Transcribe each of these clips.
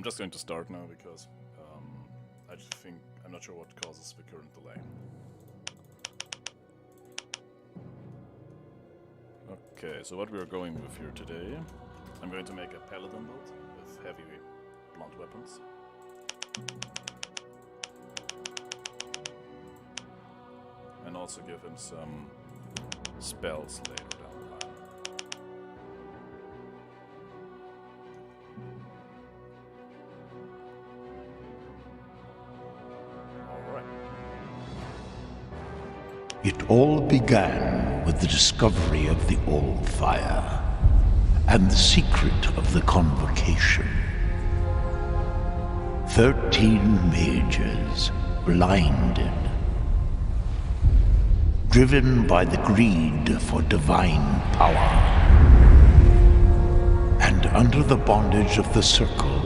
I'm just going to start now because I just think I'm not sure what causes the current delay. Okay, so what we're going with here today, I'm going to make a paladin build with heavy blunt weapons. And also give him some spells later down the line. Alright. It all began with the discovery of the Old Fire and the secret of the Convocation. 13 mages blinded, driven by the greed for divine power, and under the bondage of the Circle,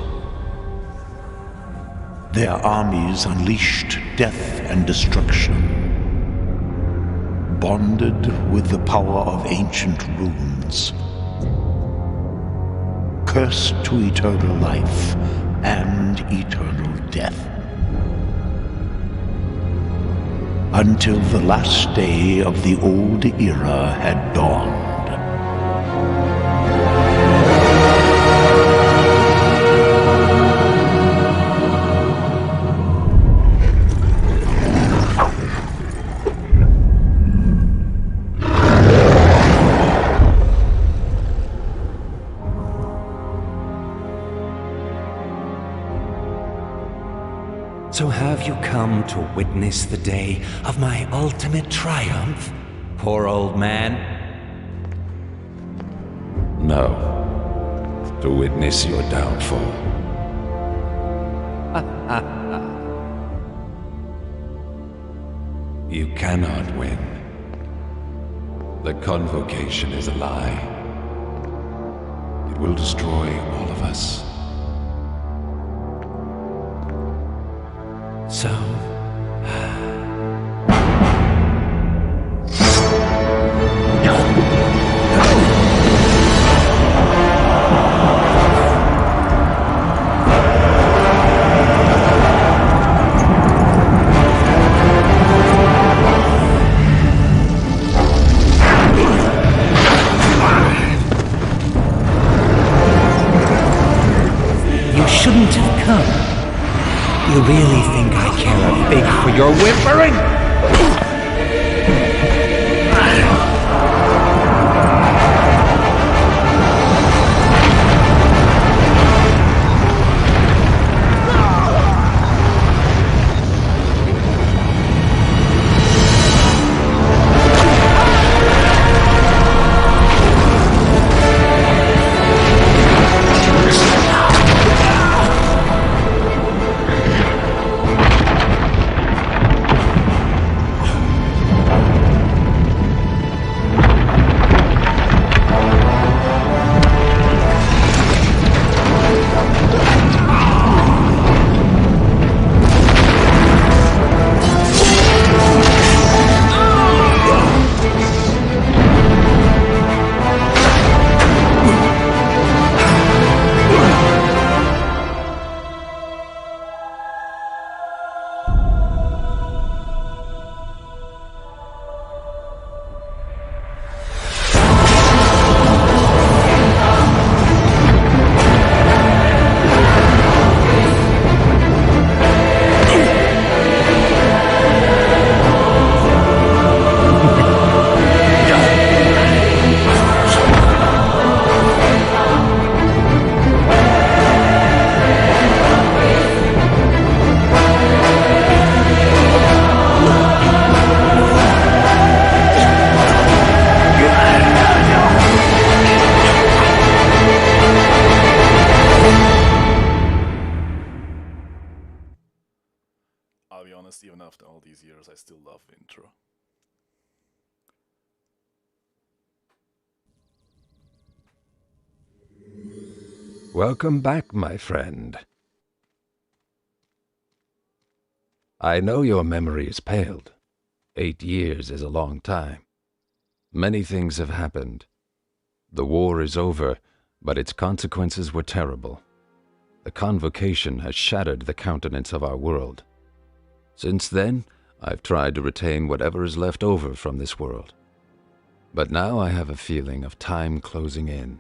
their armies unleashed death and destruction, bonded with the power of ancient runes, cursed to eternal life and eternal death. Until the last day of the old era had dawned. So have you come to witness the day of my ultimate triumph, poor old man? No. To witness your downfall. You cannot win. The Convocation is a lie. It will destroy all of us. So... You shouldn't have come. You really think I care a fig for your whimpering? Even after all these years, I still love the intro. Welcome back, my friend. I know your memory is paled. 8 years is a long time. Many things have happened. The war is over, but its consequences were terrible. The Convocation has shattered the countenance of our world. Since then, I've tried to retain whatever is left over from this world. But now I have a feeling of time closing in.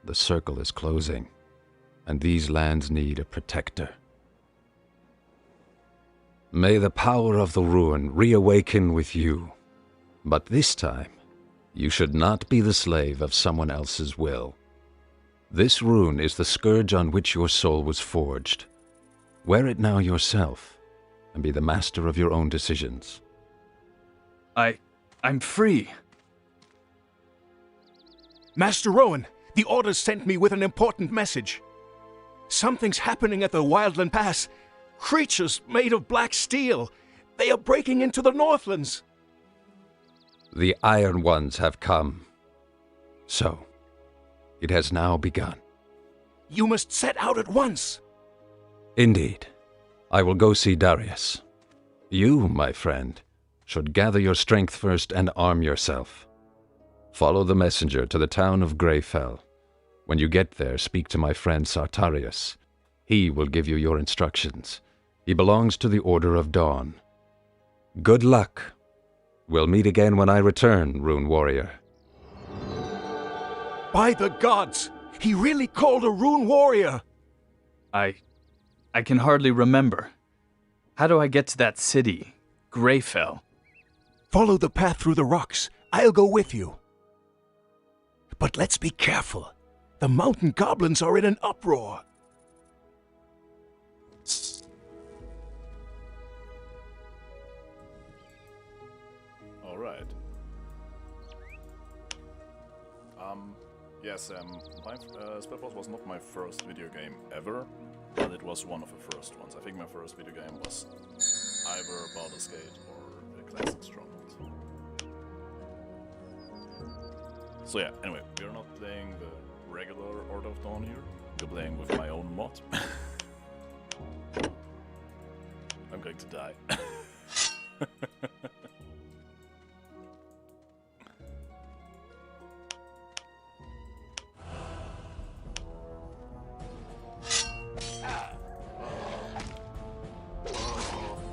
The circle is closing, and these lands need a protector. May the power of the ruin reawaken with you. But this time, you should not be the slave of someone else's will. This rune is the scourge on which your soul was forged. Wear it now yourself, and be the master of your own decisions. I'm free. Master Rowan, the Orders sent me with an important message. Something's happening at the Wildland Pass. Creatures made of black steel. They are breaking into the Northlands. The Iron Ones have come. So, it has now begun. You must set out at once. Indeed. I will go see Darius. You, my friend, should gather your strength first and arm yourself. Follow the messenger to the town of Grayfell. When you get there, speak to my friend Sartorius. He will give you your instructions. He belongs to the Order of Dawn. Good luck. We'll meet again when I return, Rune Warrior. By the gods! He really called a Rune Warrior! I can hardly remember. How do I get to that city, Grayfell? Follow the path through the rocks. I'll go with you. But let's be careful. The mountain goblins are in an uproar. All right. Yes, SpellForce was not my first video game ever, but it was one of the first ones. I think my first video game was either Baldur's Gate or the classic Stronghold. So yeah, anyway, we're not playing the regular Order of Dawn here. We're playing with my own mod. I'm going to die.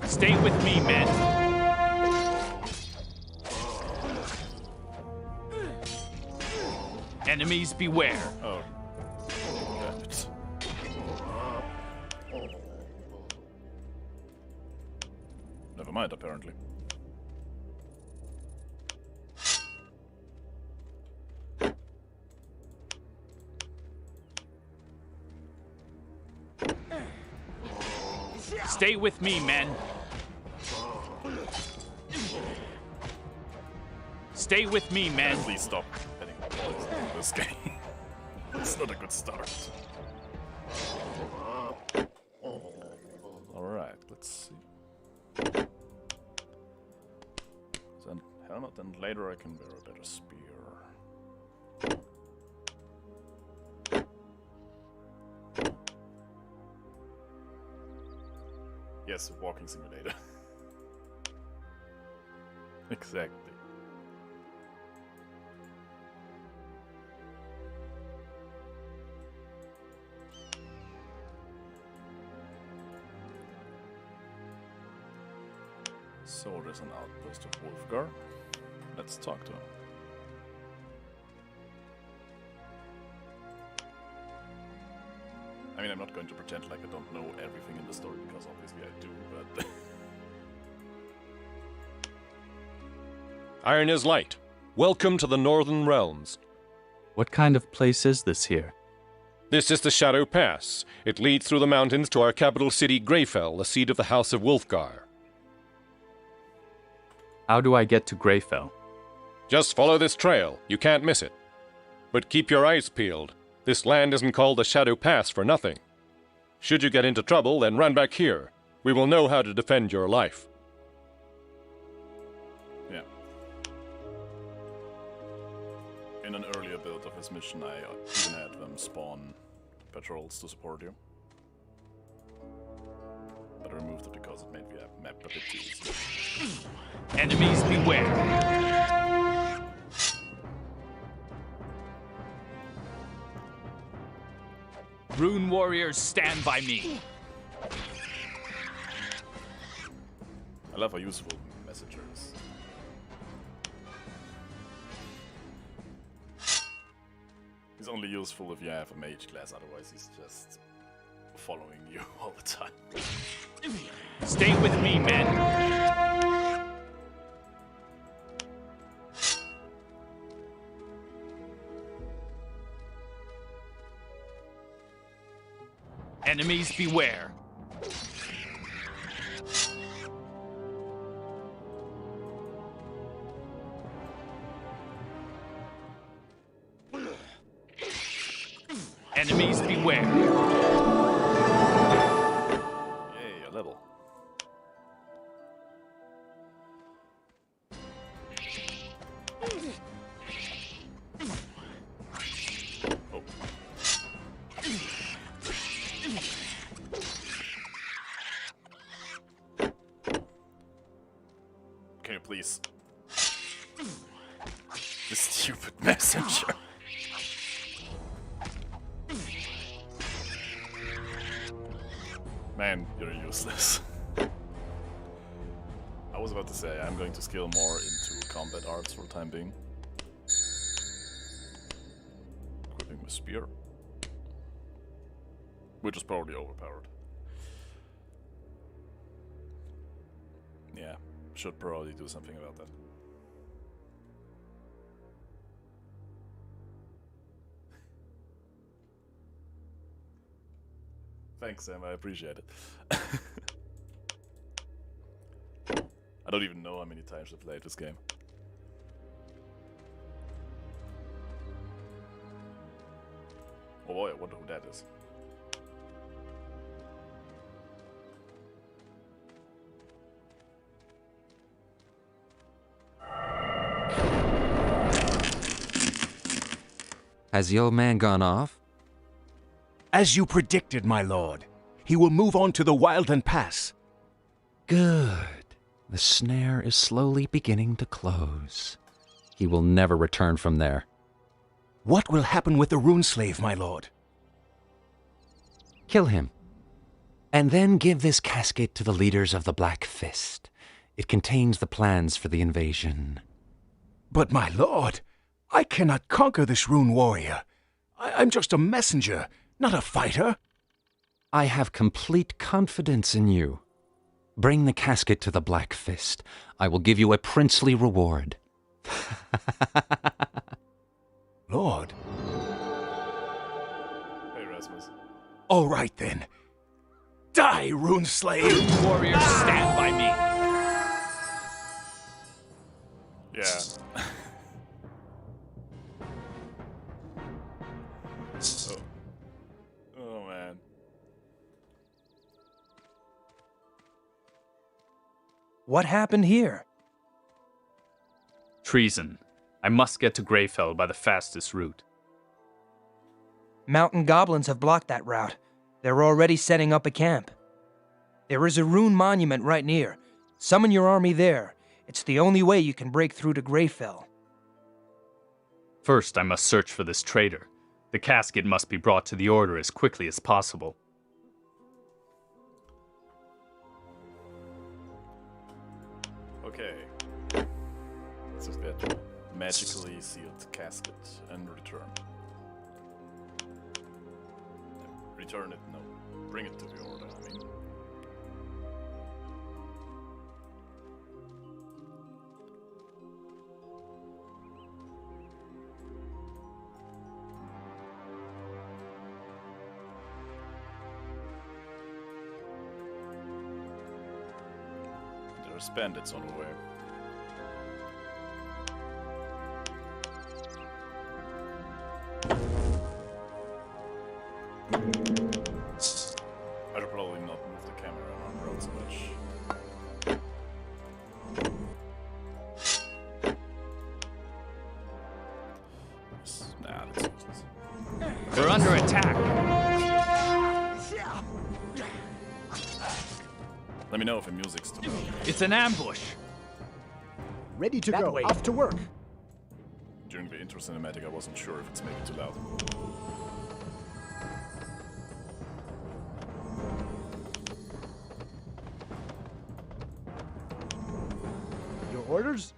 Stay with me, men. Enemies beware. Oh. Damn it. Never mind, apparently. Stay with me, men. Stay with me, men. Please stop heading into this game. It's not a good start. Alright, let's see. Then helmet, and later I can wear a better spear. Yes, walking simulator. Exactly. So there's an outpost of Wolfgar. Let's talk to him. I mean, I'm not going to pretend like I don't know everything in the story, because obviously I do, but... Iron is light. Welcome to the Northern Realms. What kind of place is this here? This is the Shadow Pass. It leads through the mountains to our capital city, Grayfell, the seat of the House of Wolfgar. How do I get to Grayfell? Just follow this trail. You can't miss it. But keep your eyes peeled. This land isn't called the Shadow Pass for nothing. Should you get into trouble, then run back here. We will know how to defend your life. Yeah. In an earlier build of this mission, I even had them spawn patrols to support you. But I removed it because it made the map a bit too easy. Enemies beware. Rune warriors, stand by me. I love how useful messenger is. He's only useful if you have a mage class, otherwise he's just following you all the time. Stay with me, men. Enemies beware. Enemies beware. Yay, a level. Oh. Can you please? This stupid messenger. Man, you're useless. I was about to say, I'm going to skill more into combat arts for the time being. Equipping my spear. Which is probably overpowered. Yeah, should probably do something about that. Thanks, Sam, I appreciate it. I don't even know how many times I played this game. Oh boy, I wonder who that is. Has the old man gone off? As you predicted, my lord. He will move on to the Wildland Pass. Good. The snare is slowly beginning to close. He will never return from there. What will happen with the Runeslave, my lord? Kill him. And then give this casket to the leaders of the Black Fist. It contains the plans for the invasion. But my lord, I cannot conquer this rune warrior. I'm just a messenger, not a fighter. I have complete confidence in you. Bring the casket to the Black Fist. I will give you a princely reward. Lord. Hey, Rasmus. All right then. Die, Runeslave! Warriors, stand by me. Yeah. Oh man. What happened here? Treason. I must get to Grayfell by the fastest route. Mountain goblins have blocked that route. They're already setting up a camp. There is a rune monument right near. Summon your army there. It's the only way you can break through to Grayfell. First, I must search for this traitor. The casket must be brought to the Order as quickly as possible. Okay. Let's just get magically sealed casket and return. Return it, no. Bring it to the Order, I mean. There's bandits on the way. I should probably not move the camera around road so much. Nah, that's useless. We're under attack. Let me know if the music's too loud. It's an ambush. Ready to go. Off to work. During the intro cinematic, I wasn't sure if it's maybe too loud. orders?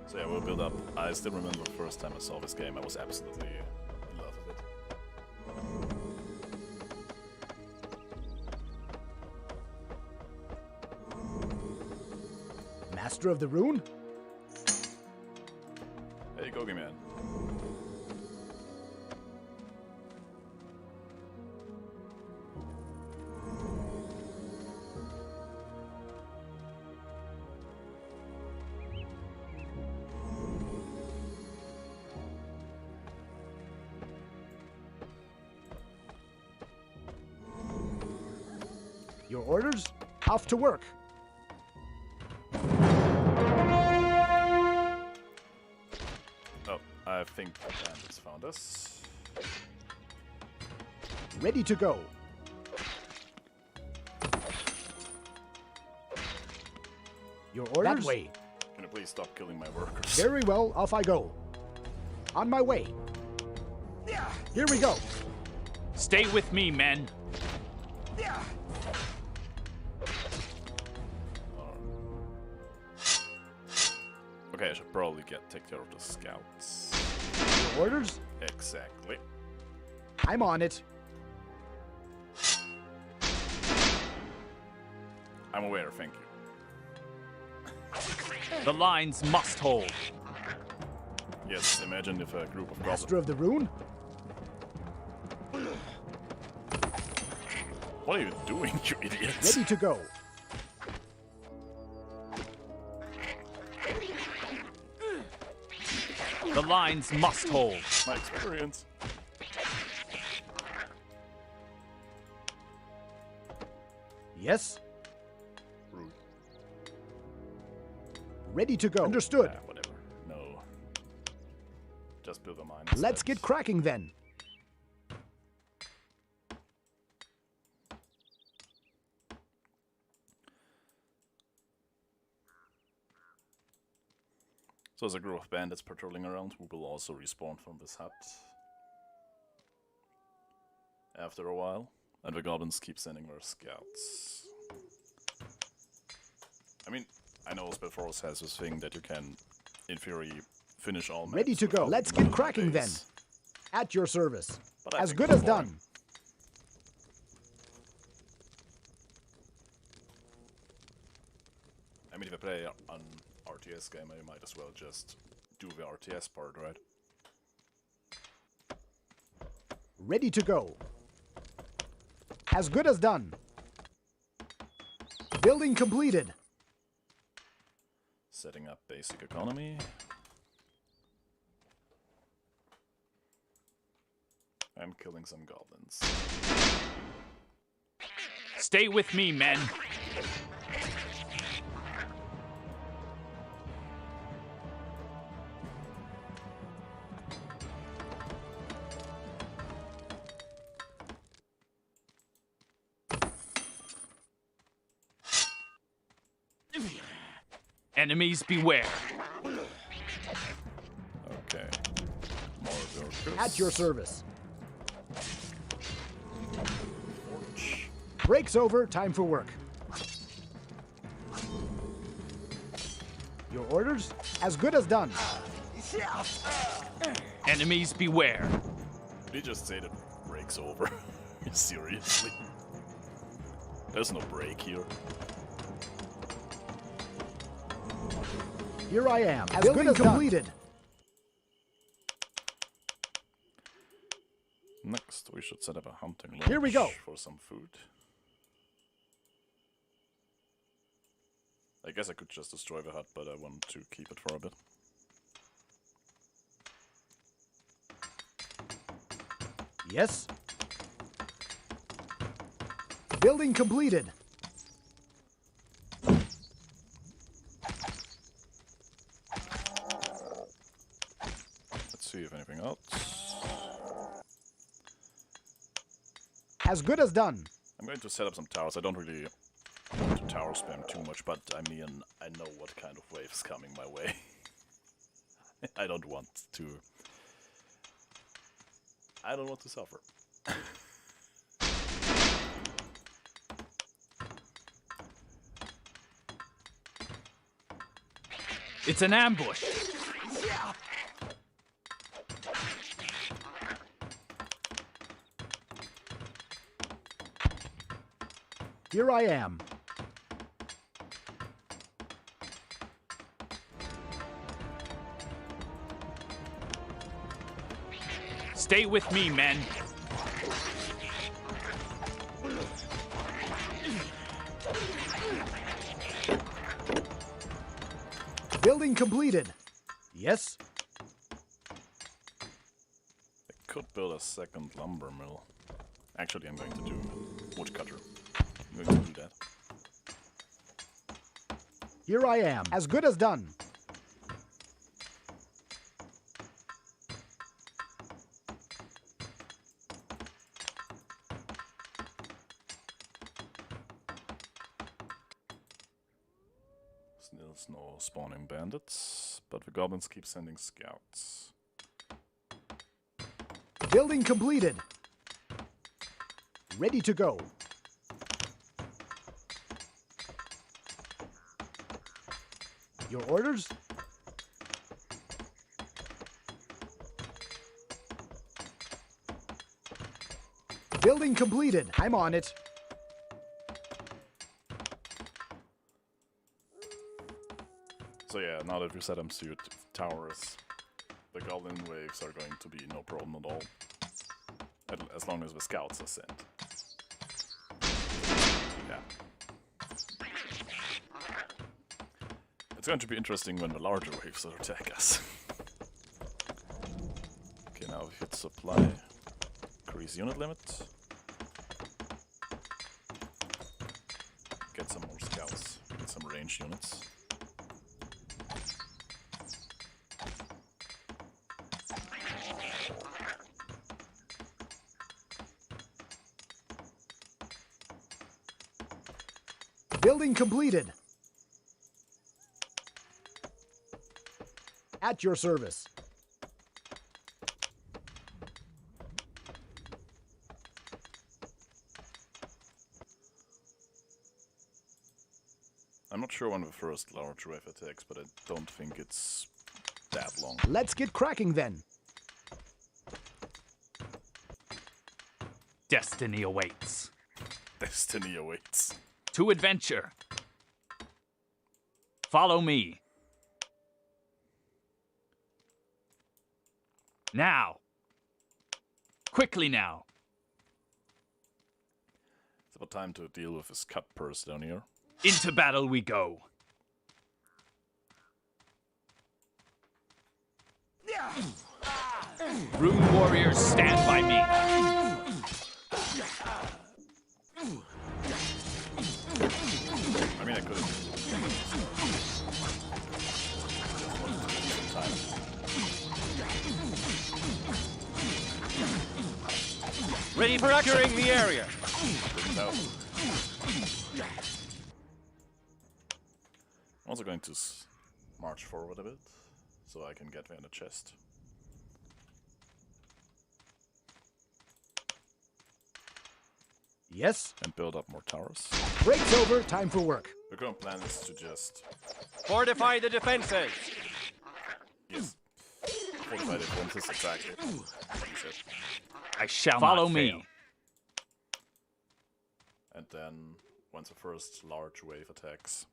So yeah, we'll build up. I still remember the first time I saw this game, I was absolutely in love with it. Master of the Rune? Hey, Gogi Man. Your orders? Off to work. Oh, I think the bandits found us. Ready to go. Your orders? That way. Can you please stop killing my workers? Very well, off I go. On my way. Here we go. Stay with me, men. Okay, I should probably take care of the scouts. Your orders? Exactly. I'm on it. I'm aware, thank you. The lines must hold. Yes, imagine if a group of Master of the Rune? What are you doing, you idiots? Ready to go. The lines must hold. My experience. Yes. Rude. Ready to go. Understood. Whatever. No. Just build a mine. Let's get cracking then. So there's a group of bandits patrolling around who will also respawn from this hut after a while, and the goblins keep sending their scouts. I mean, I know SpellForce has this thing that you can, in theory, finish all maps. Ready to go. Let's get cracking then. At your service. As good as done. I mean, if I play an RTS game, I might as well just do the RTS part, right? Ready to go. As good as done. Building completed. Setting up basic economy. And killing some goblins. Stay with me, men. Enemies beware. Okay. More workers. At your service. Break's over, time for work. Your orders? As good as done. Enemies beware. Did he just say that break's over? Seriously? There's no break here. Here I am. As good as completed. Next, we should set up a hunting lodge. Here we go. For some food. I guess I could just destroy the hut, but I want to keep it for a bit. Yes. Building completed. Let's see if anything else. As good as done. I'm going to set up some towers. I don't really want to tower spam too much, but I mean, I know what kind of wave's coming my way. I don't want to I don't want to suffer. It's an ambush. Here I am. Stay with me, men. Building completed. Yes? I could build a second lumber mill. Actually, I'm going to do woodcutter. I'm going to do that. Here I am. As good as done. There's no spawning bandits, but the goblins keep sending scouts. Building completed. Ready to go. Your orders? Building completed. I'm on it. So yeah, now that we set them to towers, the goblin waves are going to be no problem at all. As long as the scouts are sent. Yeah. It's going to be interesting when the larger waves attack us. Okay, now we hit supply. Increase unit limit. Get some more scouts. Get some ranged units. Building completed. At your service. I'm not sure when the first large wave attacks, but I don't think it's that long. Let's get cracking then. Destiny awaits. Destiny awaits. To adventure. Follow me. Now. Quickly now. It's about time to deal with this cut purse down here. Into battle we go. Rune warriors, stand by me. I mean, I could have. Ready for securing the area. No. I'm also going to march forward a bit, so I can get there in the chest. Yes? And build up more towers. Break's over, time for work. The current plan is to just... Fortify the defenses. Yes. Fortify the defenses, exactly. I shall follow not me. fail. And then, once the first large wave attacks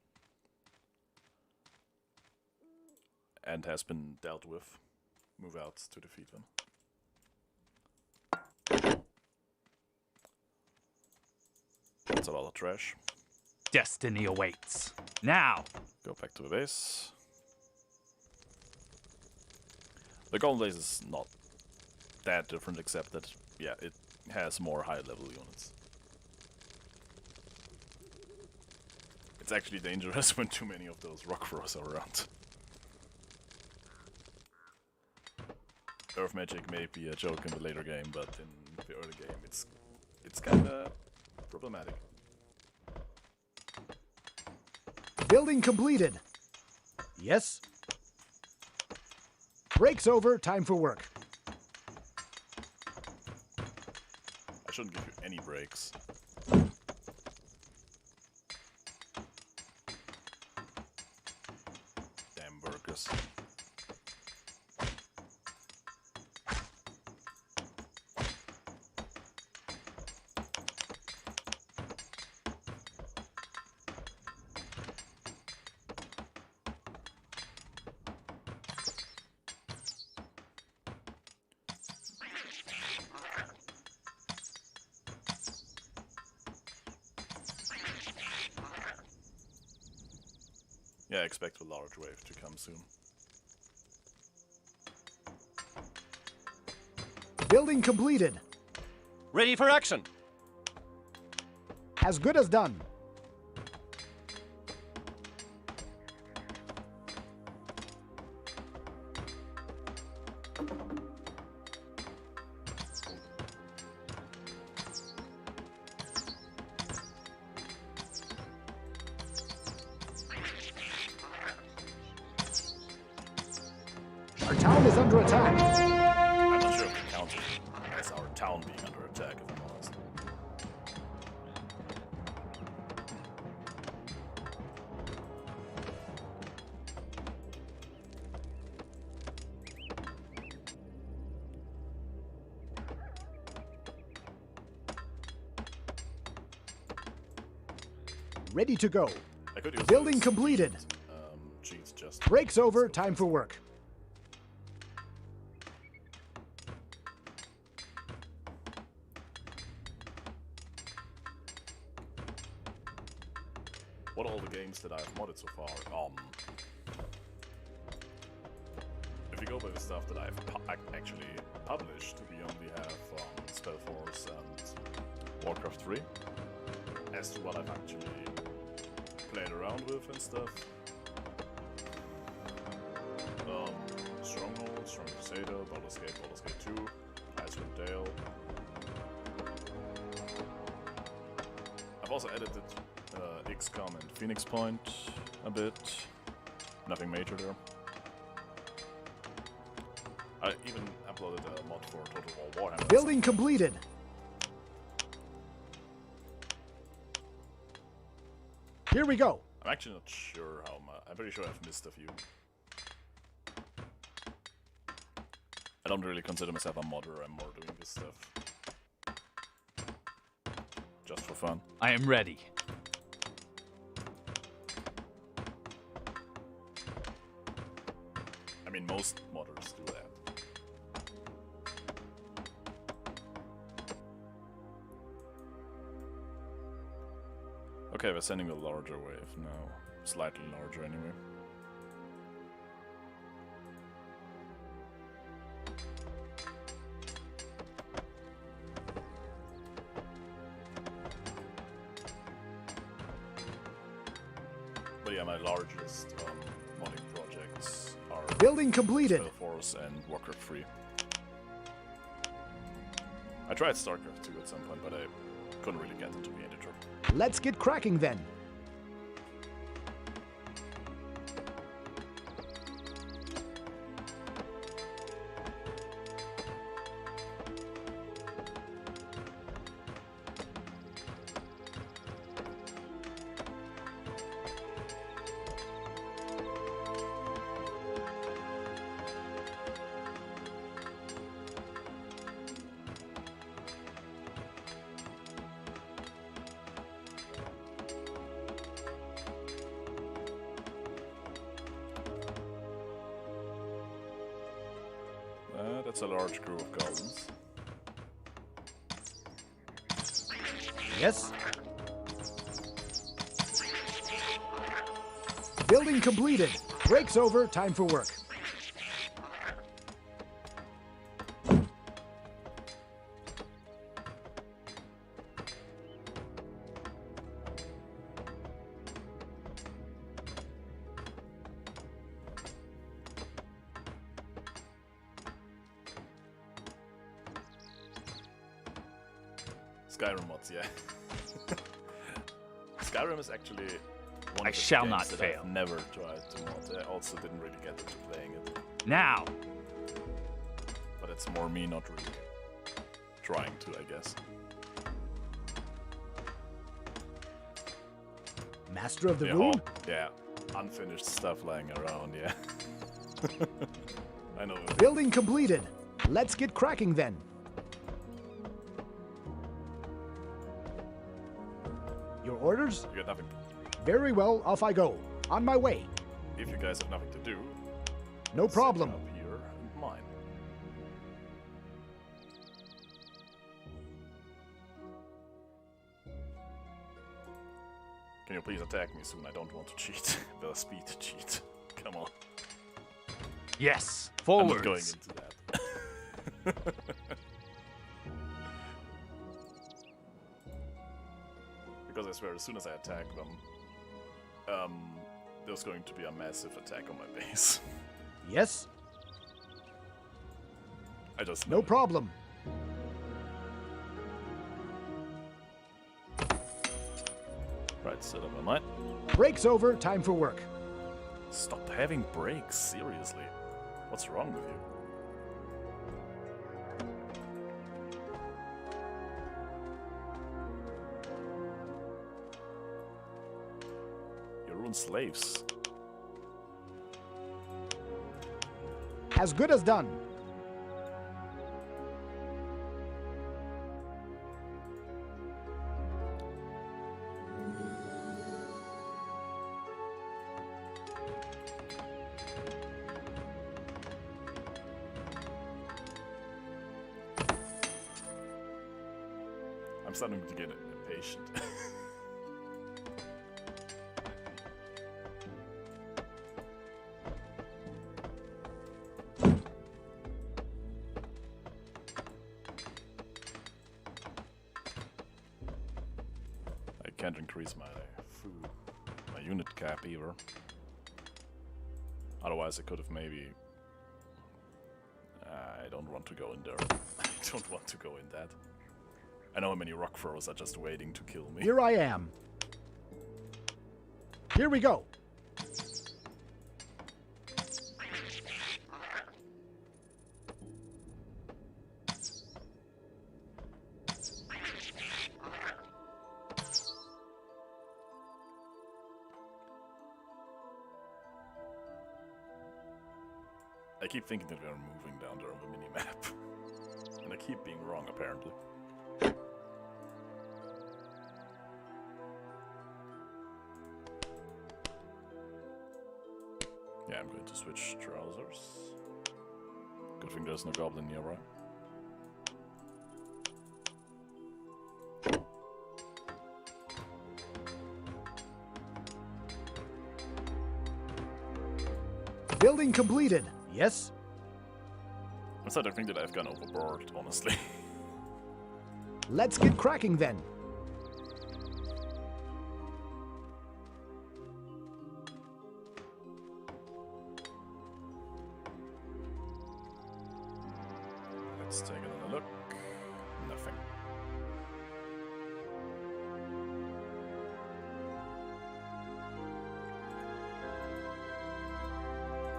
and has been dealt with, move out to defeat them. That's a lot of trash. Destiny awaits. Now. Go back to the base. The golden base is not that different, except that, yeah, it has more high-level units. It's actually dangerous when too many of those rock throwers are around. Earth magic may be a joke in the later game, but in the early game it's kinda problematic. Building completed. Yes? Break's over, time for work. shouldn't give you any breaks. Damn workers. Yeah, expect a large wave to come soon. Building completed. Ready for action! As good as done. Our town is under attack. I'm not sure if it counts as our town being under attack, if I'm honest. Ready to go. I could use Building those completed. cheats just... Break's over, time for work. What are all the games that I've modded so far? If you go by the stuff that I've actually published, we only have SpellForce and WarCraft 3. As to what I've actually played around with and stuff. Stronghold, Strong Crusader, Baldur's Gate 2, Icewind Dale. I've also edited XCOM and Phoenix Point a bit. Nothing major there. I even uploaded a mod for Total War Warhammer. Building completed. Here we go. I'm actually not sure how much. I'm pretty sure I've missed a few. I don't really consider myself a modder. I'm more doing this stuff just for fun. I am ready. I mean, most modders do that. Okay, we're sending a larger wave now. Slightly larger anyway. But yeah, my largest modding projects are Building completed. SpellForce and WarCraft 3. I tried StarCraft 2 at some point, but I couldn't really get into the editor. Let's get cracking then. That's a large crew of golems. Yes. Building completed. Break's over, time for work. Skyrim mods, yeah. Skyrim is actually one I of the shall games not that fail. I've never tried to mod. I also didn't really get into playing it. Now! But it's more me not really trying to, I guess. Master of the Yeah, Rune? yeah, unfinished stuff lying around, yeah. I know. Building completed. Let's get cracking then. Your orders? You got nothing. Very well, off I go. On my way. If you guys have nothing to do, No problem. set up here and mine. Can you please attack me soon? I don't want to cheat. The speed cheat. Come on. Yes, I'm forwards. not going into that. Because I swear, as soon as I attack them, there's going to be a massive attack on my base. Yes? I just know No it. problem. Right, set up a mine. Break's over, time for work. Stop having breaks, seriously. What's wrong with you? You ruin slaves. As good as done. I'm starting to get impatient. I can't increase my unit cap either. Otherwise I could have maybe... I don't want to go in there. I don't want to go in that. I know how many rock throwers are just waiting to kill me. Here I am. Here we go. I keep thinking that we are moving down there on the minimap. And I keep being wrong, apparently. Yeah, I'm going to switch trousers. Good thing there's no goblin nearby. Building completed. Yes? I'm starting to think that I've gone overboard, honestly. Let's get cracking then. Let's take another look. Nothing.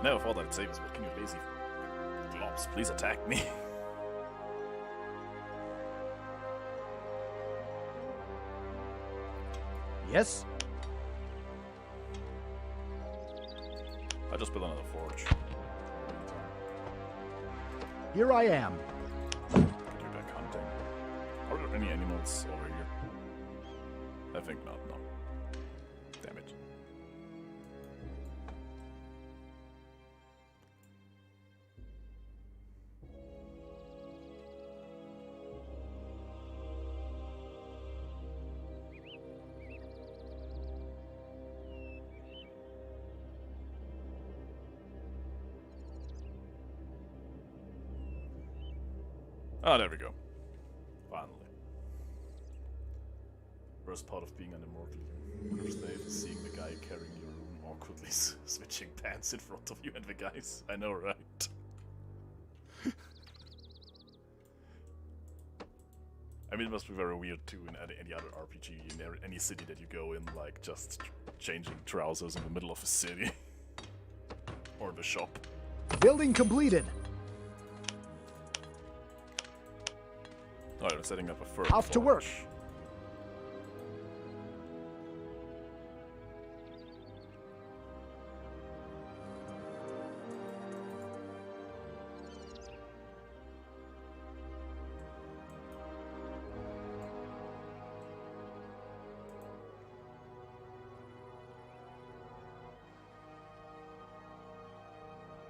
Never thought I'd say this, but can you lazy globs please attack me? Yes? I just built another forge. Here I am. Could do back hunting. Are there any animals over here? I think not, no. Damn it. Ah, there we go. Finally. Worst part of being an immortal slave is seeing the guy carrying your rune awkwardly switching pants in front of you and the guys. I know, right? I mean, it must be very weird too in any other RPG, in any city that you go in, like just changing trousers in the middle of a city. Or the shop. Building completed. Alright, I'm setting up a third Off to work. forge.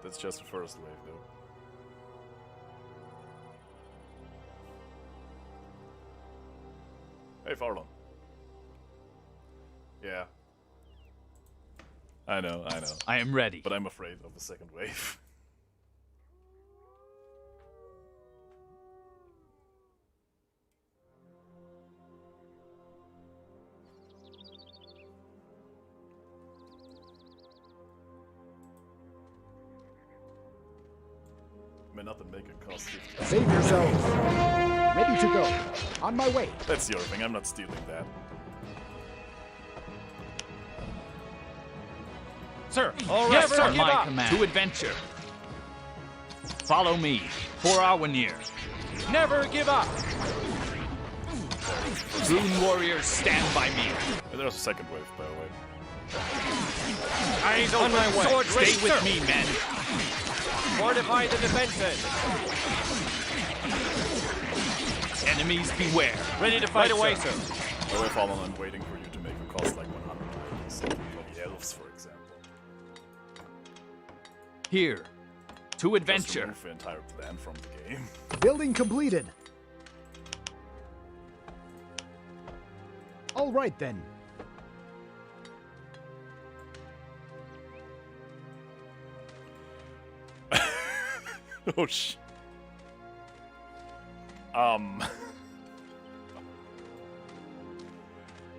That's just the first wave, though. Hey, Farlon. Yeah. I know. I am ready. But I'm afraid of the second wave. May not make it cost 50. Save yourselves. Ready to go. On my way. That's your thing, I'm not stealing that. Sir, all right, Never sir. give My up. command. To adventure. Follow me, for our near. Never give up. Rune warriors, stand by me. There's a second wave, by the way. Eyes on my way. Sword, Ready, stay with sir. me, men. Fortify the defenses. Enemies beware. Ready to fight away, sir. By the way, Fallen, I'm waiting for you to make a cost like 100 something for the elves, for example. Here, to Just adventure. remove the entire plan from the game. Building completed. All right then. Oh sh.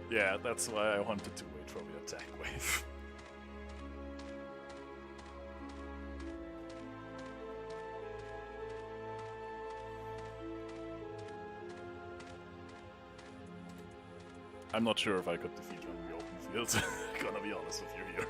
Yeah, that's why I wanted to wait for the attack wave. I'm not sure if I could defeat you on the open field. Gonna be honest with you here.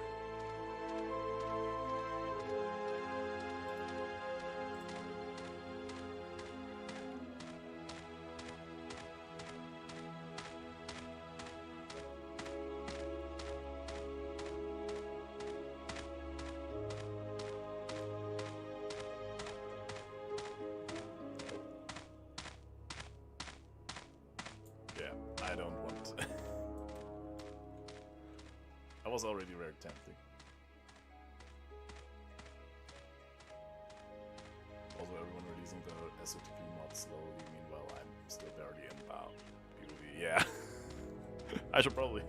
I don't want. I was already very tempting. Also, everyone releasing the SOTP mod slowly. Meanwhile, I'm still barely in PvP. Yeah. I should probably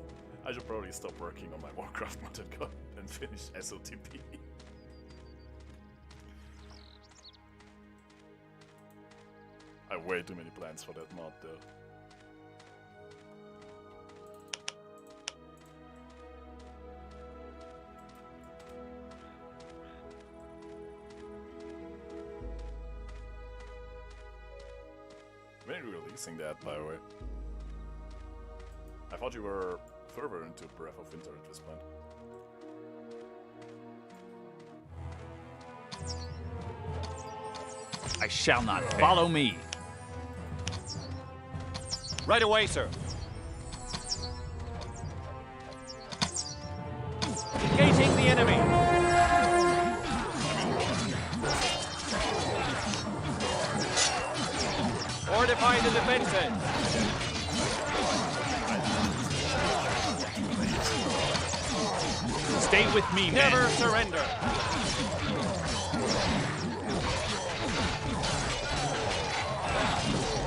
stop working on my WarCraft mod and go and finish SOTP. I have way too many plans for that mod, though. When are you releasing that, by the way? I thought you were further into Breath of Winter at this point. I shall not fail. Follow me. Right away, sir. Engaging the enemy. Fortify the defenses. Stay with me, men. Never surrender.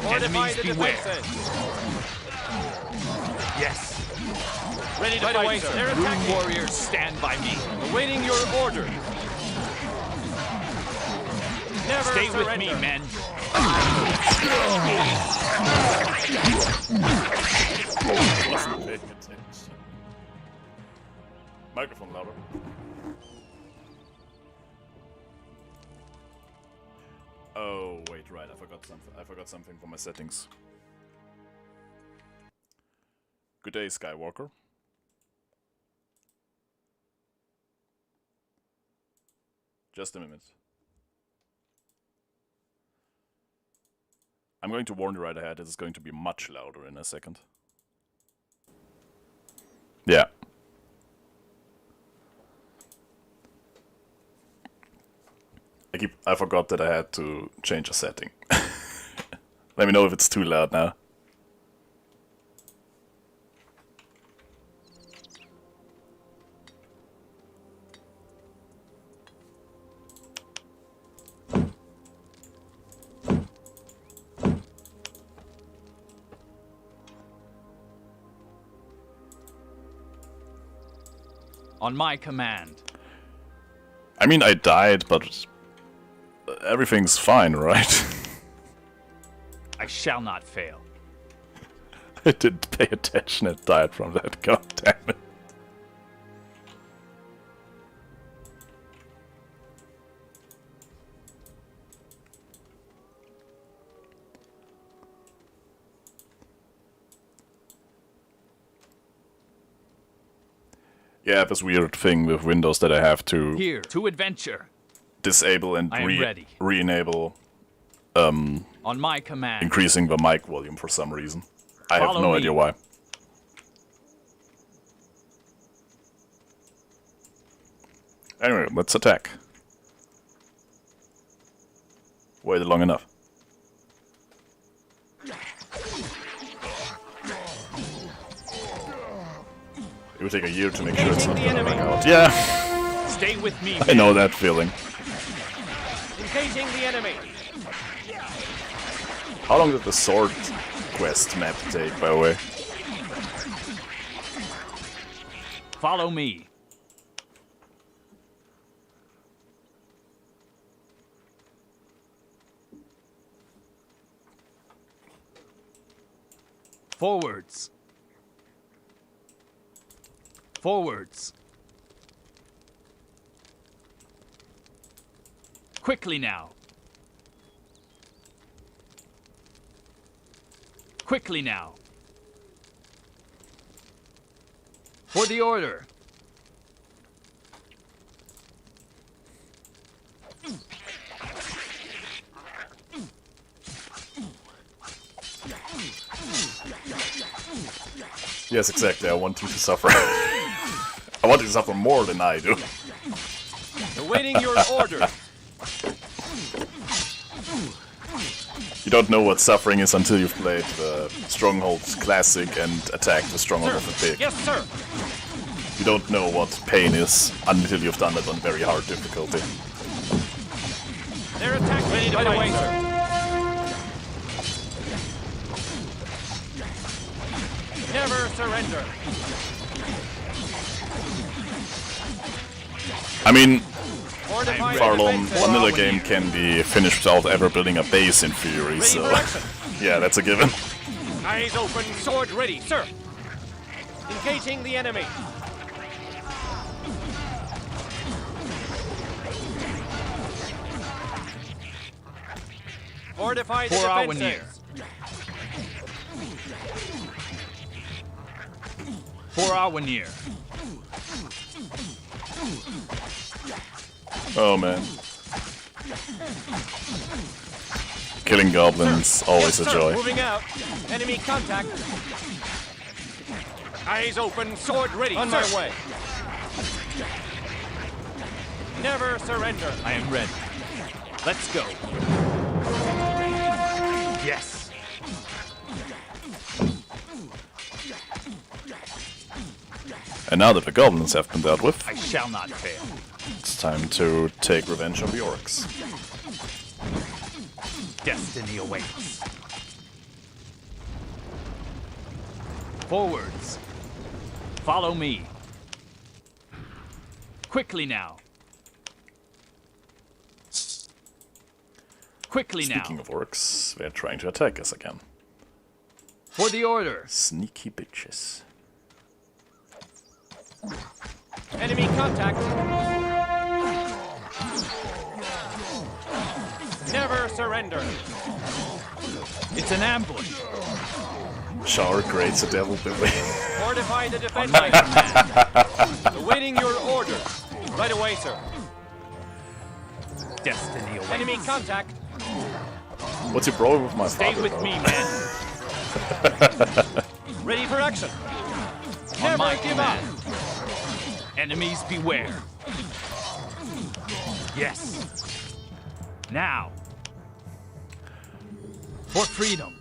Fortify Enemies the beware. defenses. Yes. Ready to Right fight, away, sir. sir. They're Rune attacking. warriors, stand by me. Awaiting your order. Never Stay surrender. with me, men. Wasn't paying attention. Microphone louder. Oh wait, right. I forgot something. I forgot something for my settings. Good day, Skywalker. Just a minute. I'm going to warn you right ahead, it is going to be much louder in a second. Yeah. I forgot that I had to change a setting. Let me know if it's too loud now. On my command. I mean, I died, but everything's fine, right? I shall not fail. I didn't pay attention and died from that, god damn it. Yeah, this weird thing with Windows that I have to Here, to adventure. disable and I am ready. re-enable On my command. increasing the mic volume for some reason. I have Follow no me. idea why. Anyway, let's attack. Waited long enough. It would take a year to make sure it's not gonna bug out. Yeah, Stay with me, I know that feeling. Engaging the enemy. How long did the sword quest map take, by the way? Follow me. Forwards. Forwards. Quickly now. Quickly now. For the order. Yes, exactly. I want you to suffer. I want you to suffer more than I do. Awaiting your order. You don't know what suffering is until you've played the Stronghold Classic and attacked the Stronghold of the Pig. Yes, sir. You don't know what pain is until you've done it on very hard difficulty. They're attacking. Ready to fight away, sir. Never surrender. I mean, Fortify the Farlon, defenses. vanilla game can be finished without ever building a base in theory, Ready so... for action. Yeah, that's a given. Eyes open, sword ready, sir. Engaging the enemy. Fortify the For our defenses. For our near. Oh man. Killing goblins, always Yes, a sir. joy. Moving out. Enemy contact. Eyes open, sword ready, on my way. Never surrender. I am ready. Let's go. Yes. And now that the goblins have been dealt with, I shall not fail. it's time to take revenge on the orcs. Destiny awaits. Forwards. Follow me. Quickly now. Quickly Speaking now. of orcs, they're trying to attack us again. For the order. Sneaky bitches. Enemy contact. Never surrender. It's an ambush. Shar creates a devil building. Fortify the On my defenses. command. Awaiting your order. Right away, sir. Destiny awaits. Enemy contact. What's your problem with my Stay father, with though? me, man. Ready for action. On Never my give up. command. Enemies beware. Yes. Now. For freedom.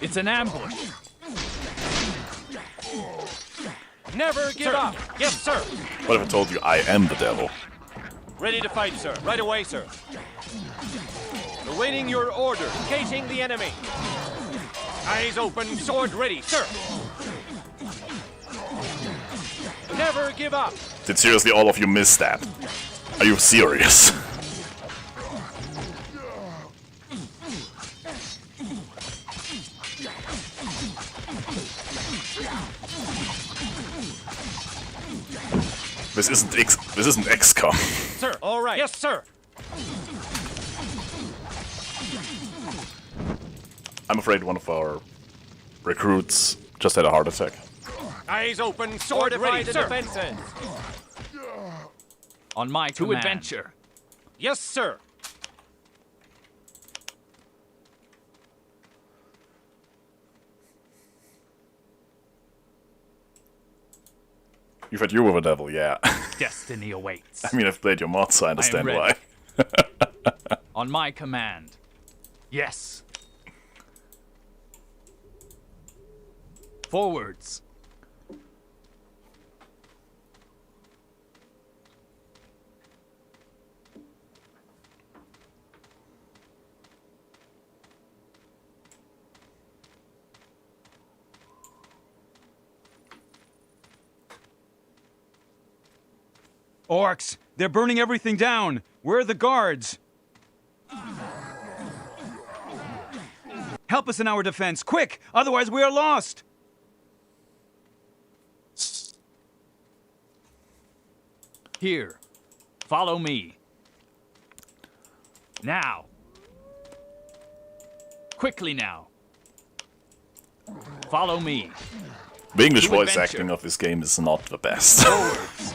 It's an ambush. Never give up. Yes, sir. What if I told you I am the devil? Ready to fight, sir. Right away, sir. Awaiting your order. Engaging the enemy. Eyes open, sword ready, sir. Never give up. Did seriously all of you miss that? Are you serious? This isn't XCOM. Sir, all right. Yes, sir. I'm afraid one of our recruits just had a heart attack. Eyes open, sword ready, sir. Defenses. On my To command. adventure. Yes, sir. You've had you with a devil, yeah. Destiny awaits. I mean, I've played your mods, so I understand why. ready. On my command. Yes. Forwards. Orcs! They're burning everything down! Where are the guards? Help us in our defense, quick! Otherwise we are lost! Here. Follow me. Now. Quickly now. Follow me. The English To voice adventure. acting of this game is not the best. Forwards.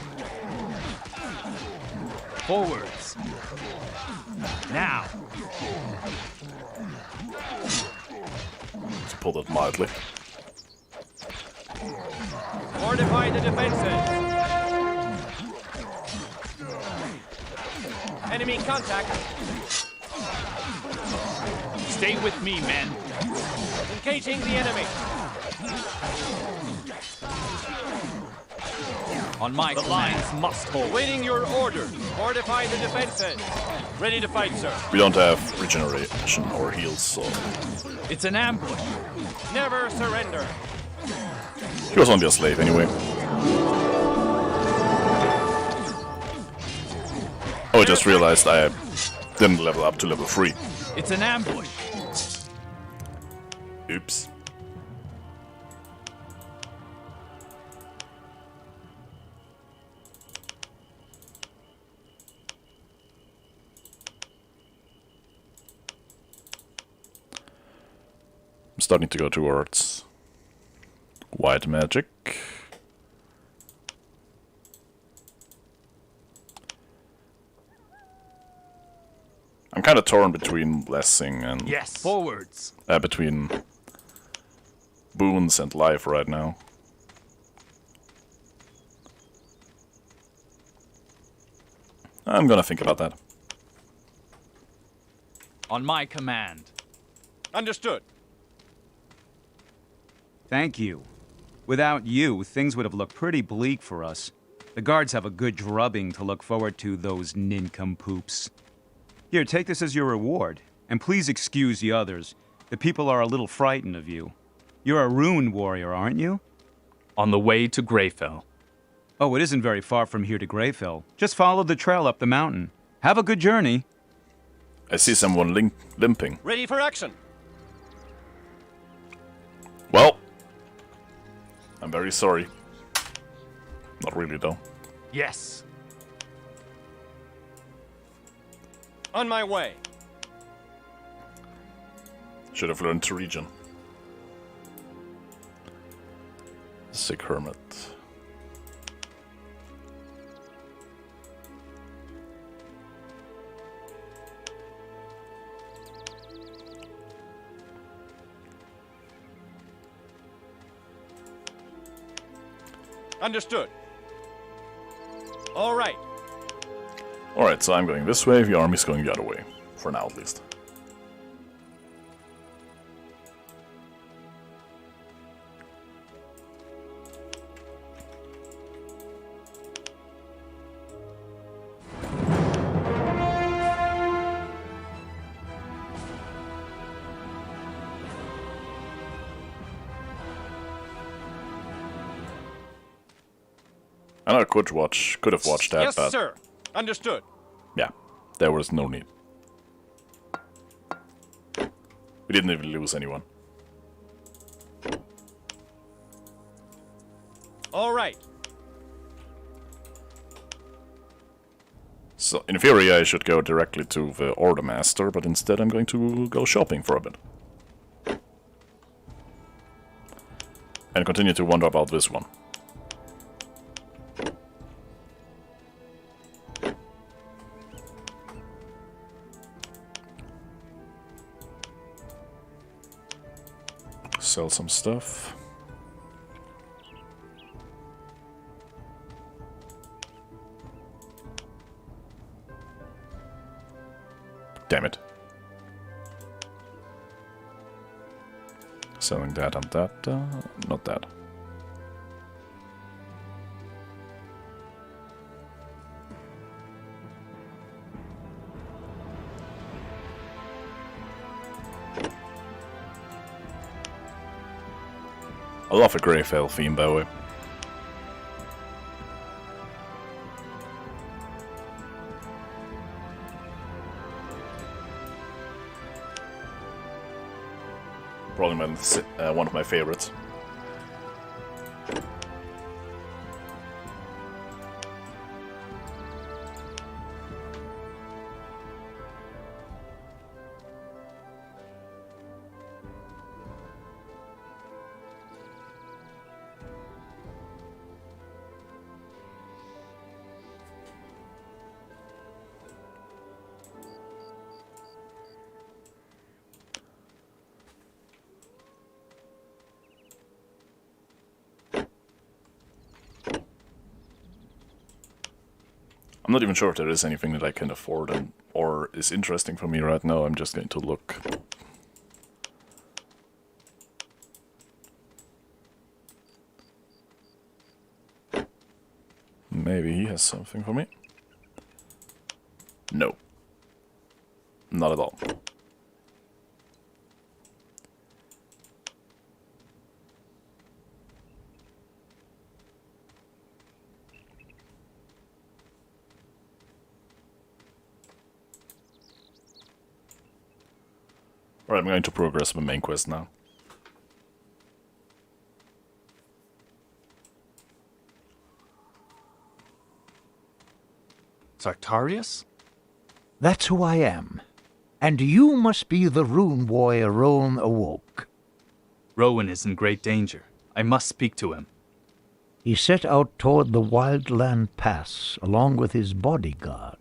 Forwards. Now. To put it mildly. Fortify the defenses. Enemy contact. Stay with me, men. Engaging the enemy. On my The command. lines must hold. Awaiting your orders. Fortify the defenses. Ready to fight, sir. We don't have regeneration or heals, so... It's an ambush. Never surrender. He was only a slave anyway. Oh, I just realized I didn't level up to level 3. It's an ambush. Oops. I'm starting to go towards white magic. I'm kind of torn between blessing and Yes. Forwards. between boons and life right now. I'm gonna think about that. On my command. Understood. Thank you. Without you, things would have looked pretty bleak for us. The guards have a good drubbing to look forward to, those nincompoops. Here, take this as your reward, and please excuse the others. The people are a little frightened of you. You're a rune warrior, aren't you? On the way to Grayfell. Oh, it isn't very far from here to Grayfell. Just follow the trail up the mountain. Have a good journey. I see someone limping. Ready for action. Well, I'm very sorry. Not really, though. Yes. On my way. Should have learned to regen. Sick hermit. Understood. All right. Alright, so I'm going this way, the army's going the other way. For now, at least. I know I could have watched that, Yes, but sir. Understood. yeah, there was no need. We didn't even lose anyone. All right. So, in theory, I should go directly to the Order Master, but instead I'm going to go shopping for a bit. And continue to wonder about this one. Sell some stuff. Damn it. Selling that and that, not that. I love a Grayfell theme, by the way. Probably one of my favorites. I'm not even sure if there is anything that I can afford or is interesting for me right now. I'm just going to look. Maybe he has something for me. No. Not at all. Alright, I'm going to progress my main quest now. Sartorius? That's who I am. And you must be the rune warrior Rowan awoke. Rowan is in great danger. I must speak to him. He set out toward the Wildland Pass, along with his bodyguard.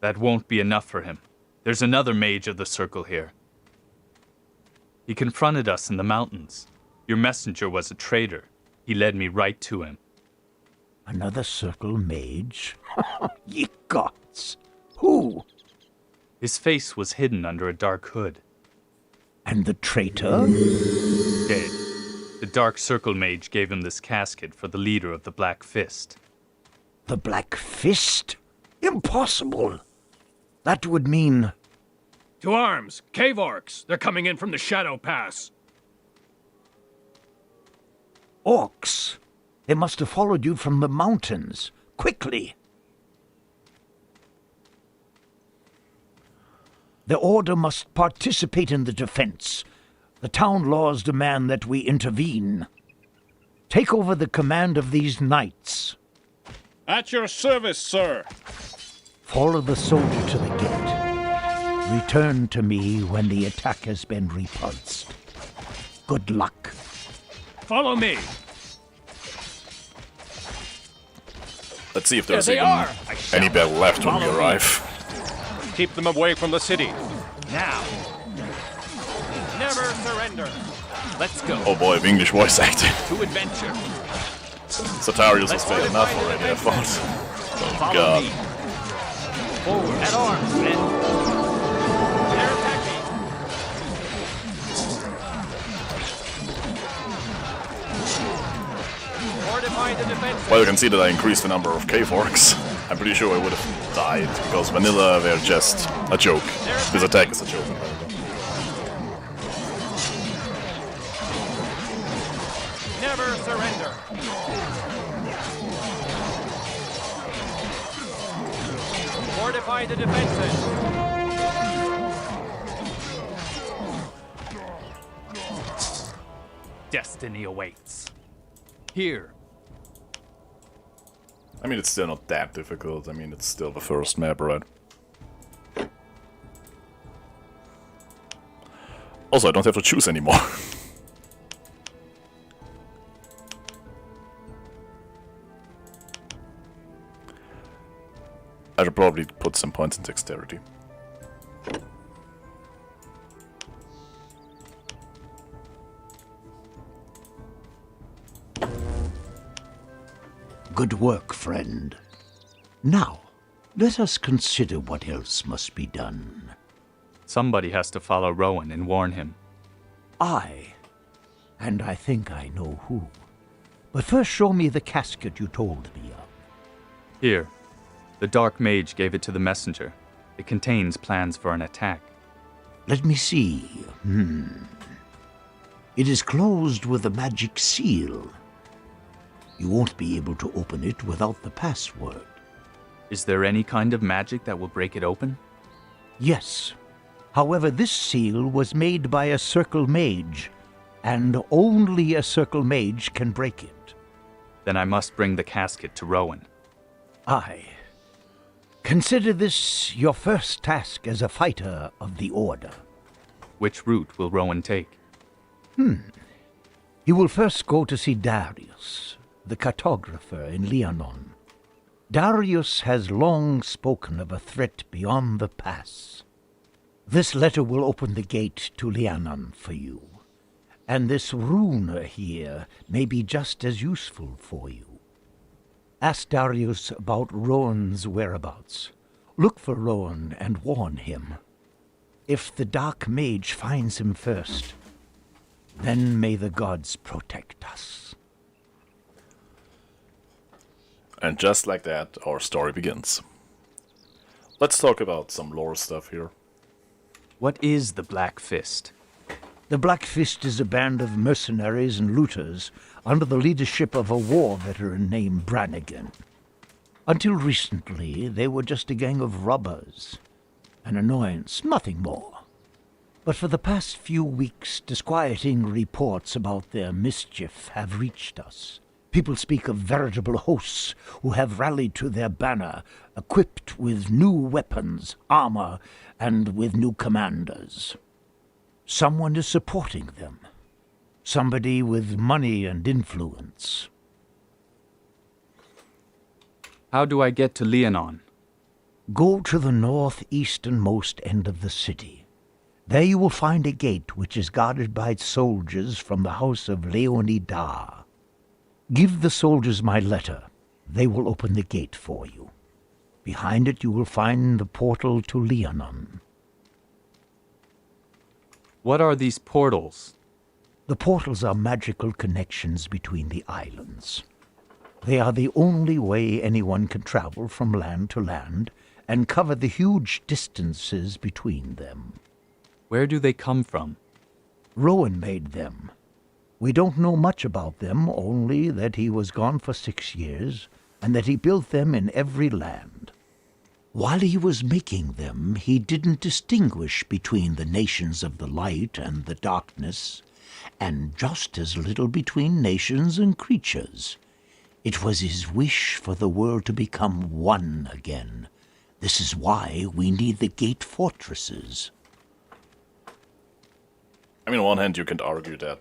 That won't be enough for him. There's another mage of the circle here. He confronted us in the mountains. Your messenger was a traitor. He led me right to him. Another circle mage? Ye gods! Who? His face was hidden under a dark hood. And the traitor? Dead. The Dark Circle mage gave him this casket for the leader of the Black Fist. The Black Fist? Impossible! That would mean... To arms! Cave orcs! They're coming in from the Shadow Pass! Orcs! They must have followed you from the mountains. Quickly! The Order must participate in the defense. The town laws demand that we intervene. Take over the command of these knights. At your service, sir! Follow the soldier to the gate. Return to me when the attack has been repulsed. Good luck. Follow me! Let's see if there's even any battle left when we arrive. Keep them away from the city. Now! Never surrender! Let's go! Oh boy, English voice acting. To adventure! Sartorius was bad enough already, I thought. Oh god. Me. Forward! At arms, men! They're attacking! Fortify the defense! Well, you can see that I increased the number of cave orcs. I'm pretty sure I would have died, because vanilla, they're just a joke. This attack is a joke. Never surrender! fortify the defenses. Destiny awaits. Here. I mean, it's still not that difficult. I mean, it's still the first map, right? Also, I don't have to choose anymore. I should probably put some points in dexterity. Good work, friend. Now, let us consider what else must be done. Somebody has to follow Rowan and warn him. And I think I know who. But first show me the casket you told me of. Here. The Dark Mage gave it to the messenger. It contains plans for an attack. Let me see. It is closed with a magic seal. You won't be able to open it without the password. Is there any kind of magic that will break it open? Yes. However, this seal was made by a Circle Mage, and only a Circle Mage can break it. Then I must bring the casket to Rowan. Aye. Consider this your first task as a fighter of the Order. Which route will Rowan take? He will first go to see Darius, the cartographer in Leonon. Darius has long spoken of a threat beyond the pass. This letter will open the gate to Leonon for you, and this rune here may be just as useful for you. Ask Darius about Rowan's whereabouts. Look for Rowan and warn him. If the Dark Mage finds him first, then may the gods protect us. And just like that, our story begins. Let's talk about some lore stuff here. What is the Black Fist? The Black Fist is a band of mercenaries and looters under the leadership of a war veteran named Brannigan. Until recently, they were just a gang of robbers. An annoyance, nothing more. But for the past few weeks, disquieting reports about their mischief have reached us. People speak of veritable hosts who have rallied to their banner, equipped with new weapons, armor, and with new commanders. Someone is supporting them. Somebody with money and influence. How do I get to Leonon? Go to the northeasternmost end of the city. There you will find a gate which is guarded by soldiers from the house of Leonon. Give the soldiers my letter. They will open the gate for you. Behind it you will find the portal to Leonon. What are these portals? The portals are magical connections between the islands. They are the only way anyone can travel from land to land and cover the huge distances between them. Where do they come from? Rowan made them. We don't know much about them, only that he was gone for 6 years, and that he built them in every land. While he was making them, he didn't distinguish between the nations of the light and the darkness, and just as little between nations and creatures. It was his wish for the world to become one again. This is why we need the gate fortresses. I mean, on one hand, you can argue that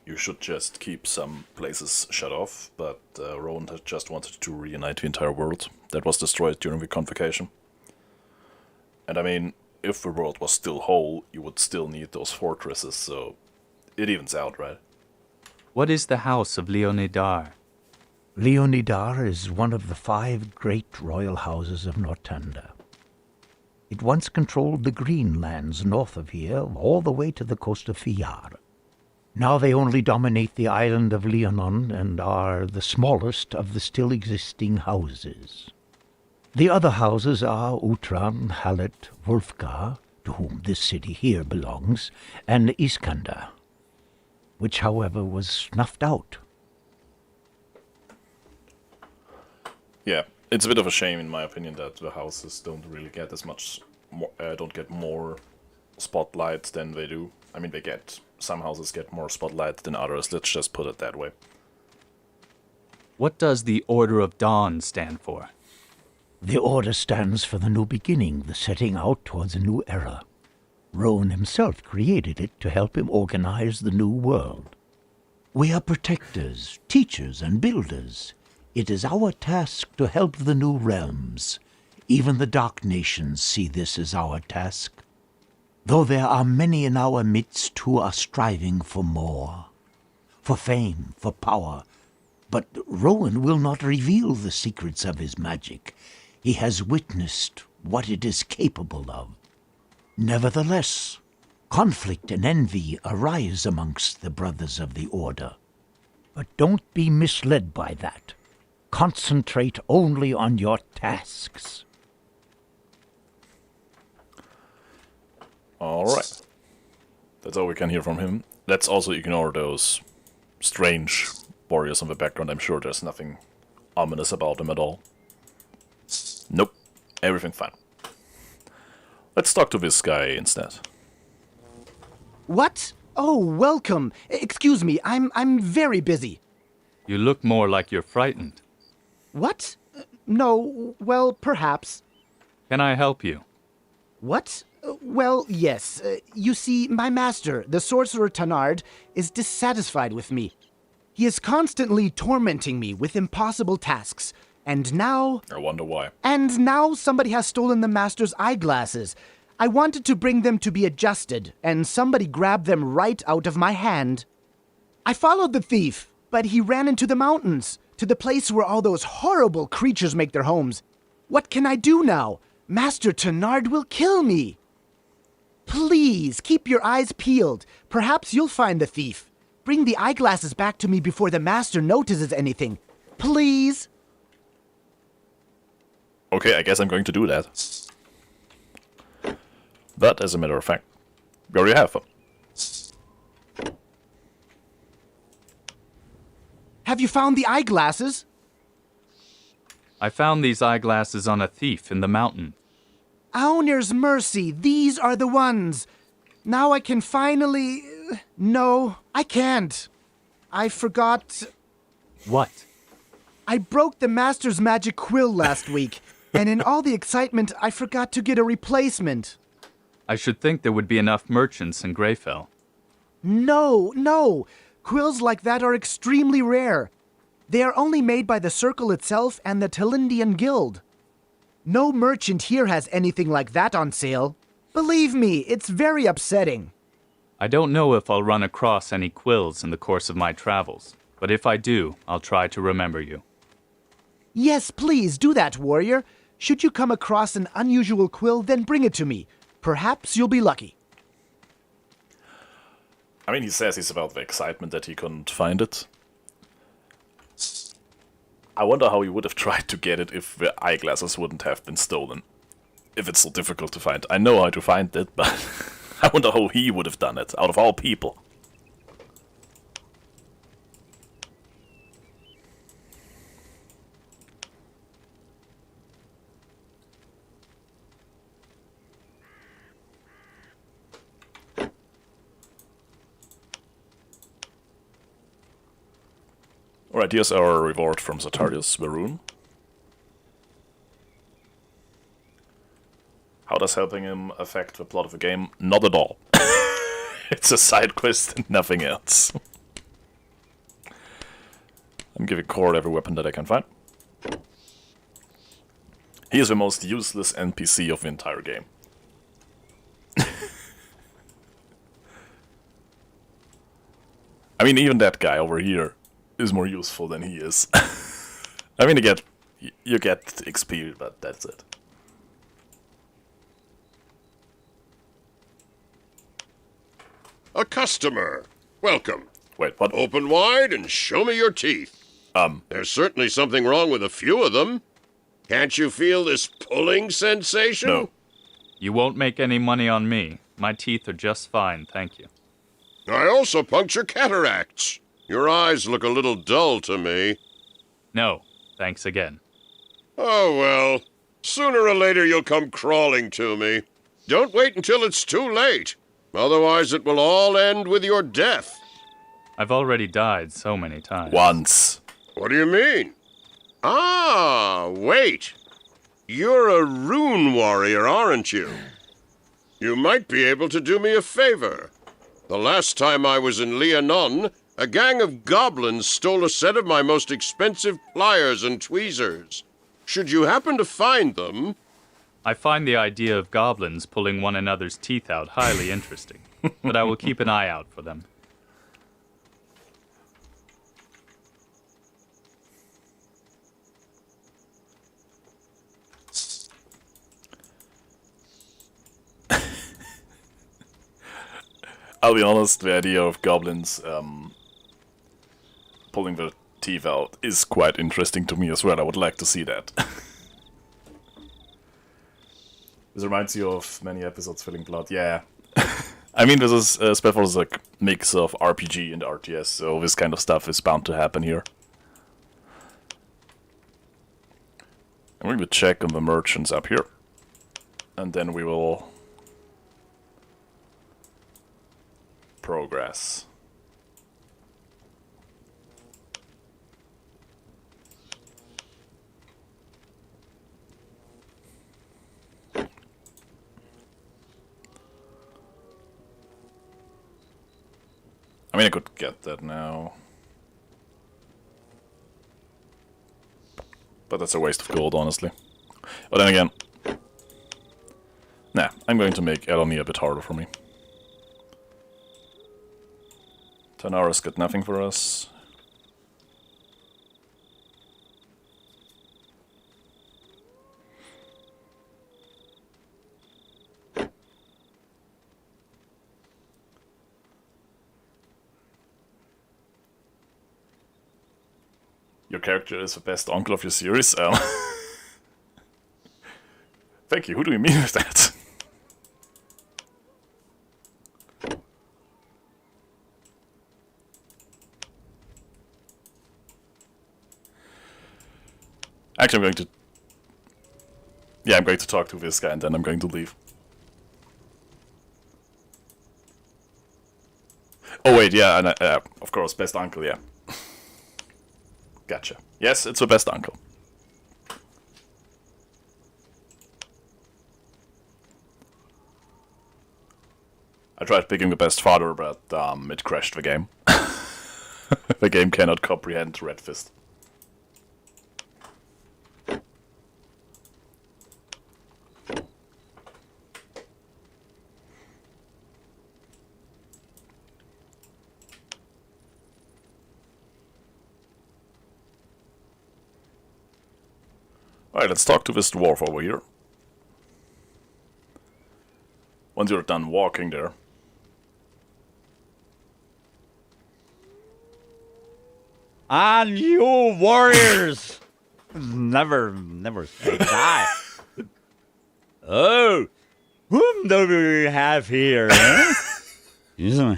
you should just keep some places shut off, but Rowan had just wanted to reunite the entire world that was destroyed during the Convocation. And I mean, if the world was still whole, you would still need those fortresses, so it evens out, right? What is the House of Leonidar? Leonidar is one of the 5 great royal houses of Nortanda. It once controlled the green lands north of here, all the way to the coast of Fiyar. Now they only dominate the island of Leonon and are the smallest of the still existing houses. The other houses are Utran, Halet, Wolfgar, to whom this city here belongs, and Iskander, which, however, was snuffed out. Yeah, It's a bit of a shame, in my opinion, that the houses don't really get as much, don't get more spotlight than they do. I mean, some houses get more spotlight than others, let's just put it that way. What does the Order of Dawn stand for? The Order stands for the new beginning, the setting out towards a new era. Rowan himself created it to help him organize the new world. We are protectors, teachers, and builders. It is our task to help the new realms. Even the Dark Nations see this as our task. Though there are many in our midst who are striving for more. For fame, for power. But Rowan will not reveal the secrets of his magic. He has witnessed what it is capable of. Nevertheless, conflict and envy arise amongst the brothers of the Order. But don't be misled by that. Concentrate only on your tasks. Alright. That's all we can hear from him. Let's also ignore those strange warriors in the background. I'm sure there's nothing ominous about them at all. Nope. Everything fine. Let's talk to this guy instead. What? Oh, welcome. Excuse me, I'm very busy. You look more like you're frightened. What? No, well, perhaps. Can I help you? What? Well, yes. You see, my master, the sorcerer Dundred, is dissatisfied with me. He is constantly tormenting me with impossible tasks. And now... I wonder why. And now somebody has stolen the master's eyeglasses. I wanted to bring them to be adjusted, and somebody grabbed them right out of my hand. I followed the thief, but he ran into the mountains, to the place where all those horrible creatures make their homes. What can I do now? Master Dundred will kill me. Please, keep your eyes peeled. Perhaps you'll find the thief. Bring the eyeglasses back to me before the master notices anything. Please? Okay, I guess I'm going to do that. But, as a matter of fact, we already have them. Have you found the eyeglasses? I found these eyeglasses on a thief in the mountain. Owner's mercy, these are the ones. Now I can finally... No, I can't. I forgot... What? I broke the master's magic quill last week, and in all the excitement, I forgot to get a replacement. I should think there would be enough merchants in Grayfell. No. Quills like that are extremely rare. They are only made by the Circle itself and the Talindian Guild. No merchant here has anything like that on sale. Believe me, it's very upsetting. I don't know if I'll run across any quills in the course of my travels, but if I do, I'll try to remember you. Yes, please, do that, warrior. Should you come across an unusual quill, then bring it to me. Perhaps you'll be lucky. I mean, he says he's about the excitement that he couldn't find it. I wonder how he would have tried to get it if the eyeglasses wouldn't have been stolen. If it's so difficult to find. I know how to find it, but I wonder how he would have done it, out of all people. Alright, here's our reward from Sartorius, the rune. How does helping him affect the plot of the game? Not at all. It's a side quest and nothing else. I'm giving Cord every weapon that I can find. He is the most useless NPC of the entire game. I mean, even that guy over here is more useful than he is. I mean, you get XP, but that's it. A customer. Welcome. Wait, what? Open wide and show me your teeth. There's certainly something wrong with a few of them. Can't you feel this pulling sensation? No. You won't make any money on me. My teeth are just fine, thank you. I also puncture cataracts. Your eyes look a little dull to me. No, thanks again. Oh, well. Sooner or later you'll come crawling to me. Don't wait until it's too late. Otherwise it will all end with your death. I've already died so many times. Once. What do you mean? Ah, wait. You're a rune warrior, aren't you? You might be able to do me a favor. The last time I was in Leonon, a gang of goblins stole a set of my most expensive pliers and tweezers. Should you happen to find them... I find the idea of goblins pulling one another's teeth out highly interesting, but I will keep an eye out for them. I'll be honest, the idea of goblins pulling their teeth out is quite interesting to me as well. I would like to see that. This reminds you of many episodes filling blood. Yeah. I mean, this is SpellForce is like mix of RPG and RTS, so this kind of stuff is bound to happen here. I'm going to check on the merchants up here. And then we will progress. I mean, I could get that now. But that's a waste of gold, honestly. But then again... Nah, I'm going to make Elonie a bit harder for me. 10 hours got nothing for us. Your character is the best uncle of your series. Thank you. Who do you mean with that? Actually, I'm going to... Yeah, I'm going to talk to this guy and then I'm going to leave. Oh wait, yeah, and of course, best uncle, yeah. Gotcha. Yes, it's the best uncle. I tried picking the best father, but it crashed the game. The game cannot comprehend Red Fist. Alright, let's talk to this dwarf over here. Once you're done walking there. And you warriors! never say die. Oh, whom do we have here? Eh? You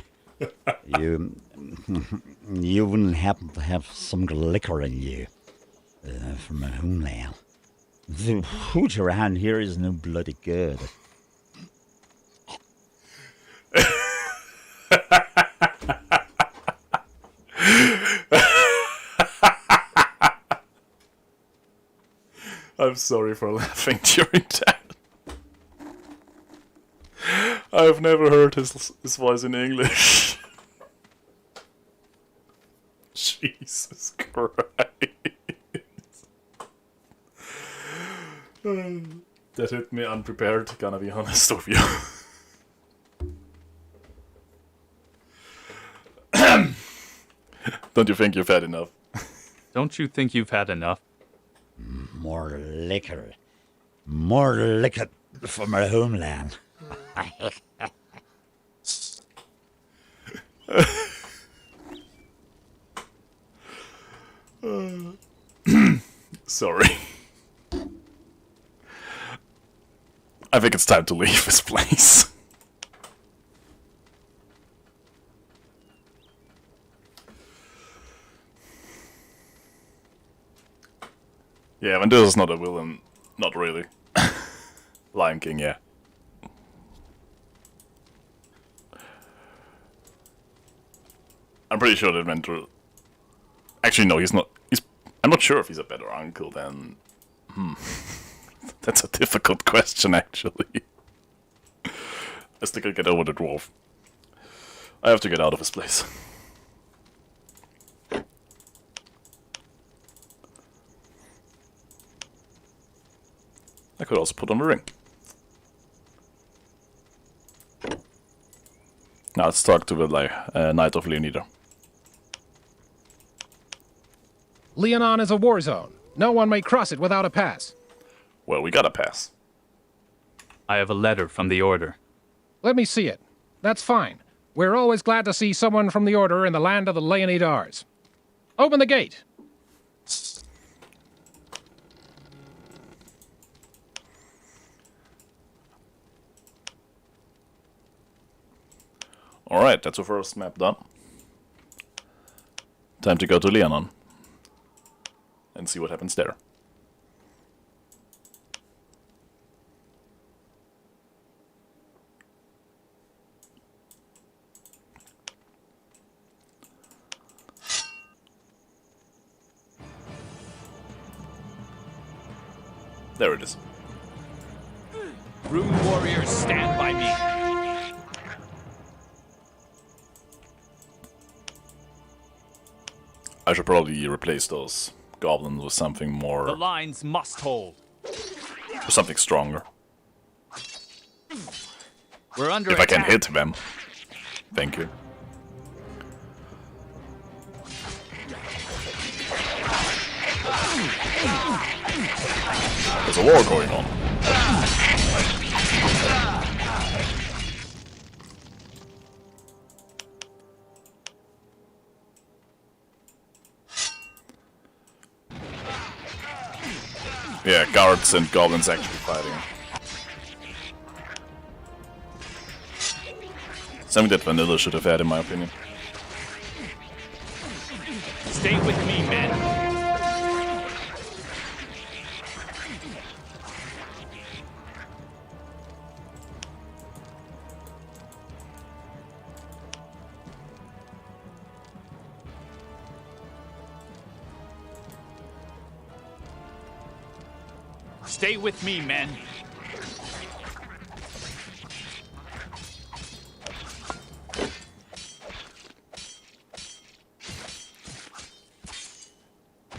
wouldn't happen to have some liquor in you from my homeland. The hooch around here is no bloody good. I'm sorry for laughing during that. I've never heard his voice in English. Jesus Christ. That hit me unprepared, gonna be honest with you. Don't you think you've had enough? Don't you think you've had enough? More liquor. More liquor from our homeland. Sorry. I think it's time to leave this place. Yeah, Medusa's is not a villain. Not really. Lion King, yeah. I'm pretty sure that Ventrue... Actually, no, he's not... I'm not sure if he's a better uncle than... That's a difficult question, actually. I still can't get over the dwarf. I have to get out of this place. I could also put on the ring. Now let's talk to the Knight of Leonon. Leonon is a war zone. No one may cross it without a pass. Well, we got a pass. I have a letter from the Order. Let me see it. That's fine. We're always glad to see someone from the Order in the land of the Leonidars. Open the gate. Alright, that's our first map done. Time to go to Leonon. And see what happens there. There it is. Rune warriors, stand by me. I should probably replace those goblins with something more... The lines must hold. With something stronger. We're under If I can attack. hit them. Thank you. There's a war going on. Yeah, guards and goblins actually fighting. Something that Vanilla should have had, in my opinion. Stay with me, men. Stay with me, men.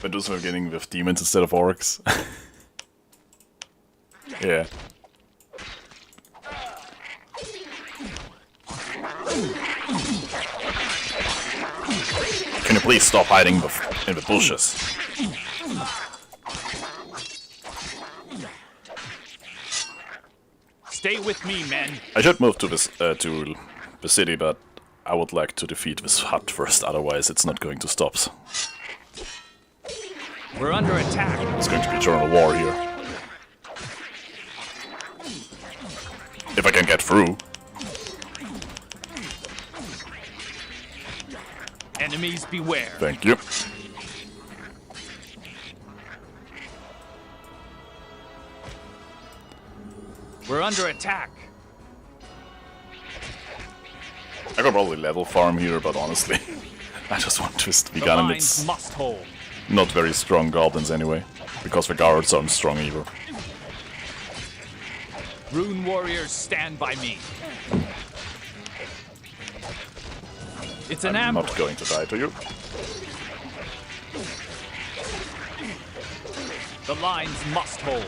But we're getting with demons instead of orcs. Yeah. Can you please stop hiding in the bushes? Stay with me, men. I should move to this to the city, but I would like to defeat this hut first. Otherwise, it's not going to stop. We're under attack. It's going to be eternal war here. If I can get through. Enemies beware. Thank you. We're under attack. I could probably level farm here, but honestly, I just want to be The gone. lines must hold. Not very strong goblins anyway, because the guards aren't strong either. Rune warriors, stand by me. It's an I'm ambush. not going to die to you. The lines must hold.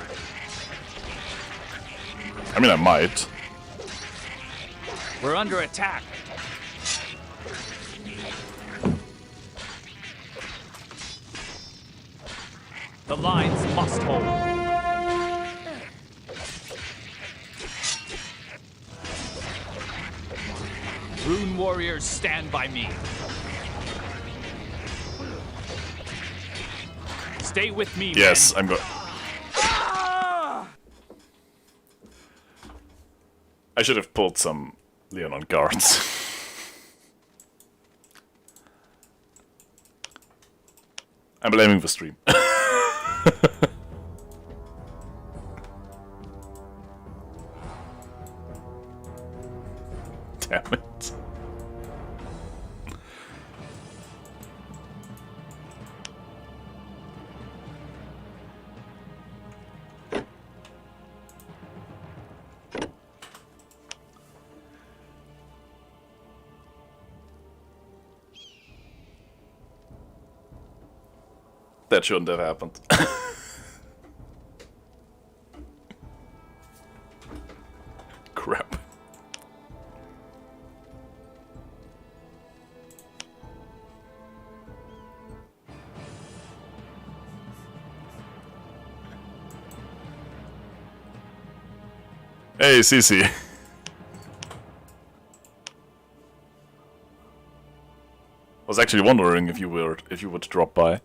I mean, I might. We're under attack. The lines must hold. Rune warriors, stand by me. Stay with me, Yes, men. I'm going. I should have pulled some Leonon guards. I'm blaming the stream. Damn it. That shouldn't have happened. Crap. Hey, Cece. Was actually wondering if you would drop by.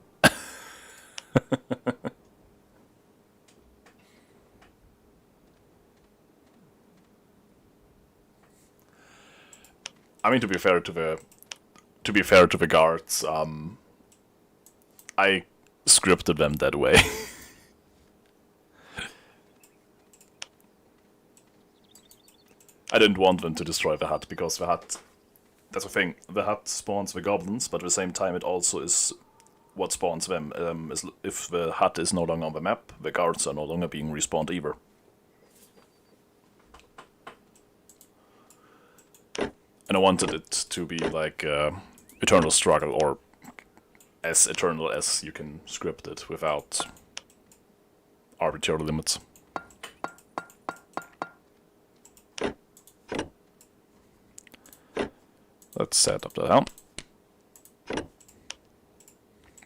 I mean, to be fair to the guards, I scripted them that way. I didn't want them to destroy the hut because the hut. That's the thing. The hut spawns the goblins, but at the same time, it also is what spawns them. If the hut is no longer on the map, the guards are no longer being respawned either. And I wanted it to be like eternal struggle, or as eternal as you can script it without arbitrary limits. Let's set up the helm.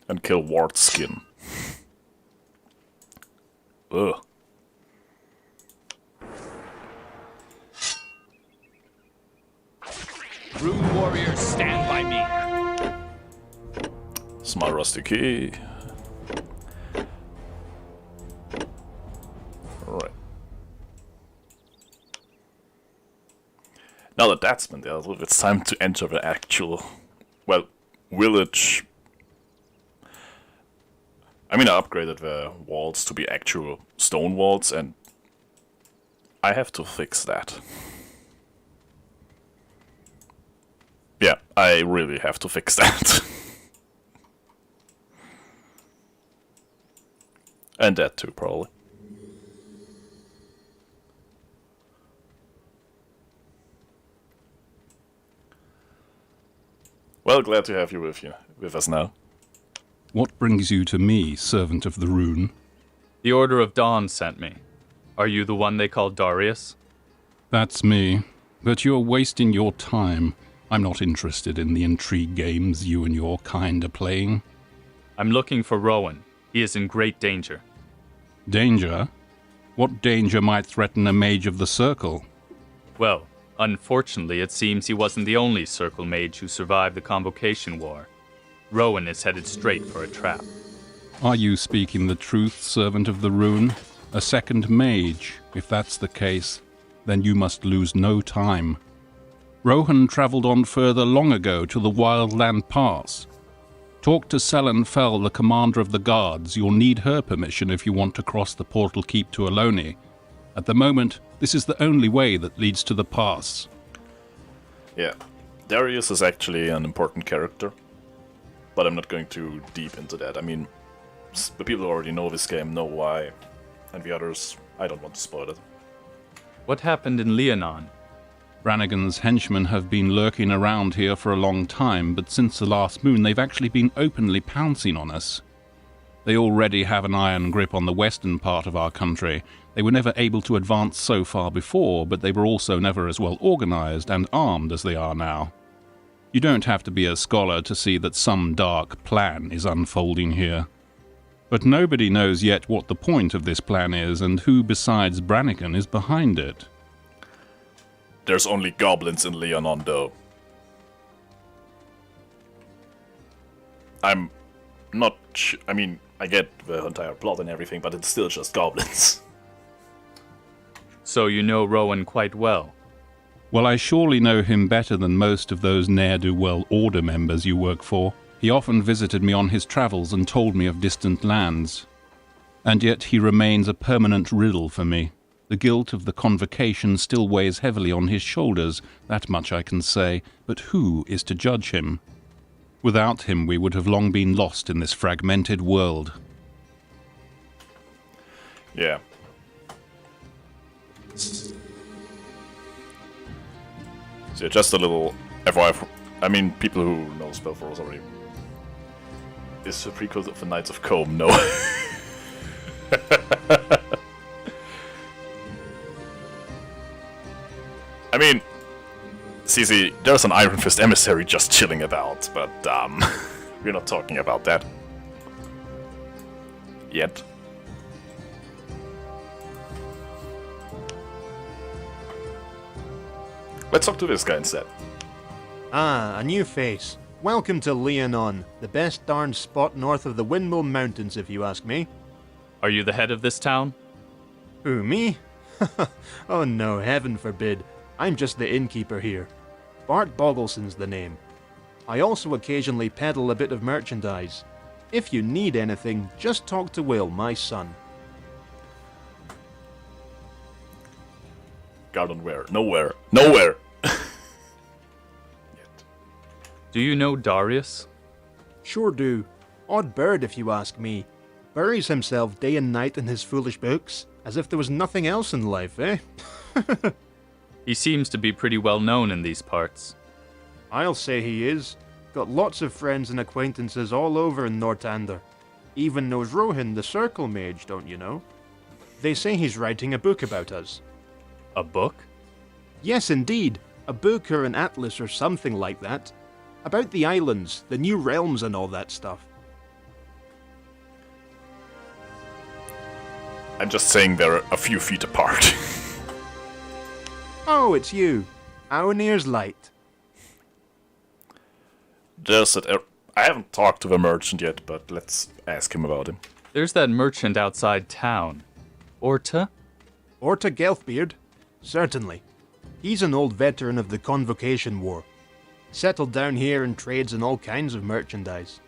And kill Ward's skin. Ugh. Rune warriors, stand by me. It's my rusty key. Alright. Now that that's been dealt with, it's time to enter the actual, well, village. I mean, I upgraded the walls to be actual stone walls, and I have to fix that. Yeah, I really have to fix that. And that too, probably. Well, glad to have you with us now. What brings you to me, servant of the rune? The Order of Dawn sent me. Are you the one they call Darius? That's me. But you're wasting your time. I'm not interested in the intrigue games you and your kind are playing. I'm looking for Rowan. He is in great danger. Danger? What danger might threaten a mage of the Circle? Well, unfortunately, it seems he wasn't the only Circle mage who survived the Convocation War. Rowan is headed straight for a trap. Are you speaking the truth, servant of the rune? A second mage? If that's the case, then you must lose no time. Rohan travelled on further long ago to the Wildland Pass. Talk to Selen Fell, the commander of the guards. You'll need her permission if you want to cross the portal keep to Aloni. At the moment, this is the only way that leads to the pass. Yeah, Darius is actually an important character, but I'm not going too deep into that. I mean, the people who already know this game know why, and the others, I don't want to spoil it. What happened in Leonon? Brannigan's henchmen have been lurking around here for a long time, but since the last moon they've actually been openly pouncing on us. They already have an iron grip on the western part of our country. They were never able to advance so far before, but they were also never as well organized and armed as they are now. You don't have to be a scholar to see that some dark plan is unfolding here. But nobody knows yet what the point of this plan is and who besides Brannigan is behind it. There's only goblins in Leonon, though. I'm not I mean, I get the entire plot and everything, but it's still just goblins. So you know Rowan quite well? Well, I surely know him better than most of those ne'er-do-well Order members you work for. He often visited me on his travels and told me of distant lands. And yet he remains a permanent riddle for me. The guilt of the convocation still weighs heavily on his shoulders, that much I can say, but who is to judge him? Without him, we would have long been lost in this fragmented world. Yeah. So just a little FYI, I mean, people who know SpellForce already. Is a prequel of the Knights of Combe? No. I mean, CC, there's an Ironfist emissary just chilling about, but we're not talking about that. Yet. Let's talk to this guy instead. Ah, a new face. Welcome to Leonon, the best darned spot north of the Windmill Mountains, if you ask me. Are you the head of this town? Who, me? Oh no, heaven forbid. I'm just the innkeeper here. Bart Boggleson's the name. I also occasionally peddle a bit of merchandise. If you need anything, just talk to Will, my son. Garden where? Nowhere. Nowhere! Do you know Darius? Sure do. Odd bird, if you ask me. Buries himself day and night in his foolish books, as if there was nothing else in life, eh? He seems to be pretty well known in these parts. I'll say he is. Got lots of friends and acquaintances all over in Nortander. Even knows Rohan, the Circle Mage, don't you know? They say he's writing a book about us. A book? Yes, indeed. A book or an atlas or something like that. About the islands, the new realms and all that stuff. I'm just saying they're a few feet apart. Oh, it's you. Aonir's light. Just that I haven't talked to the merchant yet, but let's ask him about him. There's that merchant outside town. Orta? Orta Gelfbeard? Certainly. He's an old veteran of the Convocation War. Settled down here and trades in all kinds of merchandise.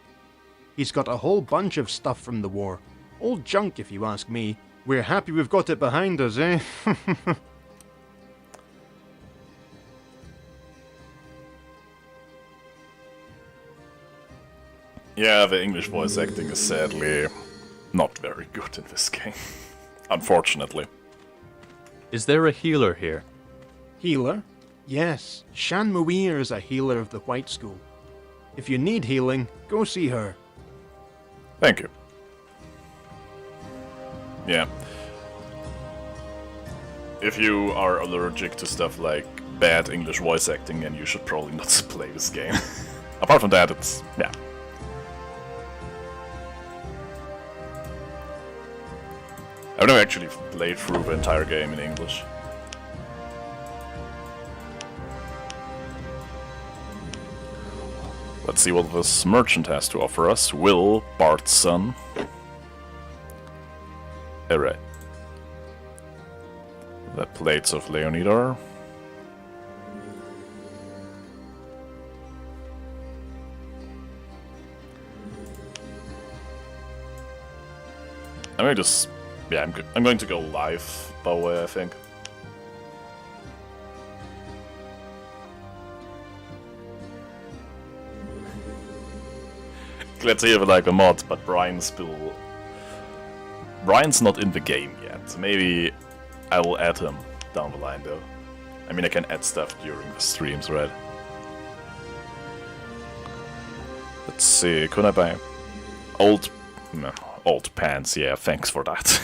He's got a whole bunch of stuff from the war. Old junk, if you ask me. We're happy we've got it behind us, eh? Yeah, the English voice acting is sadly not very good in this game. Unfortunately. Is there a healer here? Healer? Yes, Shan Muir is a healer of the White School. If you need healing, go see her. Thank you. Yeah. If you are allergic to stuff like bad English voice acting, then you should probably not play this game. Apart from that, it's... yeah. I've never actually played through the entire game in English. Let's see what this merchant has to offer us. Will, Bart's son. Alright. The plates of Leonidar. I'm going to yeah, I'm going to go live, by the way, I think. Glad to hear like a mod, but Brian's not in the game yet. Maybe I will add him down the line, though. I mean, I can add stuff during the streams, right? Let's see, could I buy old pants? Yeah, thanks for that.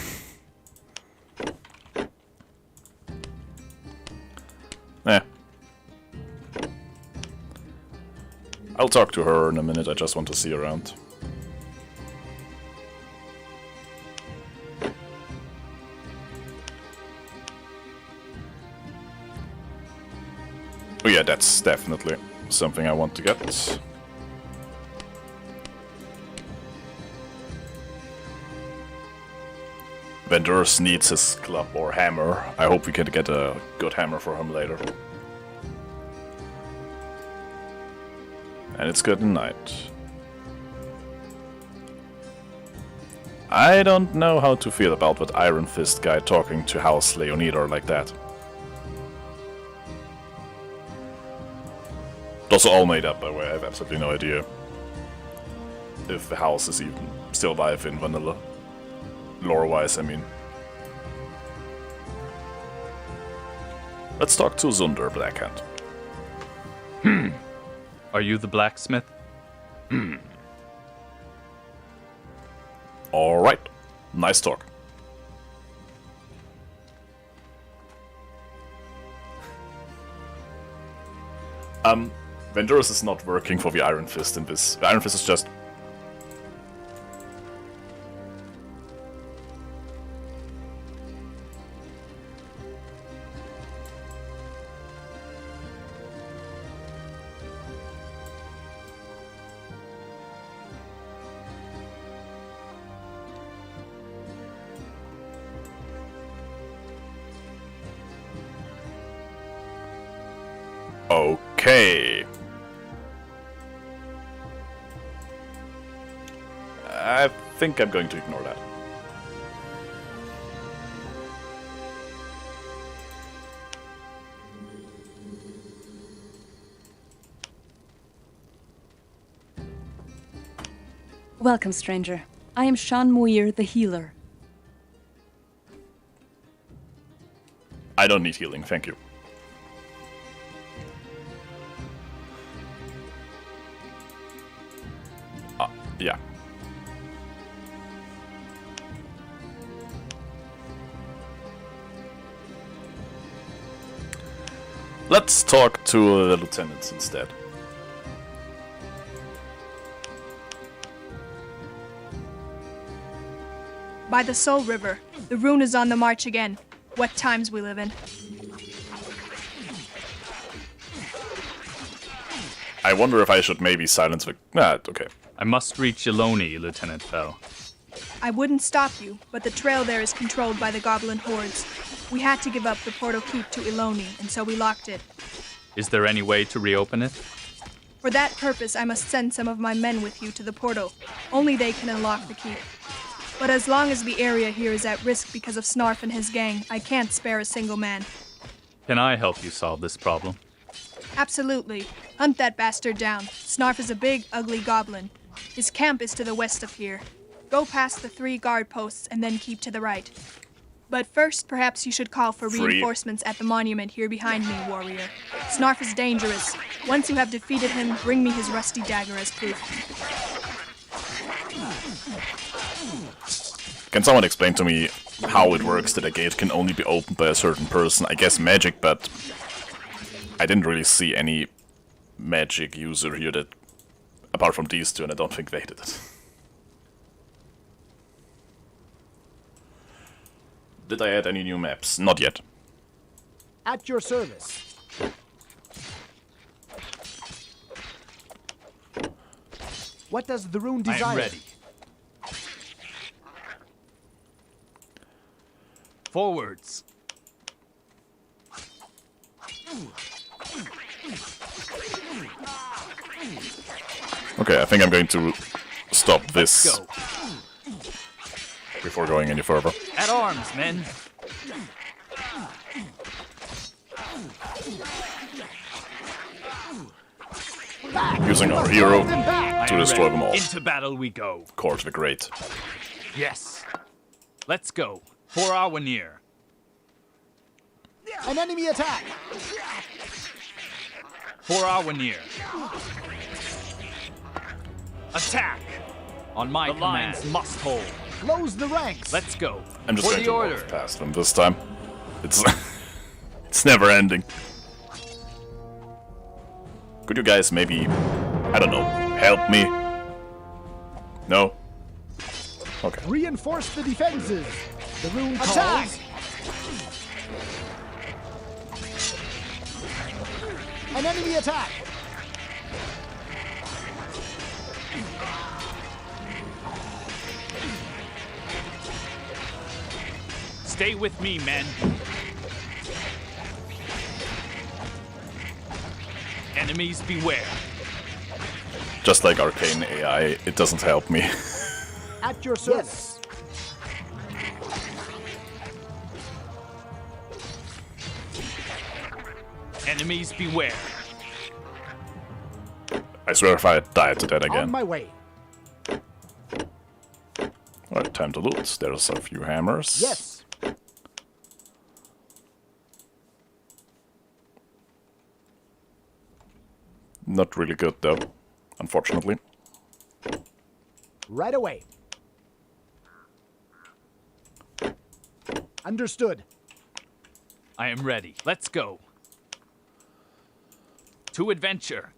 Eh. I'll talk to her in a minute, I just want to see her around. Oh yeah, that's definitely something I want to get. Vendors needs his club or hammer. I hope we can get a good hammer for him later. And it's good night. I don't know how to feel about that Ironfist guy talking to House Leonon like that. Those are all made up, by the way. I have absolutely no idea if the house is even still alive in vanilla. Lore-wise, I mean. Let's talk to Zunder, Blackhand. Are you the blacksmith? Alright. Nice talk. Venturus is not working for the Ironfist in this. The Ironfist is just... Okay. I think I'm going to ignore that. Welcome, stranger. I am Shan Muir, the healer. I don't need healing, thank you. Yeah. Let's talk to the lieutenants instead. By the Soul River. The rune is on the march again. What times we live in. I wonder if I should maybe silence the... Nah, okay. I must reach Iloni, Lieutenant Fell. I wouldn't stop you, but the trail there is controlled by the goblin hordes. We had to give up the Portal Keep to Iloni, and so we locked it. Is there any way to reopen it? For that purpose, I must send some of my men with you to the portal. Only they can unlock the keep. But as long as the area here is at risk because of Snarf and his gang, I can't spare a single man. Can I help you solve this problem? Absolutely. Hunt that bastard down. Snarf is a big, ugly goblin. His camp is to the west of here. Go past the 3 guard posts and then keep to the right. But first, perhaps you should call for reinforcements at the monument here behind me, warrior. Snarf is dangerous. Once you have defeated him, bring me his rusty dagger as proof. Can someone explain to me how it works that a gate can only be opened by a certain person? I guess magic, but I didn't really see any magic user here that, apart from these two, and I don't think they did it. Did I add any new maps? Not yet. At your service. What does the rune desire? I am ready. Forwards. Okay, I think I'm going to stop this before going any further. At arms, men. Using our hero to destroy them all. Into battle we go. Court the Great. Yes. Let's go. For our near. An enemy attack! For our near. Attack! On my command. Lines must hold. Close the ranks! Let's go. I'm just For going the to order. walk past them this time. It's it's never ending. Could you guys maybe, I don't know, help me? No? Okay. Reinforce the defenses! The rune calls. Attack! An enemy attack! Stay with me, men. Enemies beware. Just like arcane AI, it doesn't help me. At your service. Enemies beware. I swear if I die to that On again. my way. Alright, time to loot. There's a few hammers. Yes. Not really good though, unfortunately. Right away. Understood. I am ready. Let's go. To adventure.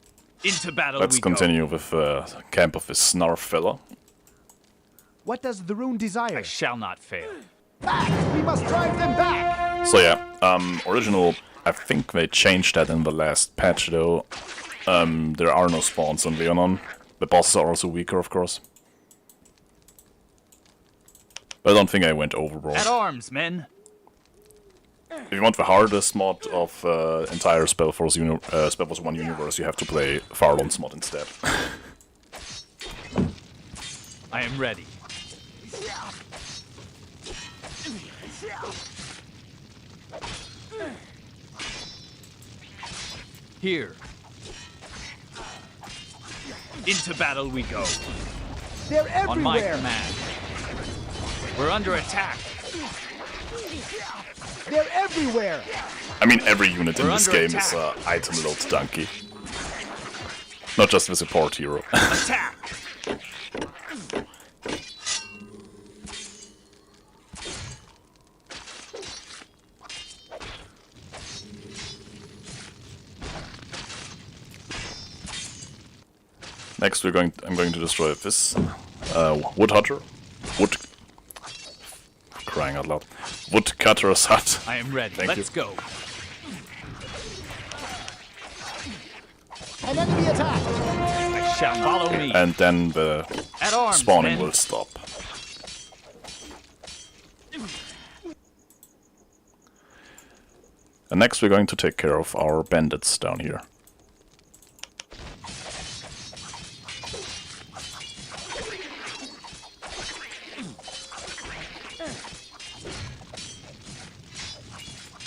Into battle Let's we continue with camp of this Snarf fella. What does the rune desire? I shall not fail. Back! We must drive them back! So yeah, original, I think they changed that in the last patch though. There are no spawns on Leonon. The bosses are also weaker, of course. But I don't think I went overboard. At arms, men. If you want the hardest mod of entire SpellForce 1 universe, you have to play Farlon's mod instead. I am ready. Here. Into battle we go. They're everywhere! On my command. We're under attack. They're everywhere! I mean, every unit in We're this under game is item load donkey. Not just the support hero. Attack! Next, I'm going to destroy this woodcutter. Crying out loud. Woodcutter's hut. I am ready. Thank Let's you. go. An enemy attack! I shall follow me. And then the At arms, spawning men. will stop. And next we're going to take care of our bandits down here.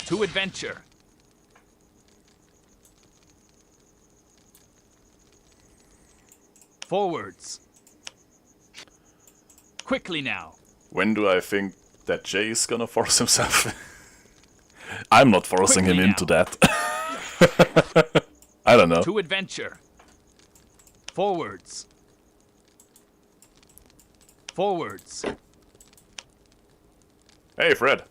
To adventure. Forwards. Quickly now. When do I think that Jay is gonna force himself? I'm not forcing him into that. I don't know. To adventure. Forwards. Forwards. Hey, Fred.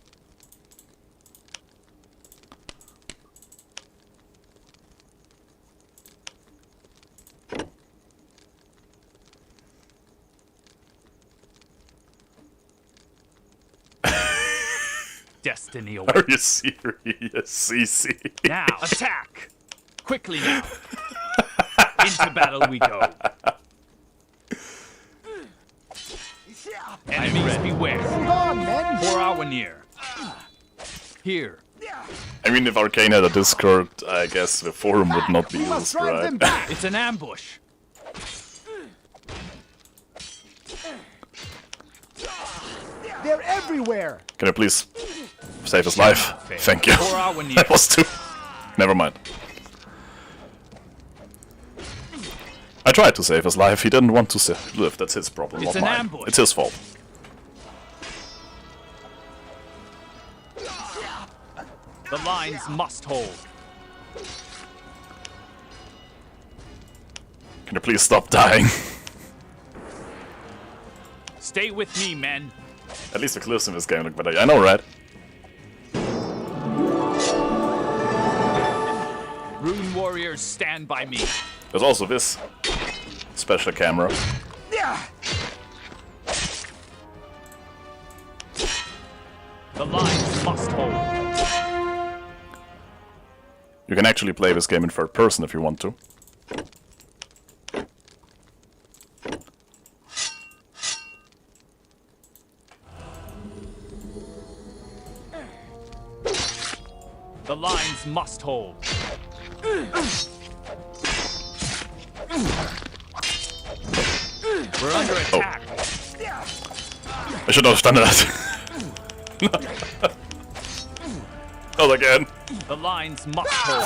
Destiny Are awaits. you serious, CC? Now, attack! Quickly now. Into battle we go. Enemies beware. Hold on, men! For our near. Here. I mean, if Arcane had a Discord, I guess the forum would not be used, right? It's an ambush. They're everywhere! Can I please save his life? Thank you. That was too... Never mind. I tried to save his life, he didn't want to live. That's his problem, It's not an mine. ambush. It's his fault. The lines must hold. Can you please stop dying? Stay with me, men. At least the cliffs in this game look better. I know, right? Rune warriors, stand by me. There's also this special camera. The lines must hold. You can actually play this game in third person if you want to. The lines must hold. We're under attack. I should not have done that. Not again. The lines must hold.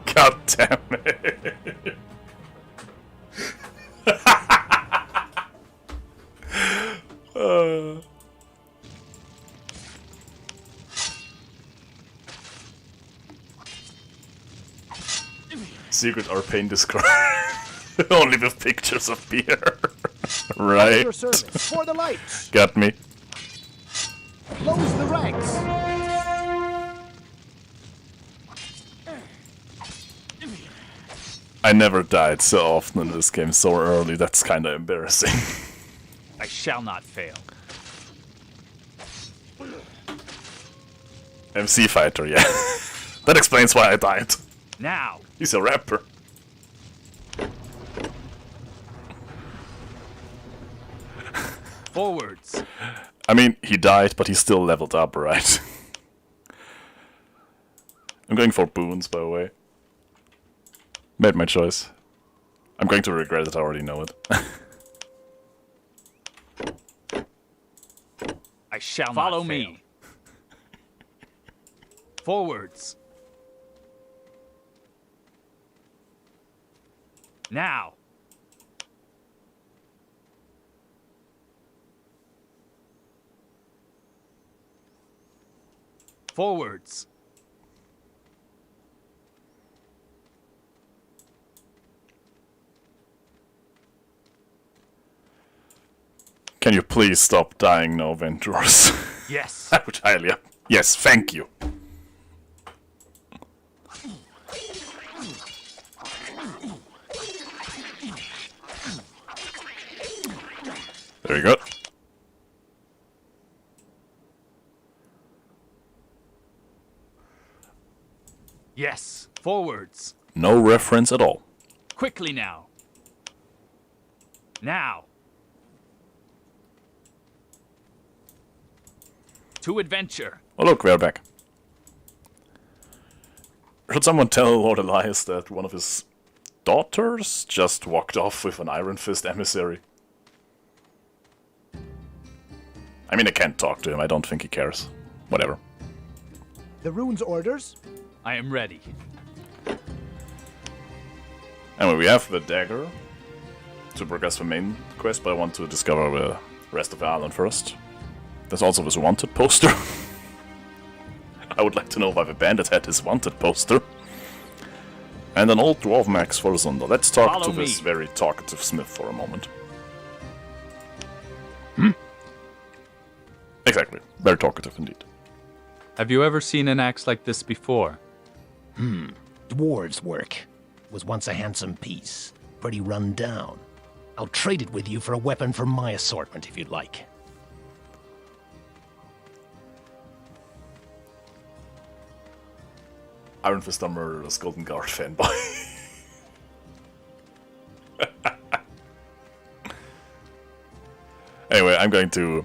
God damn it. Secret arcane described. Only with pictures of beer. Right. Your service. For the light. Got me. Close the ranks. I never died so often in this game so early. That's kind of embarrassing. I shall not fail. MC fighter, yeah. That explains why I died. Now. He's a rapper. Forwards. I mean, he died, but he still leveled up, right? I'm going for boons, by the way. Made my choice. I'm going to regret it, I already know it. I shall follow me. Forwards. Now. Forwards. Can you please stop dying now, Venturers? Yes. I would highly... Yes, thank you. Very good. Yes. Forwards. No reference at all. Quickly now. Now. To adventure. Oh look, we're back. Should someone tell Lord Elias that one of his daughters just walked off with an Ironfist emissary? I mean, I can't talk to him. I don't think he cares. Whatever. The rune's orders? I am ready. Anyway, we have the dagger to progress the main quest, but I want to discover the rest of the island first. There's also this wanted poster. I would like to know why the bandit had his wanted poster. And an old dwarf max for Zunda. Let's talk to this very talkative smith for a moment. Exactly. Very talkative indeed. Have you ever seen an axe like this before? Dwarves' work. Was once a handsome piece. Pretty run down. I'll trade it with you for a weapon from my assortment if you'd like. Ironfist are murderous Golden Guard fanboy. Anyway, I'm going to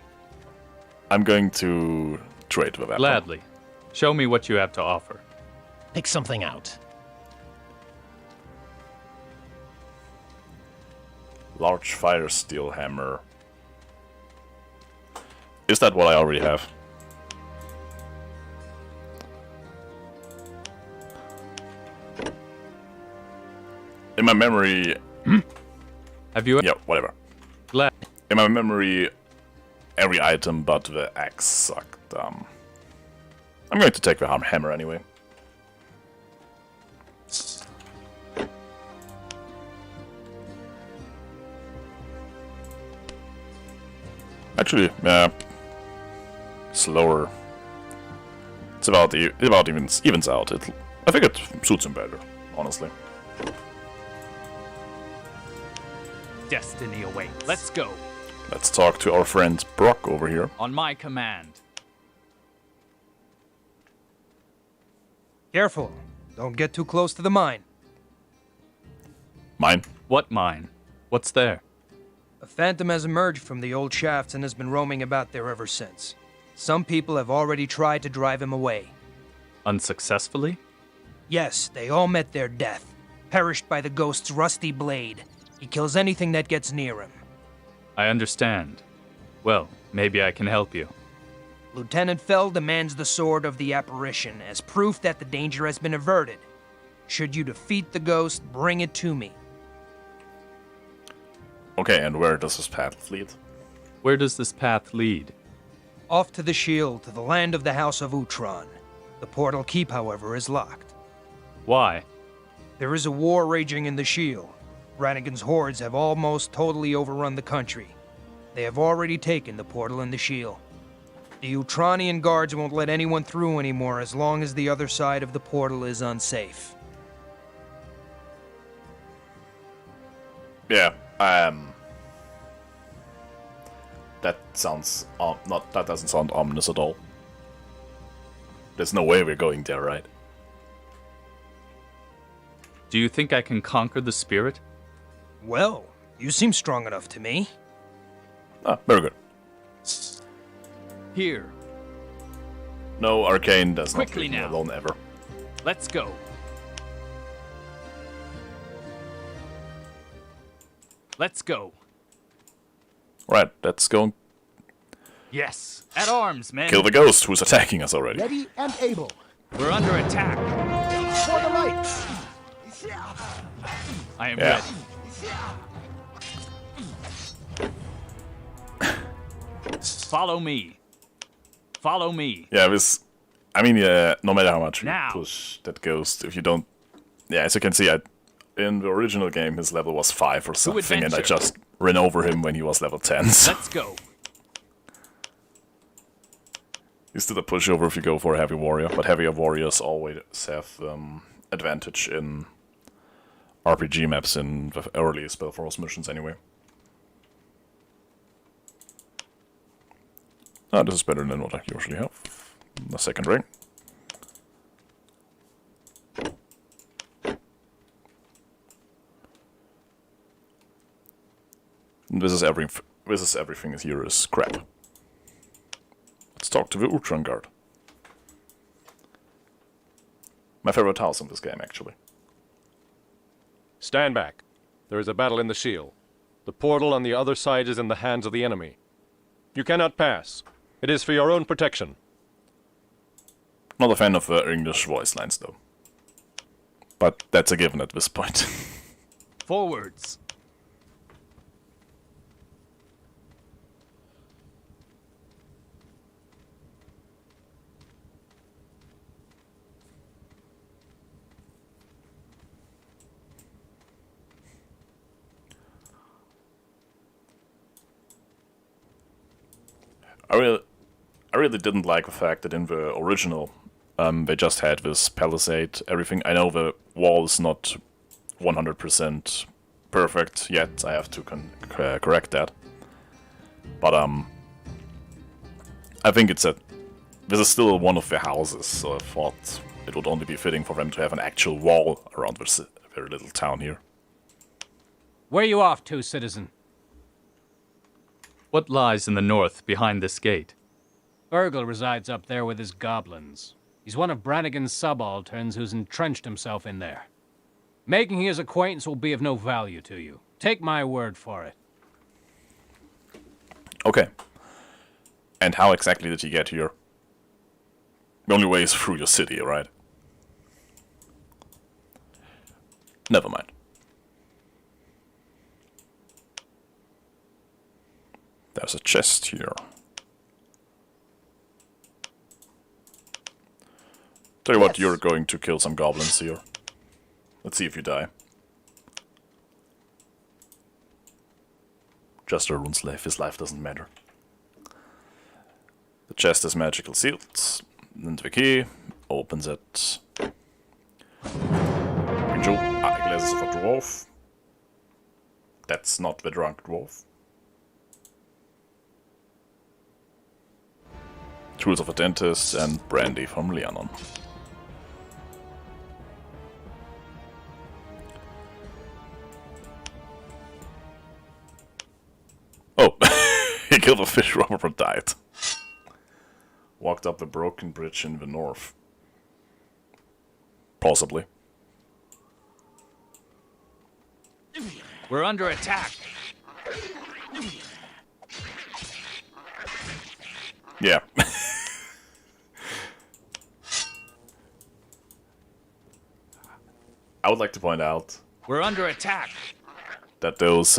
trade the weapon. Gladly. Show me what you have to offer. Pick something out. Large fire steel hammer. Is that what I already have? In my memory... Have you... Yeah, whatever. Glad. In my memory, every item but the axe sucked. I'm going to take the hammer anyway. Actually, yeah, slower. It's about evens out. I think it suits him better, honestly. Destiny awaits. Let's go. Let's talk to our friend Brock over here. On my command. Careful. Don't get too close to the mine. Mine? What mine? What's there? A phantom has emerged from the old shafts and has been roaming about there ever since. Some people have already tried to drive him away. Unsuccessfully? Yes, they all met their death, perished by the ghost's rusty blade. He kills anything that gets near him. I understand. Well, maybe I can help you. Lieutenant Fell demands the Sword of the Apparition as proof that the danger has been averted. Should you defeat the ghost, bring it to me. Okay, and where does this path lead? Where does this path lead? Off to the shield, to the land of the House of Utron. The portal keep, however, is locked. Why? There is a war raging in the shield. Brannigan's hordes have almost totally overrun the country. They have already taken the portal and the shield. The Utronian guards won't let anyone through anymore as long as the other side of the portal is unsafe. Yeah, that sounds that doesn't sound ominous at all. There's no way we're going there, right? Do you think I can conquer the spirit? Well, you seem strong enough to me. Ah, very good. Here. No, Arcane does not Quickly leave me now. alone ever. Let's go. Let's go. Right, let's go and Yes. At arms, men. kill the ghost who's attacking us already. Ready and able. We're under attack. For the light. I am Yeah. ready. Follow me. Follow me. Yeah, I mean, no matter how much you Now. push that ghost, if you don't... Yeah, as you can see, in the original game, his level was 5 or something, and I adventure. just ran over him when he was level 10, so... Let's go. You still a pushover if you go for a heavy warrior, but heavier warriors always have advantage in RPG maps in the early SpellForce missions anyway. Ah, this is better than what I usually have. The second ring. And this is everything here is crap. Let's talk to the Utron guard. My favorite house in this game, actually. Stand back. There is a battle in the shield. The portal on the other side is in the hands of the enemy. You cannot pass. It is for your own protection. Not a fan of English voice lines, though. But that's a given at this point. Forwards. I really didn't like the fact that in the original, they just had this palisade, everything. I know the wall is not 100% perfect yet. I have to correct that. But I think this is still one of the houses, so I thought it would only be fitting for them to have an actual wall around this very little town here. Where are you off to, citizen? What lies in the north behind this gate? Urgel resides up there with his goblins. He's one of Brannigan's subalterns who's entrenched himself in there. Making his acquaintance will be of no value to you. Take my word for it. Okay. And how exactly did he get here? The only way is through your city, right? Never mind. There's a chest here. Tell you what, you're going to kill some goblins here. Let's see if you die. Just a rune's life, his life doesn't matter. The chest is magical sealed. And the key opens it. Eyeglasses of a dwarf. That's not the drunk dwarf. Tools of a dentist and brandy from Leonon. Oh, he killed a fish robber but died. Walked up the broken bridge in the north. Possibly. We're under attack. Yeah. I would like to point out We're under attack. that those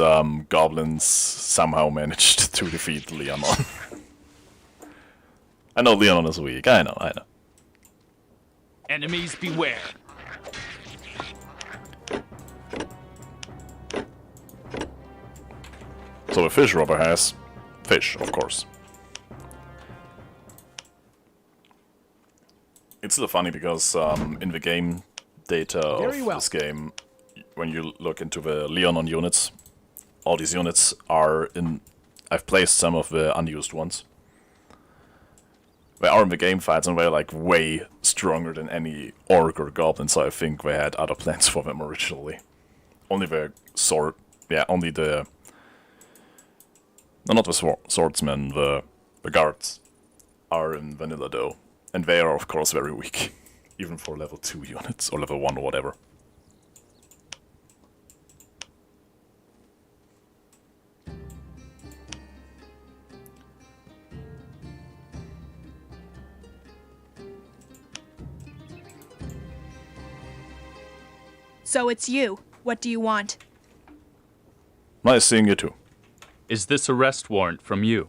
goblins somehow managed to defeat Leonon. I know Leonon is weak. I know. Enemies beware. So the fish robber has fish, of course. It's still funny because in the game data of this game, when you look into the Leonon units, all these units are in... I've placed some of the unused ones. They are in the game fights and they're like way stronger than any orc or goblin, so I think they had other plans for them originally. Only the sword... Yeah, only the... No, not the swordsmen, the guards are in vanilla though. And they are of course very weak. Even for level 2 units, or level 1 or whatever. So it's you. What do you want? Nice seeing you too. Is this arrest warrant from you?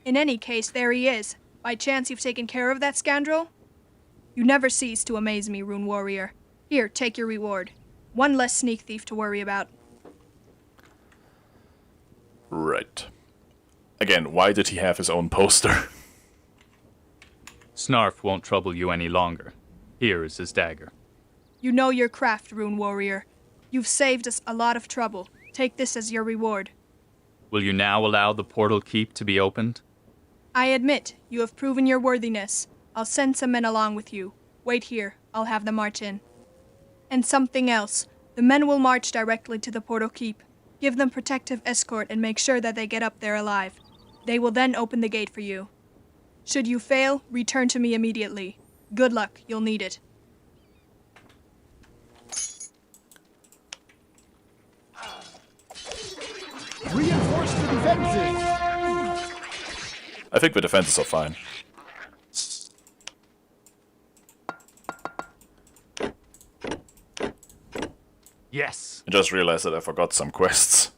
In any case, there he is. By chance you've taken care of that scoundrel? You never cease to amaze me, Rune Warrior. Here, take your reward. One less sneak thief to worry about. Right. Again, why did he have his own poster? Snarf won't trouble you any longer. Here is his dagger. You know your craft, Rune Warrior. You've saved us a lot of trouble. Take this as your reward. Will you now allow the portal keep to be opened? I admit, you have proven your worthiness. I'll send some men along with you. Wait here, I'll have them march in. And something else. The men will march directly to the portal keep. Give them protective escort and make sure that they get up there alive. They will then open the gate for you. Should you fail, return to me immediately. Good luck, you'll need it. Reinforce the defenses! I think the defenses are fine. Yes. I just realized that I forgot some quests.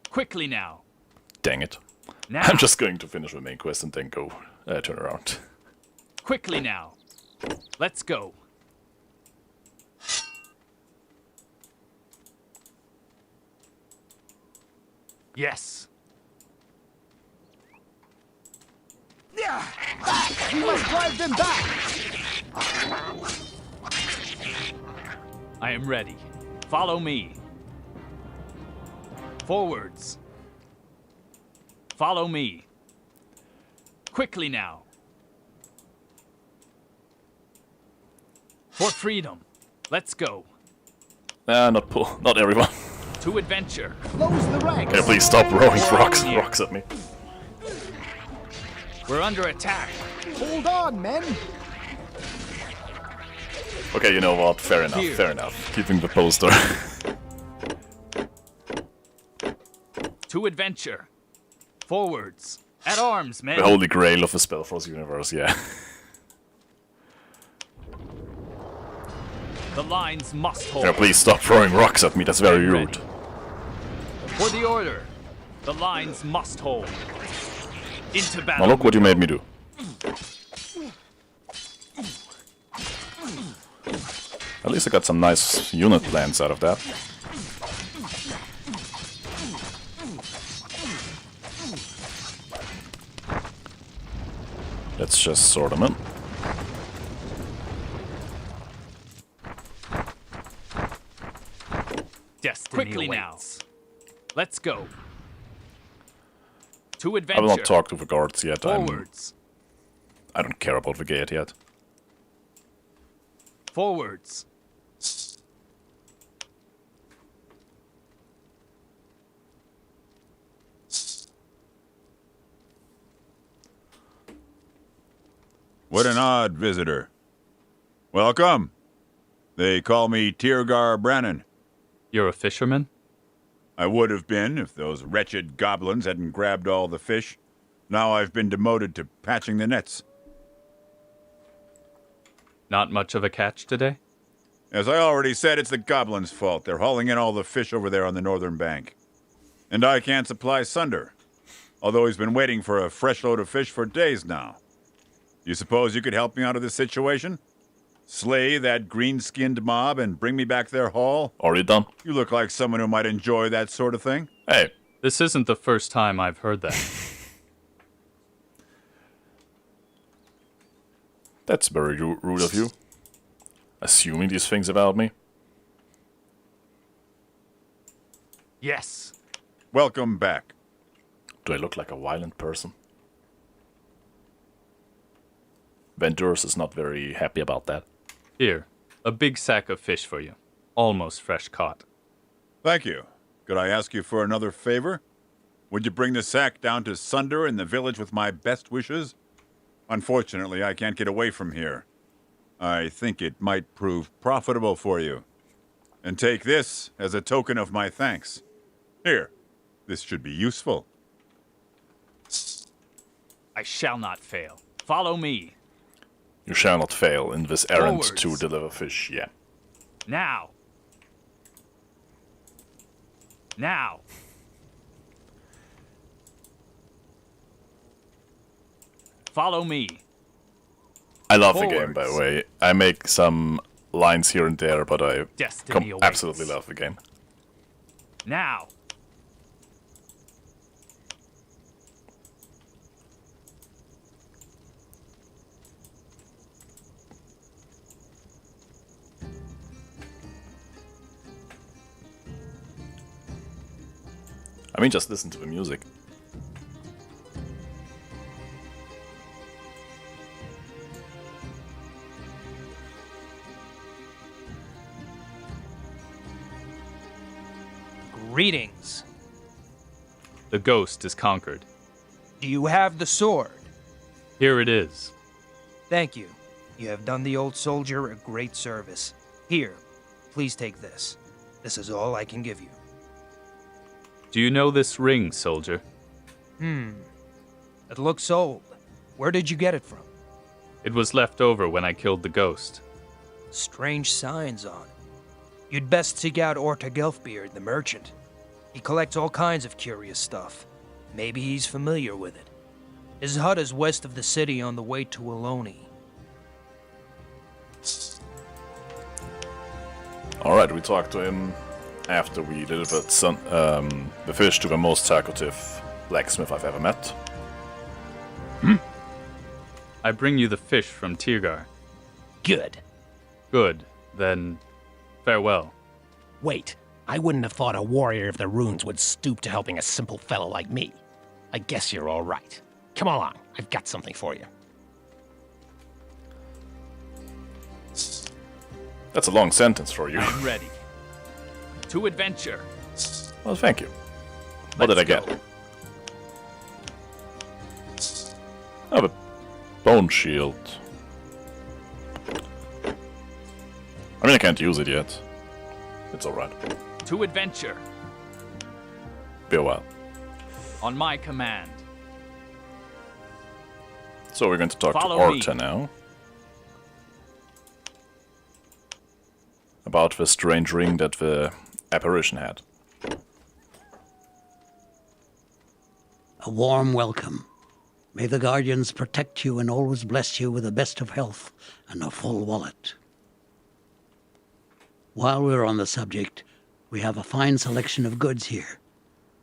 Quickly now. Dang it. Now. I'm just going to finish the main quest and then go turn around. Quickly now. Let's go. Yes. Back! We must drive them back! I am ready. Follow me. Forwards. Follow me. Quickly now. For freedom. Let's go. Not everyone. To adventure. Close the ranks! Can you please stop throwing rocks at me? We're under attack. Hold on, men! Okay, you know what? Fair enough, Here. fair enough. Keeping the poster. To adventure. Forwards. At arms, men. The holy grail of the SpellForce universe, yeah. The lines must hold. Can you please stop throwing rocks at me? That's very Ready. rude. For the order. The lines must hold. Into battle. Now look what you made me do. At least I got some nice unit plans out of that. Let's just sort them in. Destiny quickly awaits. Now. Let's go. To I adventure. will not talk to the guards yet. Forwards. I don't care about the gate yet. Forwards. What an odd visitor. Welcome. They call me Tyrgar Brannon. You're a fisherman? I would have been if those wretched goblins hadn't grabbed all the fish. Now I've been demoted to patching the nets. Not much of a catch today? As I already said, it's the goblins' fault. They're hauling in all the fish over there on the northern bank. And I can't supply Sunder, although he's been waiting for a fresh load of fish for days now. You suppose you could help me out of this situation? Slay that green-skinned mob and bring me back their haul? Already done. You look like someone who might enjoy that sort of thing. Hey. This isn't the first time I've heard that. That's very rude of you. Assuming these things about me. Yes. Welcome back. Do I look like a violent person? Venturus is not very happy about that. Here, a big sack of fish for you. Almost fresh caught. Thank you. Could I ask you for another favor? Would you bring the sack down to Sunder in the village with my best wishes? Unfortunately, I can't get away from here. I think it might prove profitable for you. And take this as a token of my thanks. Here, this should be useful. I shall not fail. Follow me. You shall not fail in this errand Forwards. to deliver fish, yeah. Now. Now. Follow me. I love the game, by the way. I make some lines here and there, but I Destiny awaits. absolutely love the game. Now. I mean, just listen to the music. Greetings. The ghost is conquered. Do you have the sword? Here it is. Thank you. You have done the old soldier a great service. Here, please take this. This is all I can give you. Do you know this ring, soldier? It looks old. Where did you get it from? It was left over when I killed the ghost. Strange signs on it. You'd best seek out Orta Gelfbeard, the merchant. He collects all kinds of curious stuff. Maybe he's familiar with it. His hut is west of the city on the way to Leonon. Alright, we talked to him after we delivered the fish to the most talkative blacksmith I've ever met. I bring you the fish from Tirgar. Good. Good. Then, farewell. Wait, I wouldn't have thought a warrior of the runes would stoop to helping a simple fellow like me. I guess you're all right. Come along, I've got something for you. That's a long sentence for you. I'm ready. To adventure. Well, thank you. What did I get? I have a bone shield. I mean, I can't use it yet. It's alright. To adventure. Be a while. On my command. So we're going to talk Follow to Orta me. now. About the strange ring that the apparition had. A warm welcome. May the Guardians protect you and always bless you with the best of health and a full wallet. While we're on the subject, we have a fine selection of goods here.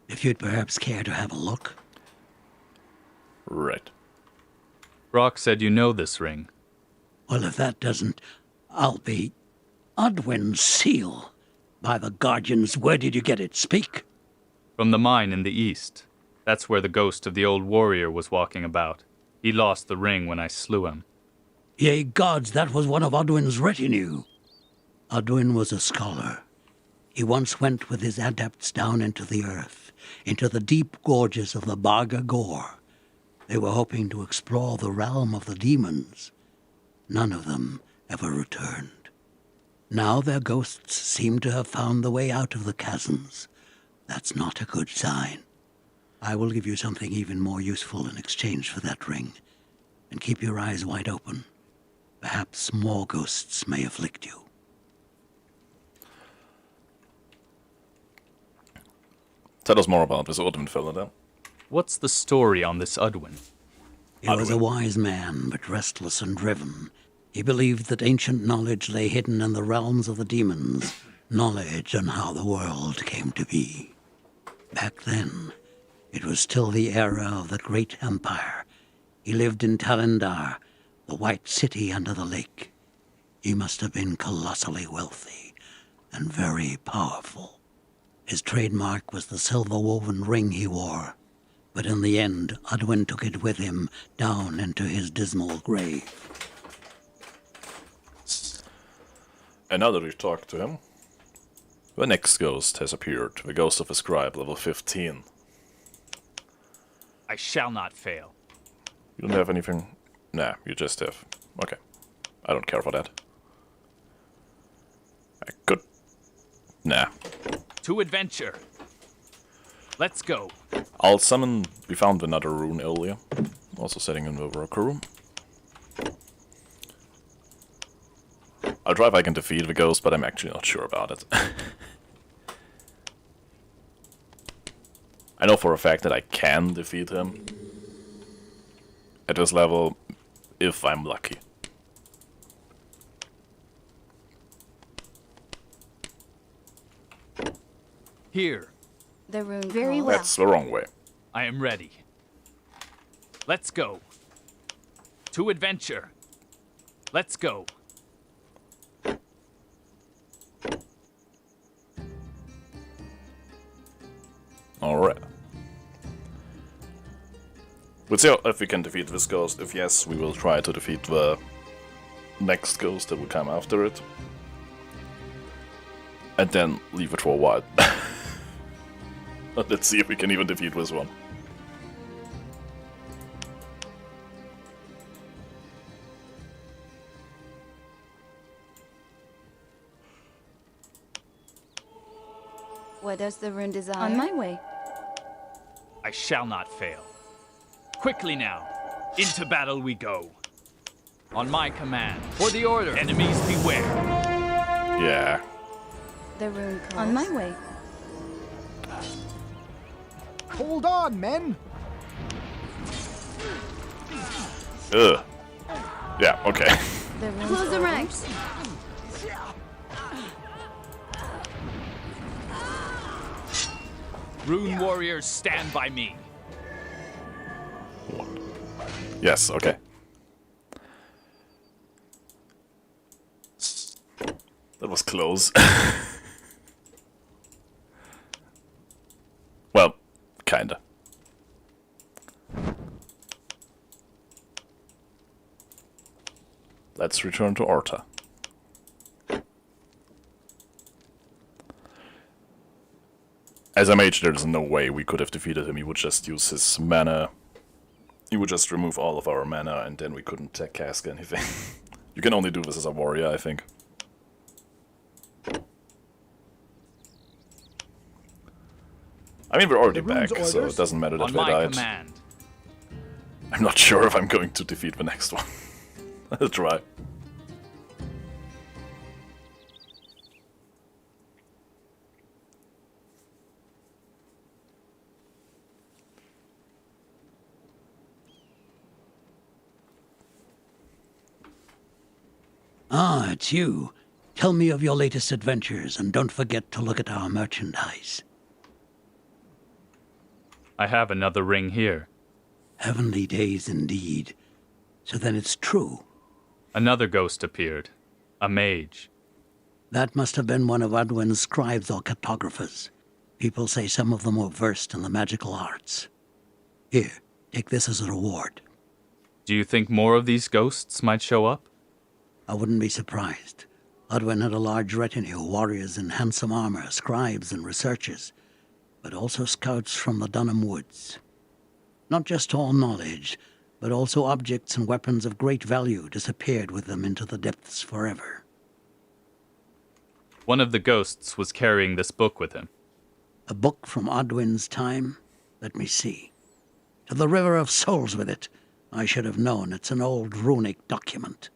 If you'd perhaps care to have a look. Right. Brock said you know this ring. Well, if that doesn't, I'll be... Odwin's seal. By the Guardians, where did you get it? Speak. From the mine in the east. That's where the ghost of the old warrior was walking about. He lost the ring when I slew him. Yea, gods, that was one of Odwin's retinue. Odwin was a scholar. He once went with his adepts down into the earth, into the deep gorges of the Barga Gore. They were hoping to explore the realm of the demons. None of them ever returned. Now their ghosts seem to have found the way out of the chasms. That's not a good sign. I will give you something even more useful in exchange for that ring. And keep your eyes wide open. Perhaps more ghosts may afflict you. Tell us more about this Odwin fella then. What's the story on this Udwin? He was a wise man, but restless and driven. He believed that ancient knowledge lay hidden in the realms of the demons, knowledge on how the world came to be. Back then, it was still the era of the great empire. He lived in Talendar, the white city under the lake. He must have been colossally wealthy and very powerful. His trademark was the silver-woven ring he wore. But in the end, Udwin took it with him down into his dismal grave. And now that we've talked to him, the next ghost has appeared. The ghost of a scribe, level 15. I shall not fail. You don't have anything? Nah, you just have. Okay. I don't care for that. I could... Nah. To adventure. Let's go. I'll summon... We found another rune earlier. Also setting in the worker room. I'll try if I can defeat the ghost, but I'm actually not sure about it. I know for a fact that I can defeat him at this level, if I'm lucky. Here. The rune very well. That's the wrong way. I am ready. Let's go. To adventure. Let's go. Alright. We'll see if we can defeat this ghost. If yes, we will try to defeat the next ghost that will come after it. And then leave it for a while. Let's see if we can even defeat this one. What does the rune desire? On my way. I shall not fail. Quickly now. Into battle we go. On my command. For the order. Enemies beware. Yeah. The rune calls. On my way. Hold on, men! Ugh. Yeah, okay. Close the ranks. Rune warriors, stand by me. Yes, okay. That was close. Well, kinda. Let's return to Orta. As a mage, there's no way we could have defeated him. He would just use his mana. He would just remove all of our mana, and then we couldn't cast anything. You can only do this as a warrior, I think. I mean, we're already back, so it doesn't matter that we died. Command. I'm not sure if I'm going to defeat the next one. I'll try. Ah, it's you. Tell me of your latest adventures, and don't forget to look at our merchandise. I have another ring here. Heavenly days indeed. So then it's true. Another ghost appeared. A mage. That must have been one of Udwin's scribes or cartographers. People say some of them were versed in the magical arts. Here, take this as a reward. Do you think more of these ghosts might show up? I wouldn't be surprised. Udwin had a large retinue, warriors in handsome armor, scribes and researchers, but also scouts from the Dunham Woods. Not just all knowledge, but also objects and weapons of great value disappeared with them into the depths forever. One of the ghosts was carrying this book with him. A book from Udwin's time? Let me see. To the River of Souls with it. I should have known. It's an old runic document.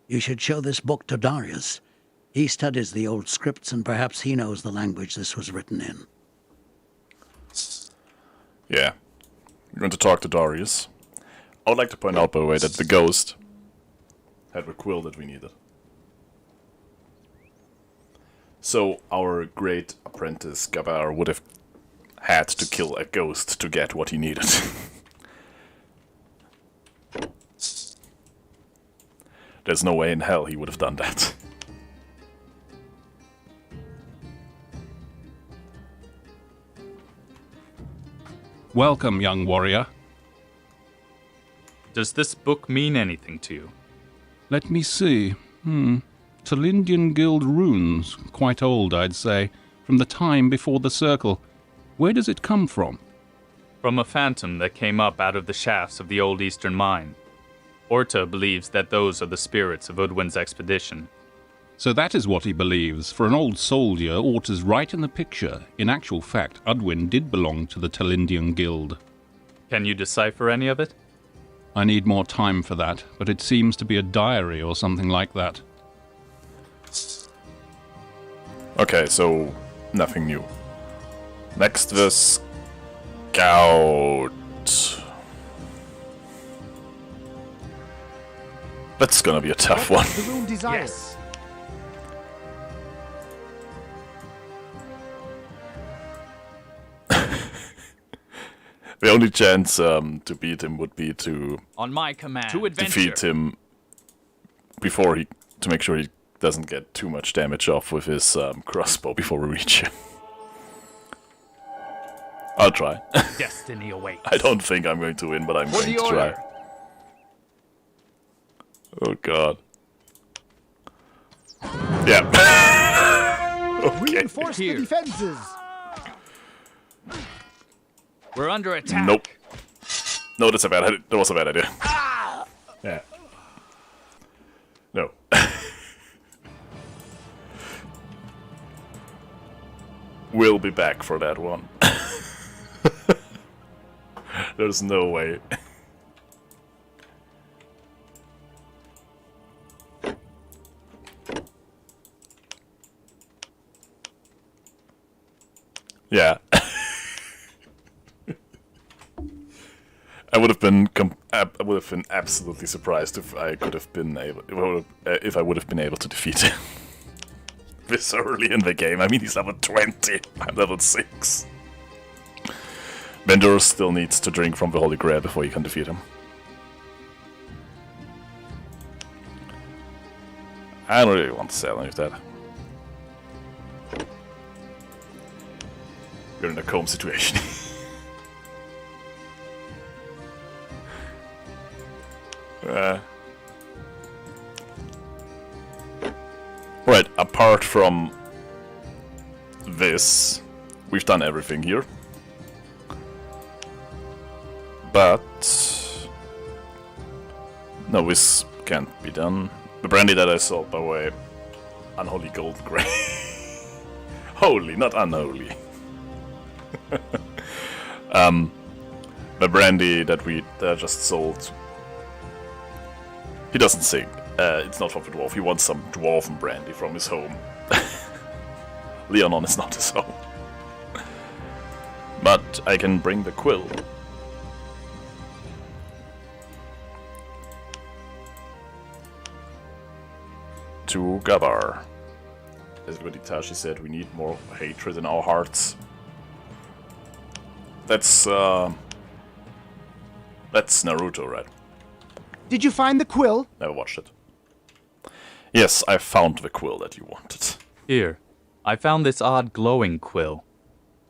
You should show this book to Darius. He studies the old scripts, and perhaps he knows the language this was written in. Yeah. We're going to talk to Darius. I would like to point out, by the way, that the ghost had the quill that we needed. So our great apprentice Gabar would have had to kill a ghost to get what he needed. There's no way in hell he would have done that. Welcome, young warrior. Does this book mean anything to you? Let me see. Talindian Guild runes. Quite old, I'd say. From the time before the Circle. Where does it come from? From a phantom that came up out of the shafts of the old eastern mine. Orta believes that those are the spirits of Udwin's expedition. So that is what he believes. For an old soldier, Orta's right in the picture. In actual fact, Udwin did belong to the Talindian Guild. Can you decipher any of it? I need more time for that, but it seems to be a diary or something like that. Okay, so nothing new. Next, the Scout. That's gonna be a tough one. The rune desires. The only chance to beat him would be to on my command defeat him before to make sure he doesn't get too much damage off with his crossbow before we reach him. I'll try. Destiny awaits. I don't think I'm going to win, but I'm going to try. Oh god. Yeah. Okay. Reinforce the defenses. We're under attack. Nope. No, that's a bad idea. That was a bad idea. Yeah. No. We'll be back for that one. There's no way. Yeah. I would have been absolutely surprised if I could have been able if I would have been able to defeat him this early in the game. I mean, he's level 20. I'm level 6. Bendor still needs to drink from the Holy Grail before you can defeat him. I don't really want to sell any of that. We're in a comb situation. Right, apart from this, we've done everything here. But no, this can't be done. The brandy that I sold, by the way, unholy gold gray. Holy, not unholy. The brandy that I just sold, he doesn't sing. It's not from the dwarf. He wants some dwarven brandy from his home. Leonon is not his home. But I can bring the quill. To Gabar. As Itachi said, we need more hatred in our hearts. That's Naruto, right? Did you find the quill? Never watched it. Yes, I found the quill that you wanted. Here, I found this odd glowing quill.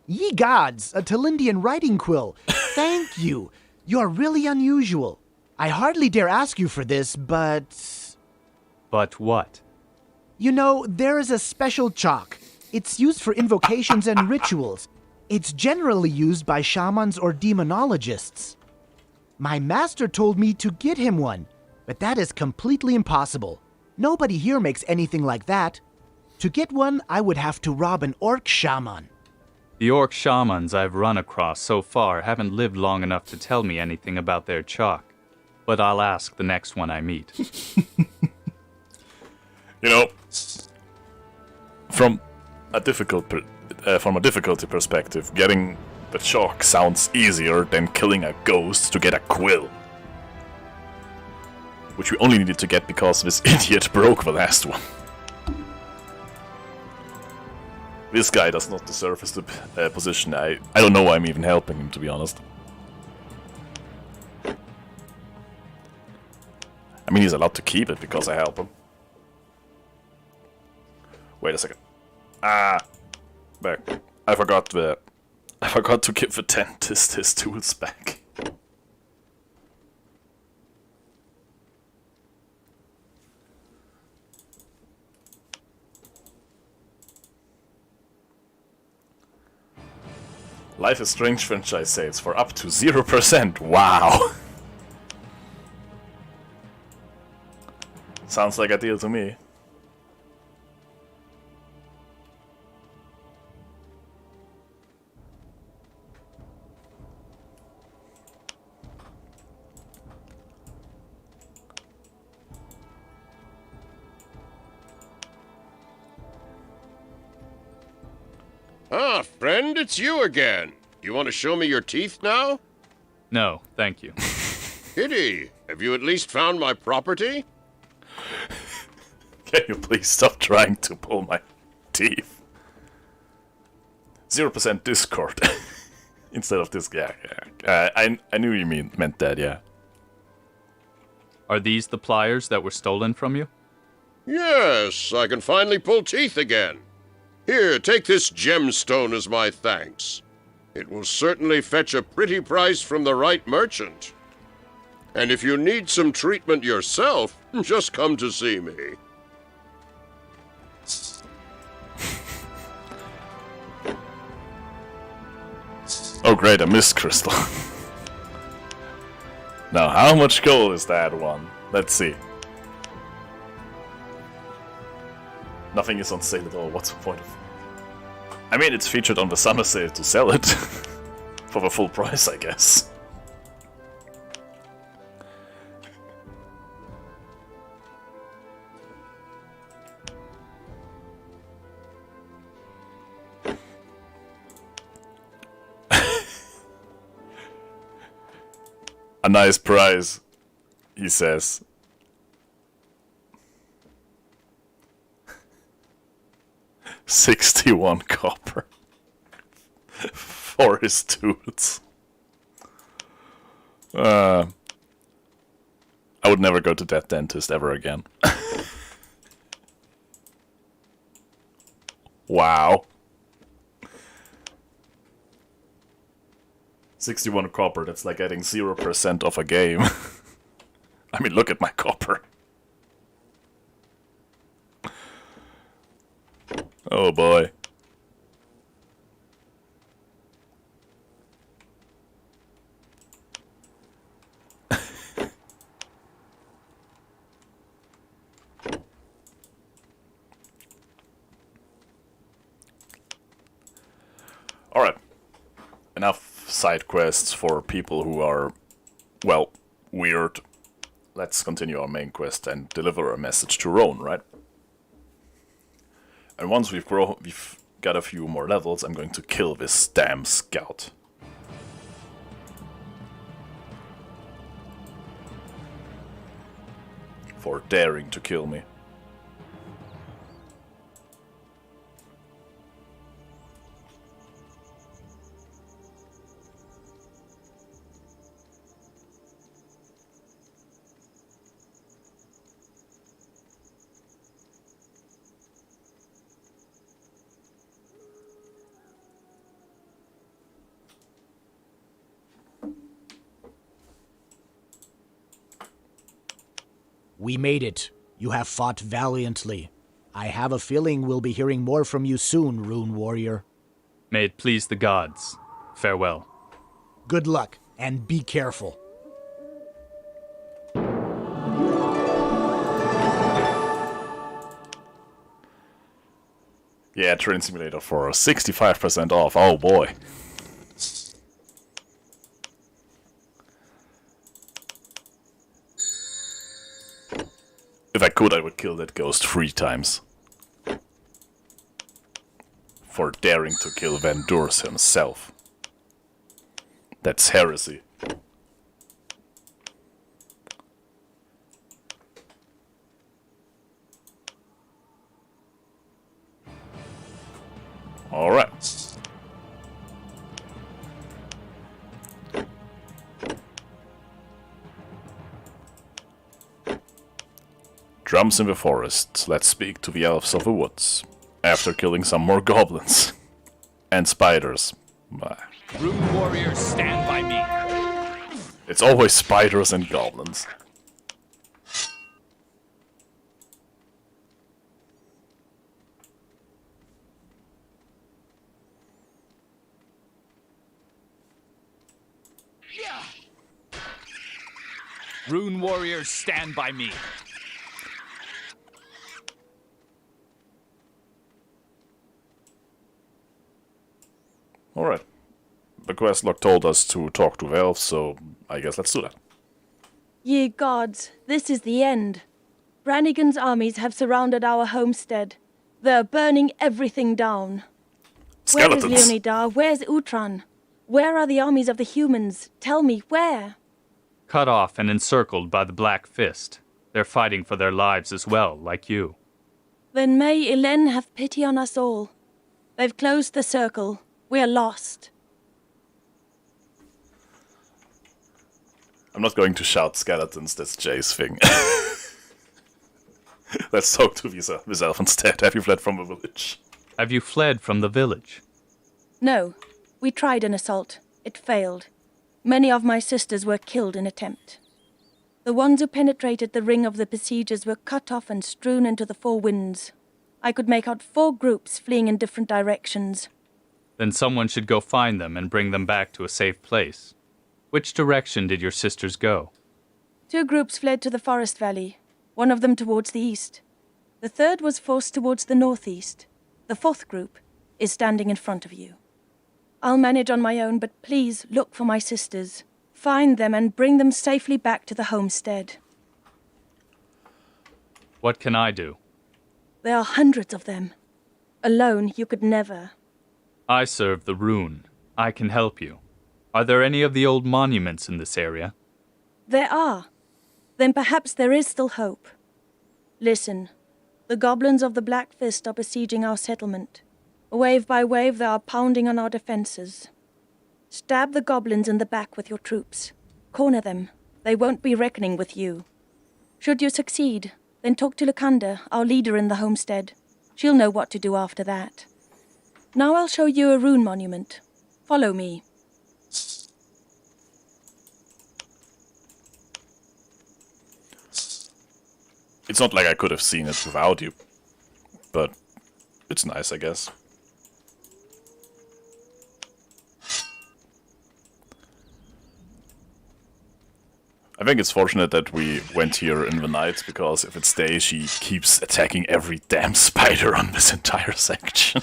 Ye gods, a Talindian writing quill. Thank you. You are really unusual. I hardly dare ask you for this, but... But what? You know, there is a special chalk. It's used for invocations and rituals. It's generally used by shamans or demonologists. My master told me to get him one, but that is completely impossible. Nobody here makes anything like that. To get one, I would have to rob an orc shaman. The orc shamans I've run across so far haven't lived long enough to tell me anything about their chalk. But I'll ask the next one I meet. You know, from a difficulty perspective, getting The chalk sounds easier than killing a ghost to get a quill. Which we only needed to get because this idiot broke the last one. This guy does not deserve his position. I don't know why I'm even helping him, to be honest. I mean, he's allowed to keep it because I help him. Wait a second. Back. I forgot to give the dentist his tools back. Life is Strange franchise sales for up to 0%. Wow. Sounds like a deal to me. Ah, friend, it's you again. You want to show me your teeth now? No, thank you. Kitty, have you at least found my property? Can you please stop trying to pull my teeth? 0% Discord. Instead of this, yeah. I knew you meant that, yeah. Are these the pliers that were stolen from you? Yes, I can finally pull teeth again. Here, take this gemstone as my thanks. It will certainly fetch a pretty price from the right merchant. And if you need some treatment yourself, just come to see me. Oh great, a mist crystal. Now, how much gold is that one? Let's see. Nothing is on sale at all. What's the point of... I mean, it's featured on the summer sale to sell it. For the full price, I guess. A nice prize, he says. $61 copper for his tools. I would never go to that dentist ever again. Wow. 61 copper, that's like getting 0% of a game. I mean, look at my copper. Oh boy. Alright. Enough side quests for people who are, well, weird. Let's continue our main quest and deliver a message to Roan, right? And once we've got a few more levels, I'm going to kill this damn scout. For daring to kill me. We made it. You have fought valiantly. I have a feeling we'll be hearing more from you soon, Rune Warrior. May it please the gods. Farewell. Good luck, and be careful. Yeah, Train Simulator 4, 65% off. Oh boy. If I could, I would kill that ghost 3 times. For daring to kill Van Durs himself. That's heresy. Alright. Drums in the forest. Let's speak to the elves of the woods. After killing some more goblins. And spiders. Rune warriors, stand by me. It's always spiders and goblins. Rune warriors, stand by me. Alright. The quest log told us to talk to the elves, so I guess let's do that. Ye gods, this is the end. Brannigan's armies have surrounded our homestead. They're burning everything down. Skeletons. Where is Leonidar? Where's Utran? Where are the armies of the humans? Tell me, where? Cut off and encircled by the Black Fist. They're fighting for their lives as well, like you. Then may Elen have pity on us all. They've closed the circle. We're lost. I'm not going to shout skeletons, that's Jay's thing. Let's talk to this elf instead. Have you fled from the village? Have you fled from the village? No. We tried an assault. It failed. Many of my sisters were killed in attempt. The ones who penetrated the ring of the besiegers were cut off and strewn into the four winds. I could make out 4 groups fleeing in different directions. Then someone should go find them and bring them back to a safe place. Which direction did your sisters go? 2 groups fled to the forest valley, one of them towards the east. The third was forced towards the northeast. The 4th group is standing in front of you. I'll manage on my own, but please look for my sisters. Find them and bring them safely back to the homestead. What can I do? There are hundreds of them. Alone, you could never. I serve the rune. I can help you. Are there any of the old monuments in this area? There are. Then perhaps there is still hope. Listen, the goblins of the Black Fist are besieging our settlement. Wave by wave, they are pounding on our defenses. Stab the goblins in the back with your troops. Corner them. They won't be reckoning with you. Should you succeed, then talk to Lukanda, our leader in the homestead. She'll know what to do after that. Now I'll show you a rune monument. Follow me. It's not like I could have seen it without you, but it's nice, I guess. I think it's fortunate that we went here in the night, because if it's day, she keeps attacking every damn spider on this entire section.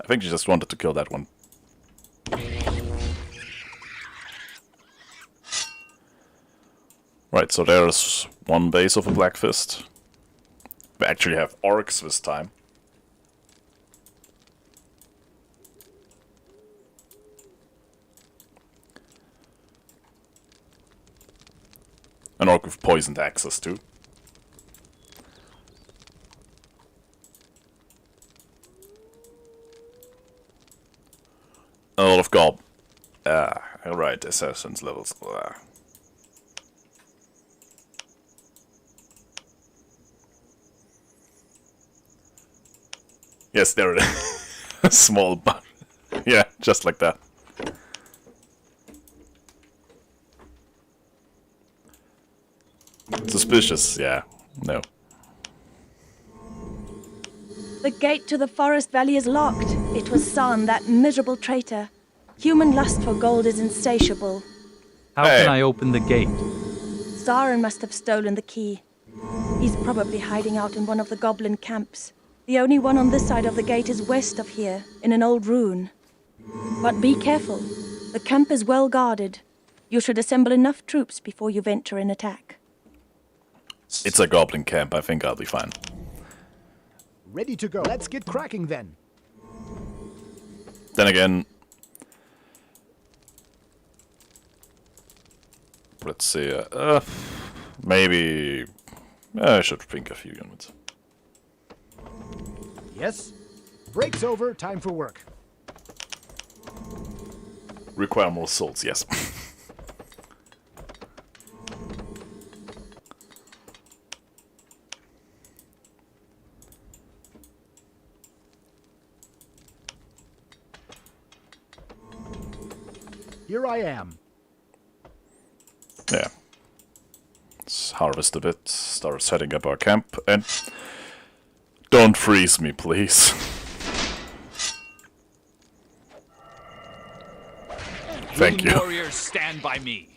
I think she just wanted to kill that one. Right, so there's one base of a Black Fist. We actually have orcs this time. An orc with poisoned axes too. A lot of gob. Alright, assassin's levels. Yes, there it is. A small but yeah, just like that. Suspicious, yeah. No. The gate to the forest valley is locked. It was San, that miserable traitor. Human lust for gold is insatiable. How can I open the gate? Zarin must have stolen the key. He's probably hiding out in one of the goblin camps. The only one on this side of the gate is west of here, in an old ruin. But be careful. The camp is well guarded. You should assemble enough troops before you venture in attack. It's a goblin camp. I think I'll be fine. Ready to go. Let's get cracking then. Then again, let's see. Maybe I should think a few units. Yes. Break's over. Time for work. Require more souls, yes. Here I am. Yeah. Let's harvest a bit, start setting up our camp, and don't freeze me, please. Thank you. Warriors, stand by me.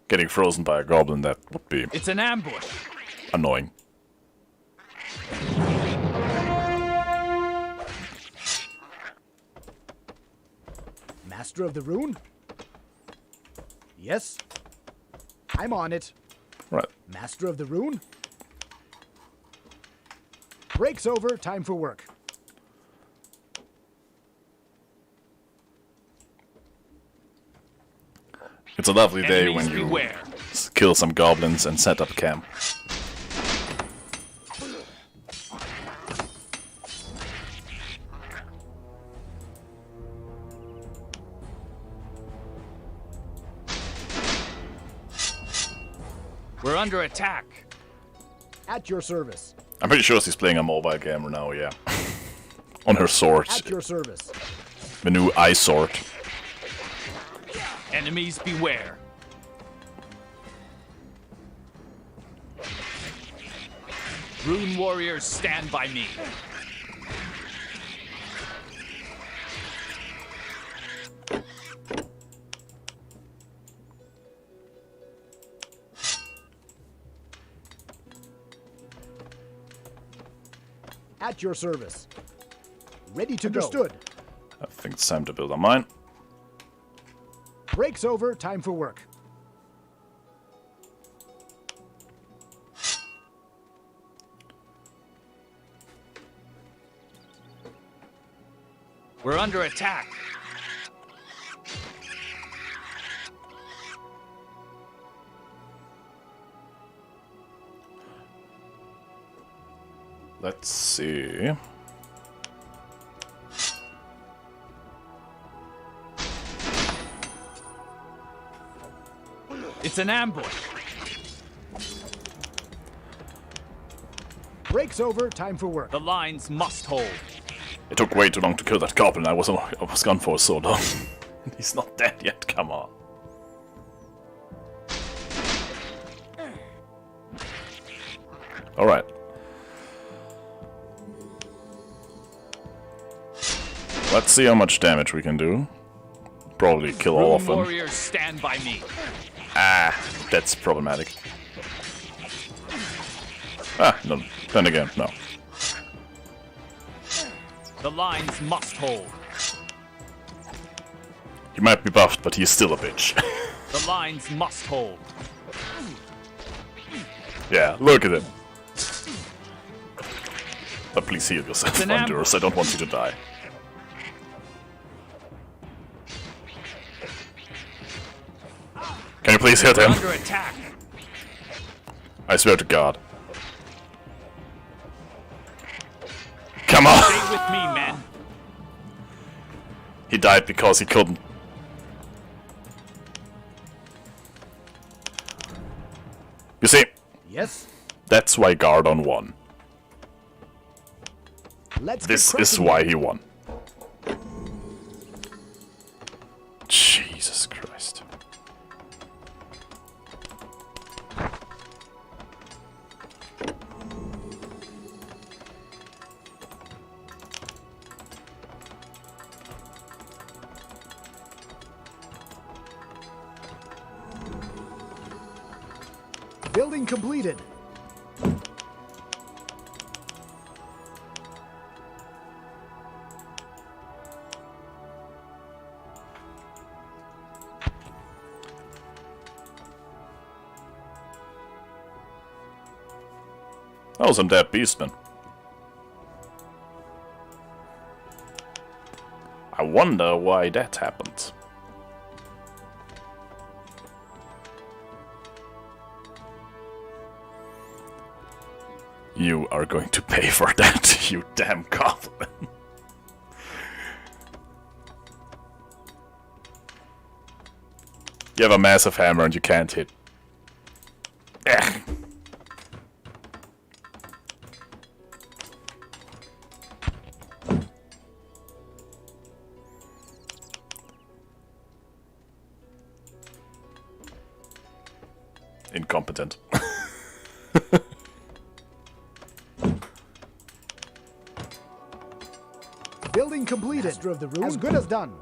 Getting frozen by a goblin, that would be It's an ambush. annoying. Master of the Rune? Yes. I'm on it. Right. Master of the Rune? Break's over. Time for work. It's a lovely day Enemies when you beware. kill some goblins and set up camp. We're under attack. At your service. I'm pretty sure she's playing a mobile gamer now, yeah. On her sword. At your service. The new eye sword. Enemies beware. Rune warriors, stand by me. At your service. Ready to go. Understood. I think it's time to build a mine. Break's over. Time for work. We're under attack. Let's see. It's an ambush. Break's over. Time for work. The lines must hold. It took way too long to kill that goblin. I was gone for so long. He's not dead yet. Come on. All right. Let's see how much damage we can do. Probably kill all of them. Warriors, stand by me. Ah, that's problematic. Ah, no. Then again, no. The lines must hold. He might be buffed, but he's still a bitch. The lines must hold. Yeah, look at him. But please heal yourself, It's an Thunderous. I don't want you to die. Can you please hit We're him? under attack. I swear to God. Come on! Stay with me, men. He died because he couldn't. You see? Yes. That's why Gardon won. Let's This get is cracking. why he won. Jesus Christ. Building completed. Oh, some dead beastmen. I wonder why that happened. You are going to pay for that, you damn goblin. You have a massive hammer and you can't hit. Ugh. Incompetent. Building completed. Master of the Rune. As good as done.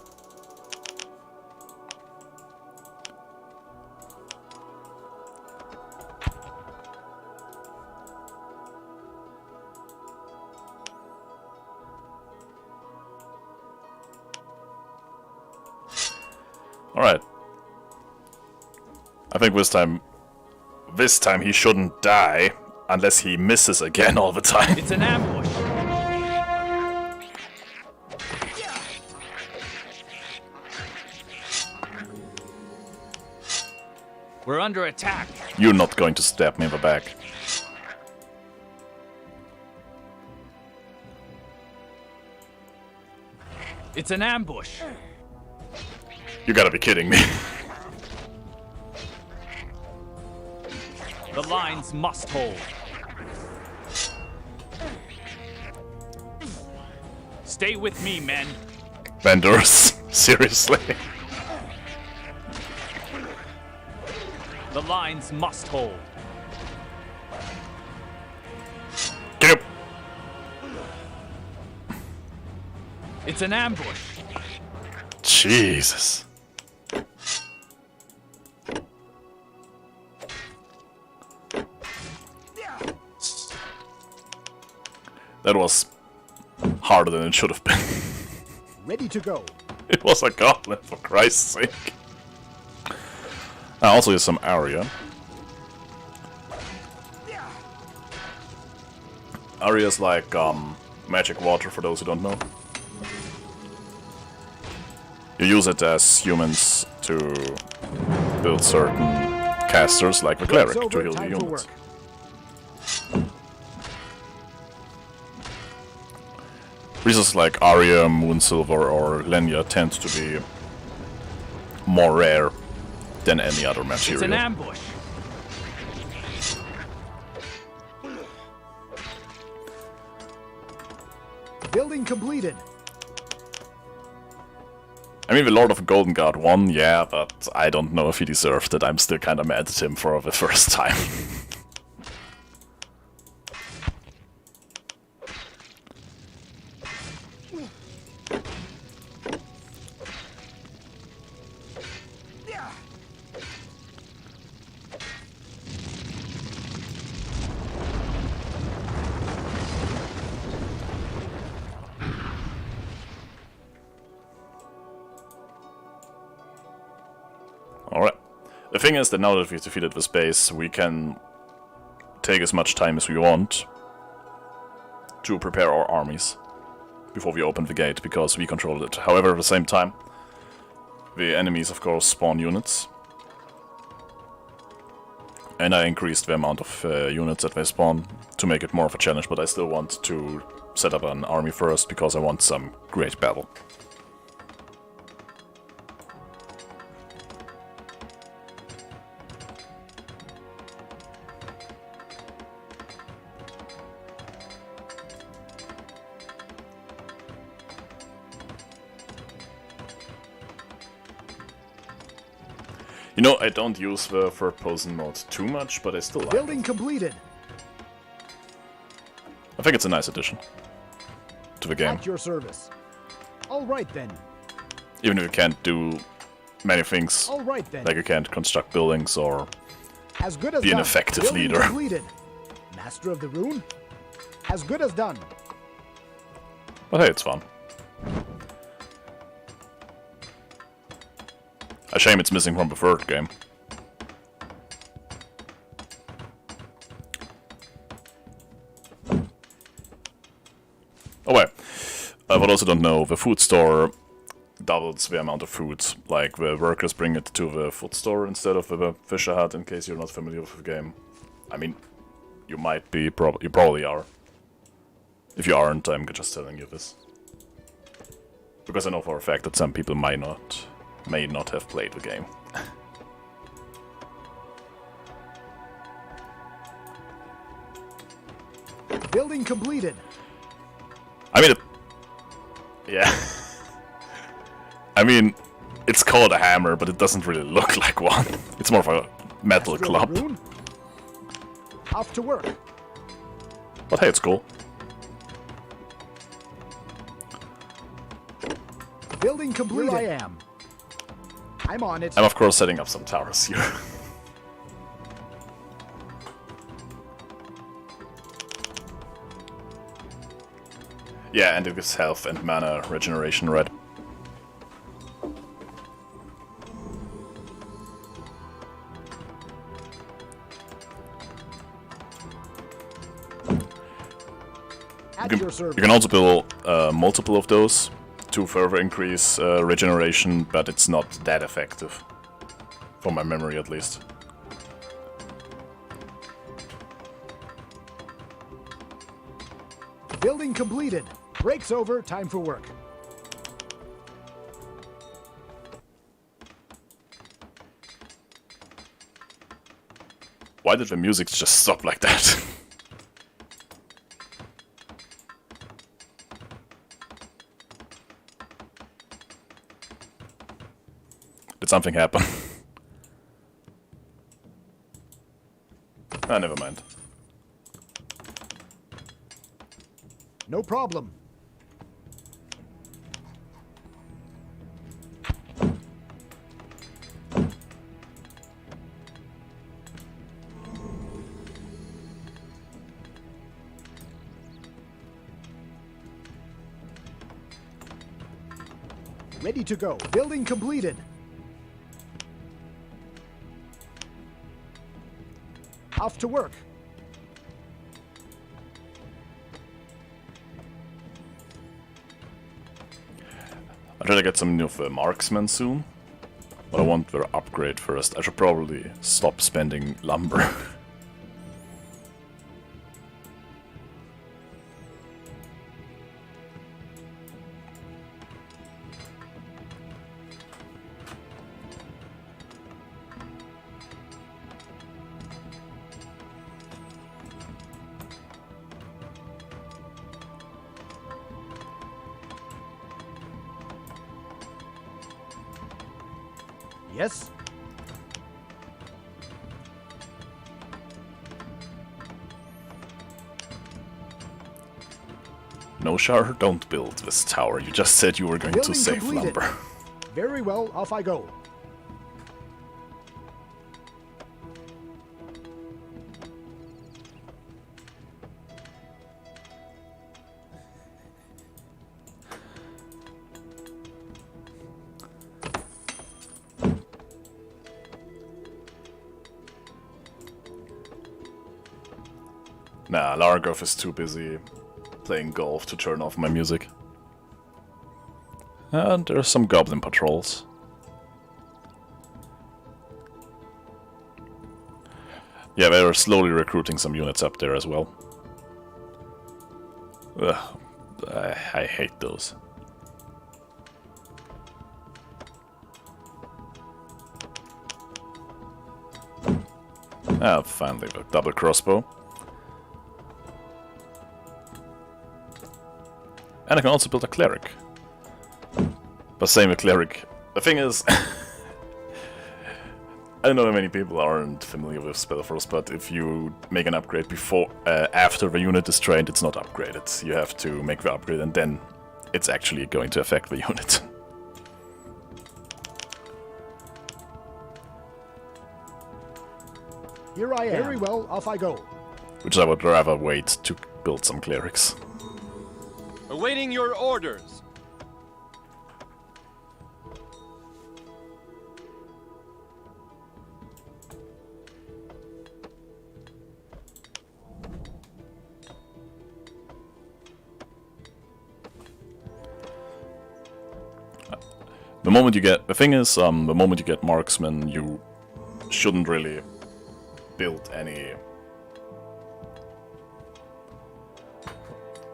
Alright. I think this time he shouldn't die unless he misses again all the time. It's an ambush. We're under attack. You're not going to stab me in the back. It's an ambush. You gotta be kidding me. The lines must hold. Stay with me, men. Vendors, seriously. The lines must hold. Get up. It's an ambush. Jesus. That was harder than it should have been. Ready to go. It was a goblin, for Christ's sake. I also use some Aria. Aria is like magic water, for those who don't know. You use it as humans to build certain casters, like the cleric, to heal the units. Reasons like Aria, Moonsilver, or Lenya tend to be more rare than any other material. It's an ambush. Building completed. I mean, the Lord of the Golden God won, yeah, but I don't know if he deserved it. I'm still kind of mad at him for the first time. Alright. The thing is that now that we've defeated this base, we can take as much time as we want to prepare our armies before we open the gate, because we control it. However, at the same time, the enemies, of course, spawn units. And I increased the amount of units that they spawn to make it more of a challenge, but I still want to set up an army first, because I want some great battle. You know, I don't use the third-person mode too much, but I still like it. Building completed. I think it's a nice addition to the game. At your service. All right then. Even if you can't do many things, All right then. like you can't construct buildings or As good as be an done. effective Building leader. completed. Master of the Rune. As good as done. But hey, it's fun. A shame it's missing from the third game. those who don't know, the food store doubles the amount of food. Like, the workers bring it to the food store instead of the Fisher Hut, in case you're not familiar with the game. I mean, you might be, you probably are. If you aren't, I'm just telling you this. Because I know for a fact that some people may not have played the game. Building completed. I mean, yeah. I mean, it's called a hammer, but it doesn't really look like one. It's more of a metal club. Off to work. But hey, it's cool. Building completed. Here I am. I'm on it. I'm of course setting up some towers here. Yeah, and it gives health and mana regeneration red. You can also build multiple of those to further increase regeneration, but it's not that effective. From my memory, at least. Building completed. Break's over. Time for work. Why did the music just stop like that? Did something happen? Ah, never mind. No problem. Ready to go. Building completed. Off to work. I'll try to get some new marksmen soon, but I want their upgrade first. I should probably stop spending lumber. Yes? No, Shar, don't build this tower. You just said you were going to save lumber. Very well, off I go. Nah, Largoth is too busy playing golf to turn off my music. And there's some goblin patrols. Yeah, they're slowly recruiting some units up there as well. Ugh, I hate those. Ah, finally, the double crossbow. And I can also build a cleric. But same with cleric. The thing is, I don't know how many people aren't familiar with SpellForce, but if you make an upgrade before, after the unit is trained, it's not upgraded. You have to make the upgrade and then it's actually going to affect the unit. Here I am. Very well, off I go. Which I would rather wait to build some clerics. Awaiting your orders. The moment you get... The thing is, the moment you get marksman, you shouldn't really build any...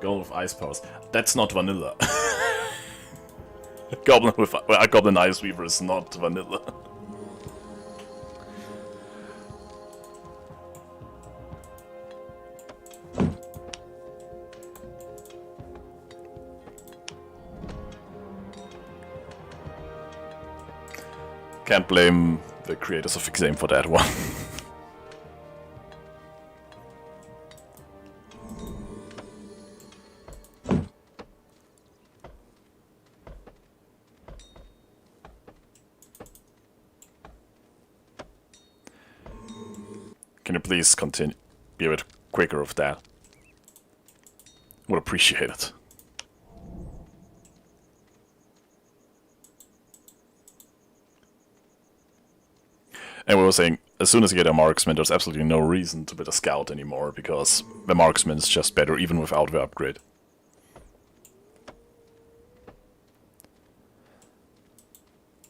Goal with ice powers. That's not vanilla. Goblin with a Goblin Ice Weaver is not vanilla. Can't blame the creators of Exame for that one. Can you please continue? Be a bit quicker with that. Would appreciate it. And we were saying, as soon as you get a marksman, there's absolutely no reason to build a scout anymore, because the marksman is just better even without the upgrade.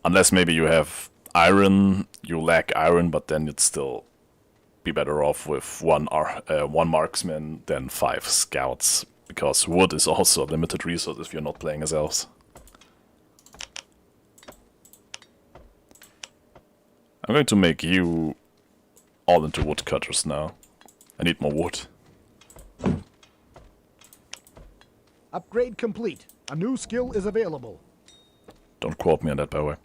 Unless maybe you have iron, you lack iron, but then you'd still be better off with one marksman than 5 scouts, because wood is also a limited resource if you're not playing as elves. I'm going to make you all into woodcutters now. I need more wood. Upgrade complete. A new skill is available. Don't quote me on that, by the way.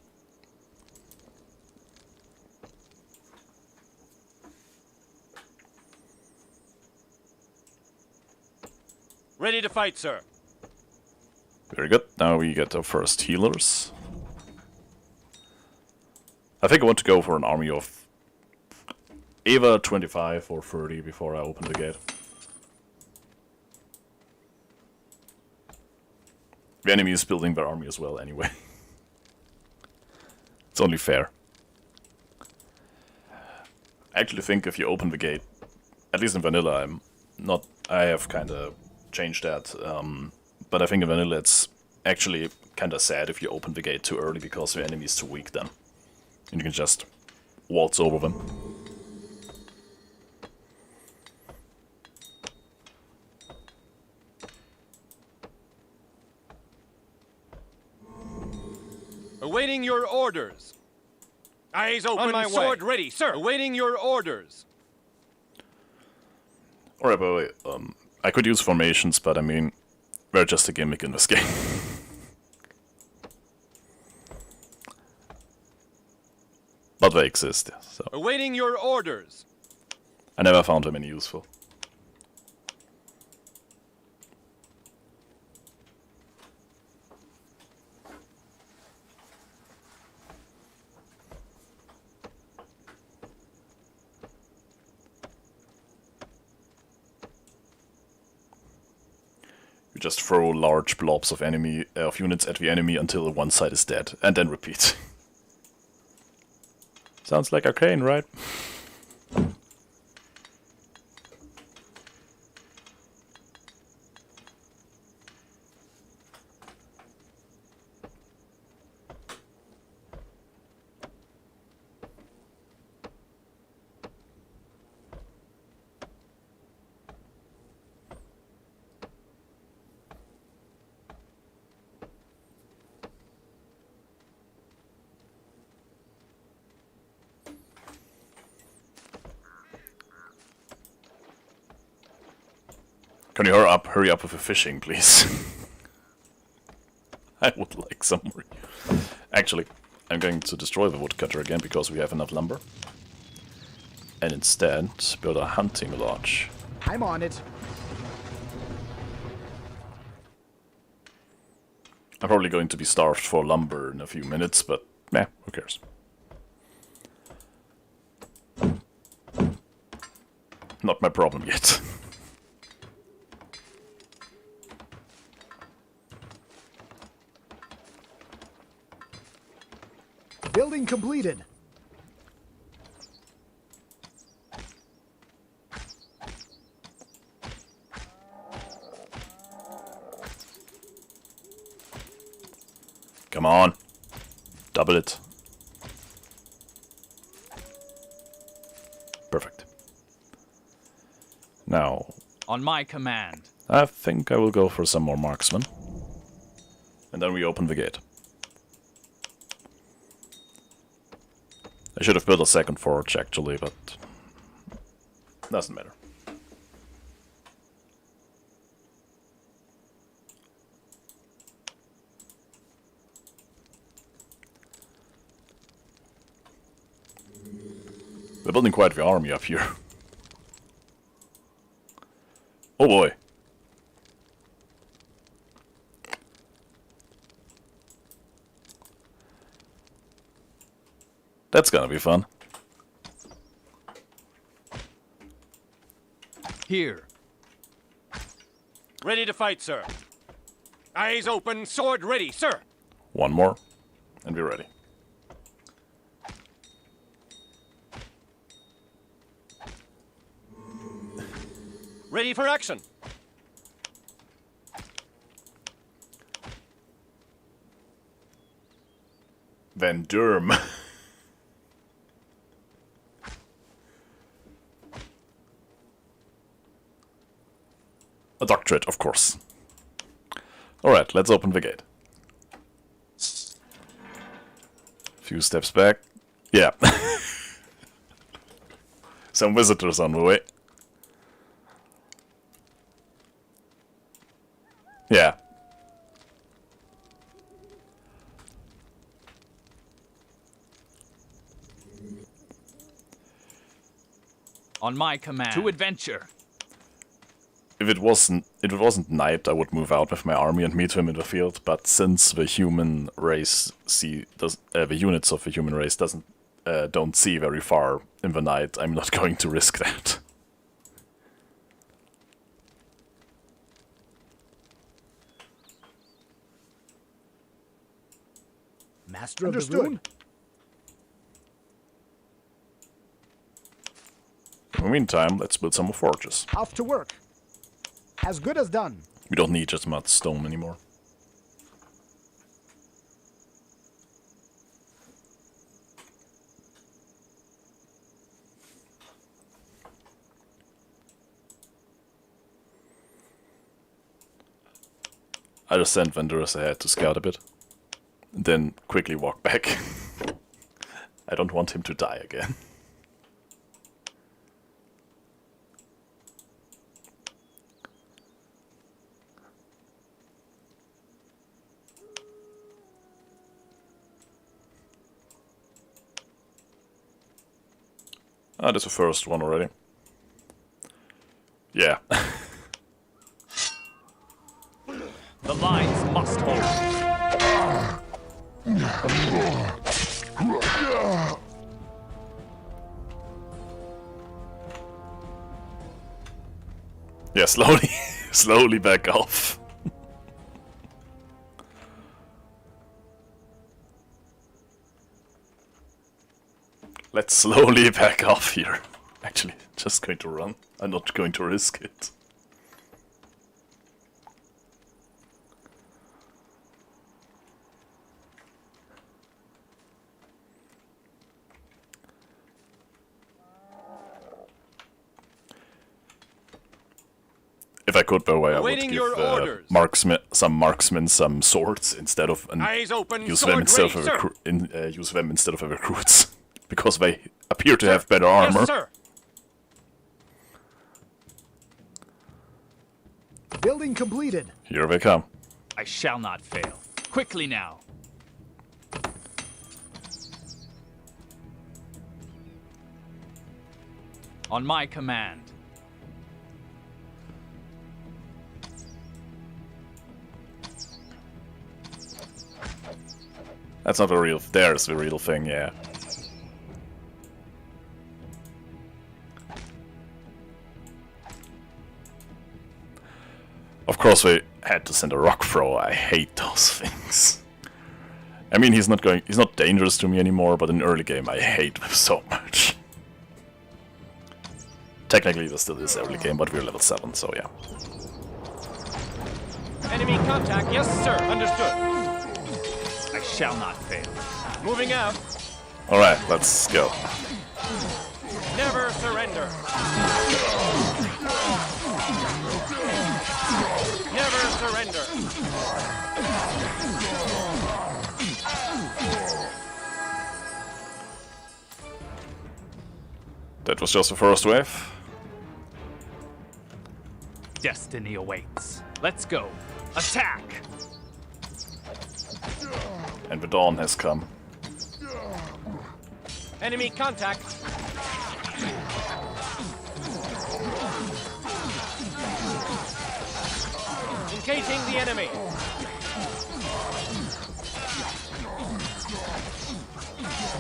Ready to fight, sir. Very good. Now we get our first healers. I think I want to go for an army of either 25 or 30 before I open the gate. The enemy is building their army as well anyway. It's only fair. I actually think if you open the gate, at least in vanilla, I have kind of changed that, but I think in vanilla it's actually kind of sad if you open the gate too early because the enemy is too weak then. And you can just waltz over them. Awaiting your orders. Eyes open, On my way. sword ready, sir. Awaiting your orders. Alright, by the way, I could use formations, but I mean, they're just a gimmick in this game. But they exist, so. Awaiting your orders. I never found them any useful. You just throw large blobs of units at the enemy until one side is dead, and then repeat. Sounds like Arcane, right? Can you hurry up with the fishing, please? I would like some more. Actually, I'm going to destroy the woodcutter again because we have enough lumber. And instead, build a hunting lodge. I'm on it. I'm probably going to be starved for lumber in a few minutes, but meh, who cares? Not my problem yet. Building completed. Come on. Double it. Perfect. Now, on my command. I think I will go for some more marksmen. And then we open the gate. I should have built a second forge actually, but doesn't matter. We're building quite the army up here. Oh boy. That's gonna be fun. Here. Ready to fight, sir. Eyes open, sword ready, sir. One more, and we're ready. Ready for action. Van Durm. A doctorate, of course. Alright, let's open the gate. Few steps back. Yeah. Some visitors on the way. Yeah. On my command. To adventure. If it wasn't night, I would move out with my army and meet him in the field. But since the human race the units of the human race don't see very far in the night, I'm not going to risk that. Master of the rune? In the meantime, let's build some more forges. Off to work. As good as done. We don't need just mud stone anymore. I just sent Vandurus ahead to scout a bit. And then quickly walk back. I don't want him to die again. Ah, that's the first one already. Yeah. The lines must hold. Yeah, slowly, slowly back off. Let's slowly back off here. Actually, just going to run. I'm not going to risk it. If I could, by the way, I would give some marksmen some swords instead of use them instead of recruits, because they appear to have better armor. Yes, sir. Building completed. Here they come. I shall not fail. Quickly now. On my command. That's not the real. There's the real thing, yeah. Of course, we had to send a rock throw. I hate those things. I mean, he's not dangerous to me anymore, but in early game, I hate them so much. Technically, this still is early game, but we're level 7, so yeah. Enemy contact, yes, sir. Understood. I shall not fail. Moving out. Alright, let's go. Never surrender. Never surrender. That was just the first wave. Destiny awaits. Let's go. Attack! And the dawn has come. Enemy contact. Engaging the enemy.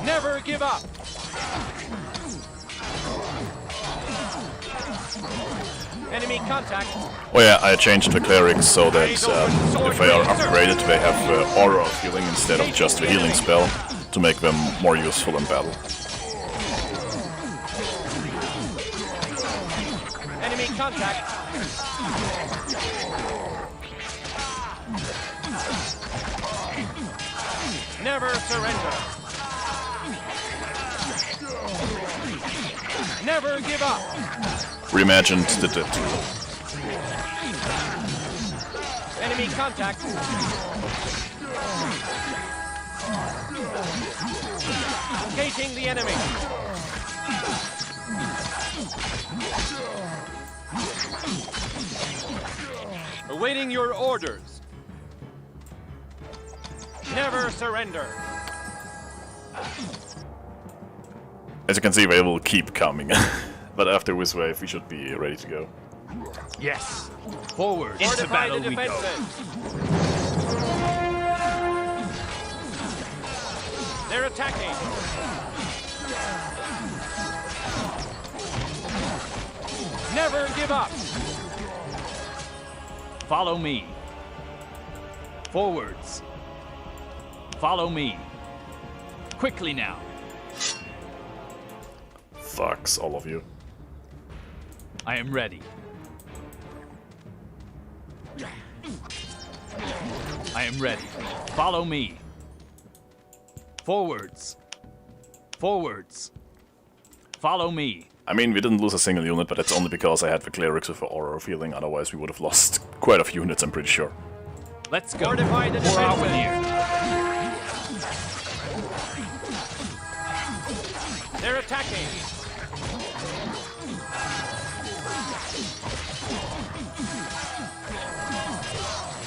Never give up. Enemy contact. Oh yeah, I changed the clerics so that if they are upgraded, they have aura of healing instead of just the healing spell to make them more useful in battle. Enemy contact. Never surrender. Never give up. Reimagined did it. Enemy contact. Engaging the enemy. Awaiting your orders. Never surrender. As you can see, they will keep coming. But after this wave, we should be ready to go. Yes. Forward. Into battle we go. They're attacking. Never give up. Follow me. Forwards. Follow me. Quickly now. Fucks, all of you. I am ready. I am ready. Follow me. Forwards. Forwards. Follow me. I mean, we didn't lose a single unit, but that's only because I had the clerics with the aura of healing, otherwise we would have lost quite a few units, I'm pretty sure. Let's go. Pour out with you. They're attacking.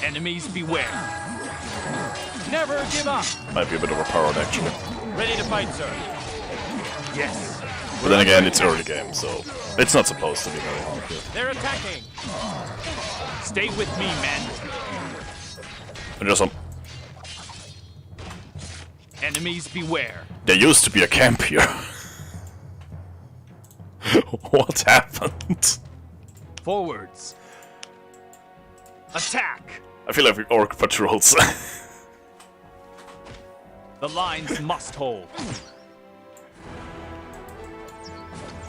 Enemies beware. Never give up. Might be a bit overpowered, actually. Ready to fight, sir. Yes. But then again, it's early game, so it's not supposed to be very hard here. They're attacking. Stay with me, men. And just Enemies beware. there used to be a camp here. What happened? Forwards. Attack. I feel like we orc patrols. The lines must hold.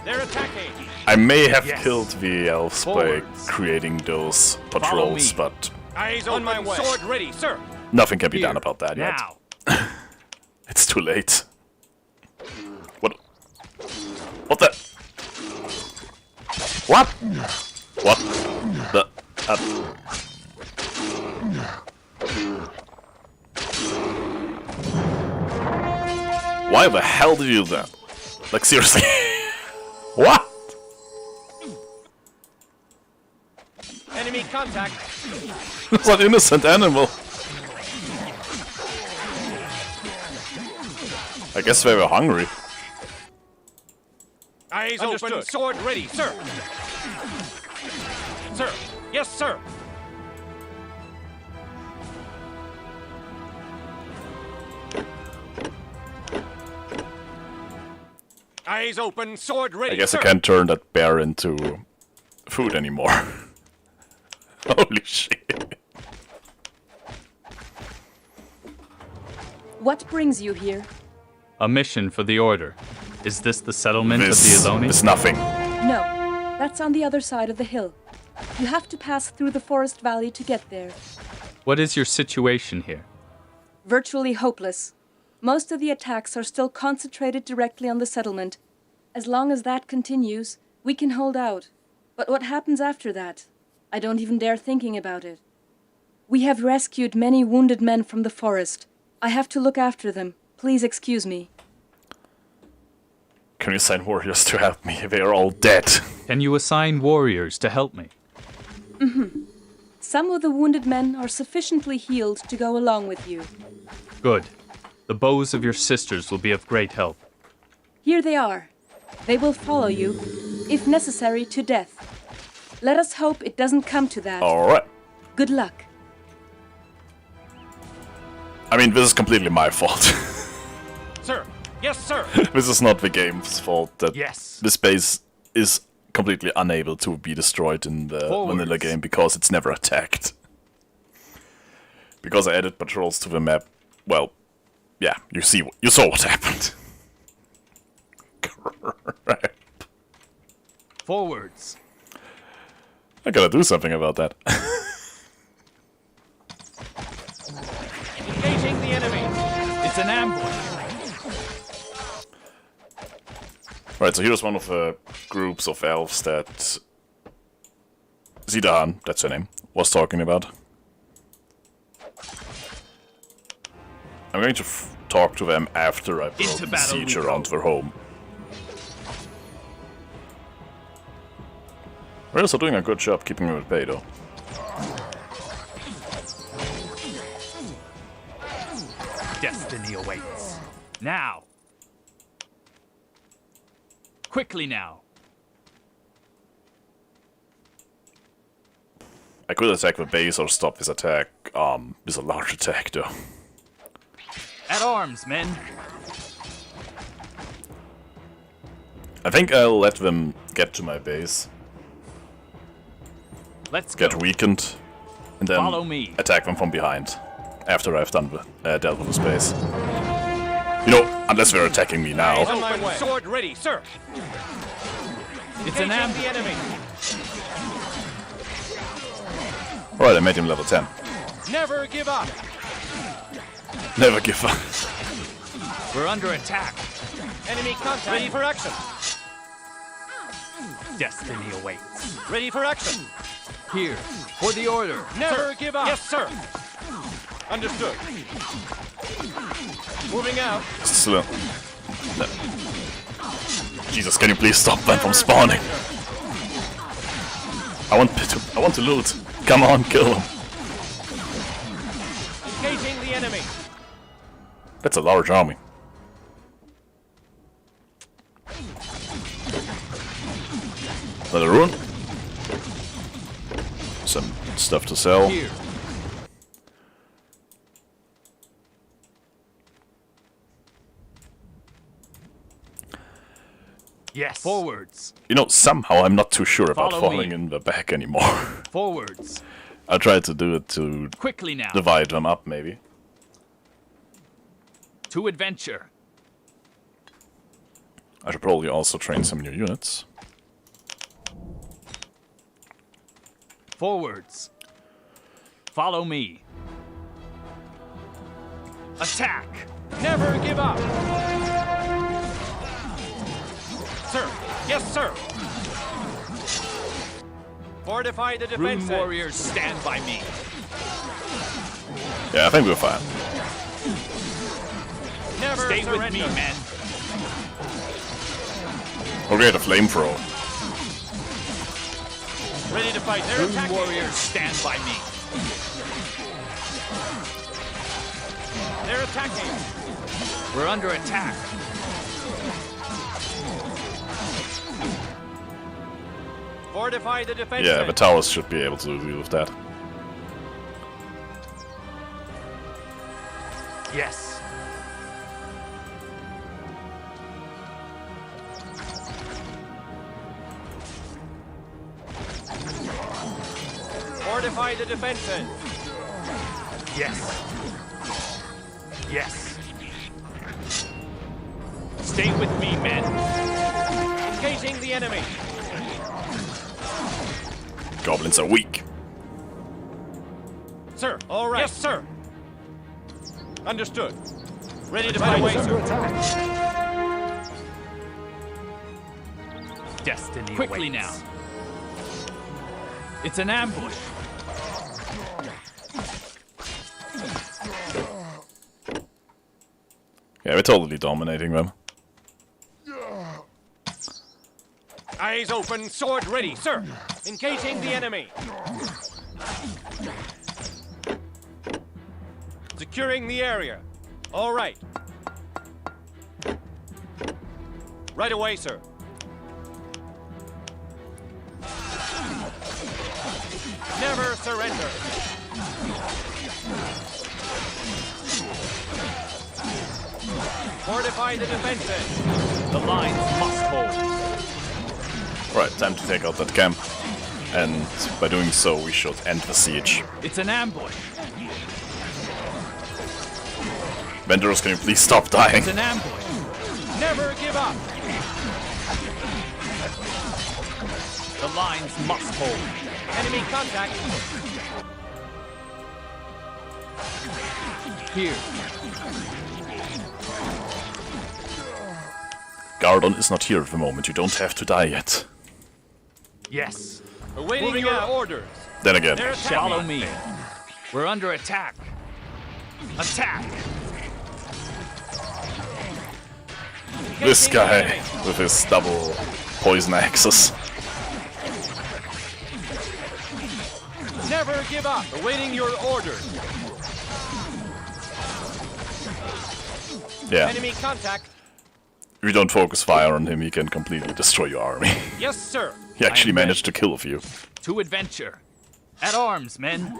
They're attacking. I may have killed the elves by creating those patrols, me. but Eyes on my way. Sword ready, sir. nothing can be done about that yet. Now. It's too late. What? What the? What? What? The? Why the hell did you do that? Like, seriously? What? Enemy contact. It's an innocent animal. I guess they were hungry. Eyes open, sword ready, sir. Sir. Yes, sir. Eyes open, sword ready, I guess sir. I can't turn that bear into food anymore. Holy shit. What brings you here? A mission for the Order. Is this the settlement of the Leonon? It's nothing. No, that's on the other side of the hill. You have to pass through the forest valley to get there. What is your situation here? Virtually hopeless. Most of the attacks are still concentrated directly on the settlement. As long as that continues, we can hold out. But what happens after that? I don't even dare thinking about it. We have rescued many wounded men from the forest. I have to look after them. Please excuse me. Can you send warriors to help me? They are all dead. Can you assign warriors to help me? Some of the wounded men are sufficiently healed to go along with you. Good. The bows of your sisters will be of great help. Here they are. They will follow you, if necessary, to death. Let us hope it doesn't come to that. Alright. Good luck. I mean, this is completely my fault. Sir! Yes, sir! This is not the game's fault that Yes. this base is completely unable to be destroyed in the vanilla game because it's never attacked. Because I added patrols to the map, well, yeah, you saw what happened. Crap. Forwards. I gotta do something about that. Engaging the enemy! It's an ambush! Right, so here's one of the groups of elves that Zidahan, that's her name, was talking about. I'm going to talk to them after I broke the siege around their home. We're also doing a good job keeping them at bay, though. Destiny awaits. Now! Quickly now! I could attack the base or stop this attack, with a large attack, though. At arms, men! I think I'll let them get to my base. Let's go. Get weakened, and then Follow me. Attack them from behind, after I've done dealt with the space. You know, unless they're attacking me now. On my way. Sword ready, sir! It's an ambush! The enemy! Alright, I made him level 10. Never give up! Never give up. We're under attack! Enemy contact! Ready for action! Destiny awaits. Ready for action! Here, for the order! Never give up! Yes, sir! Understood. Moving out. Slow. No. Jesus, can you please stop them from spawning? I want to loot. Come on, kill them. Engaging the enemy. That's a large army. Another rune. Some stuff to sell. Here. Yes. Forwards. You know, somehow I'm not too sure about Follow falling me. in the back anymore. Forwards. I tried to do it to Quickly now. divide them up, maybe. To adventure. I should probably also train some new units. Forwards. Follow me. Attack. Never give up. Sir. Yes, sir. Fortify the Rune defense. warriors, stand by me. Yeah, I think we're fine. Never Stay surrender. with me, men. We'll get a flamethrower. Ready to fight. They're Rune attacking. warriors, stand by me. They're attacking. We're under attack. Fortify the defense. Yeah, the towers should be able to deal with that. Yes. Fortify the defense end. Yes. Yes. Stay with me, men. Engaging the enemy. Goblins are weak. Sir. All right. Yes, sir. Understood. Ready to fight away, sir. Destiny quickly awaits. Now. It's an ambush. Yeah, we're totally dominating them. Eyes open, sword ready, sir. Engaging the enemy. Securing the area. All right. Right away, sir. Never surrender. Fortify the defenses. The lines must hold. Right, time to take out that camp. And by doing so, we should end the siege. It's an ambush. Venderos, can you please stop dying? It's an ambush. Never give up. The lines must hold. Enemy contact. Here. Gardon is not here at the moment. You don't have to die yet. Yes. Awaiting your orders. Then again. Follow me. We're under attack. Attack. This guy with his double poison axes. Never give up. Awaiting your orders. Yeah. Enemy contact. If you don't focus fire on him, he can completely destroy your army. Yes, sir. He actually managed to kill a few. To adventure. At arms, men.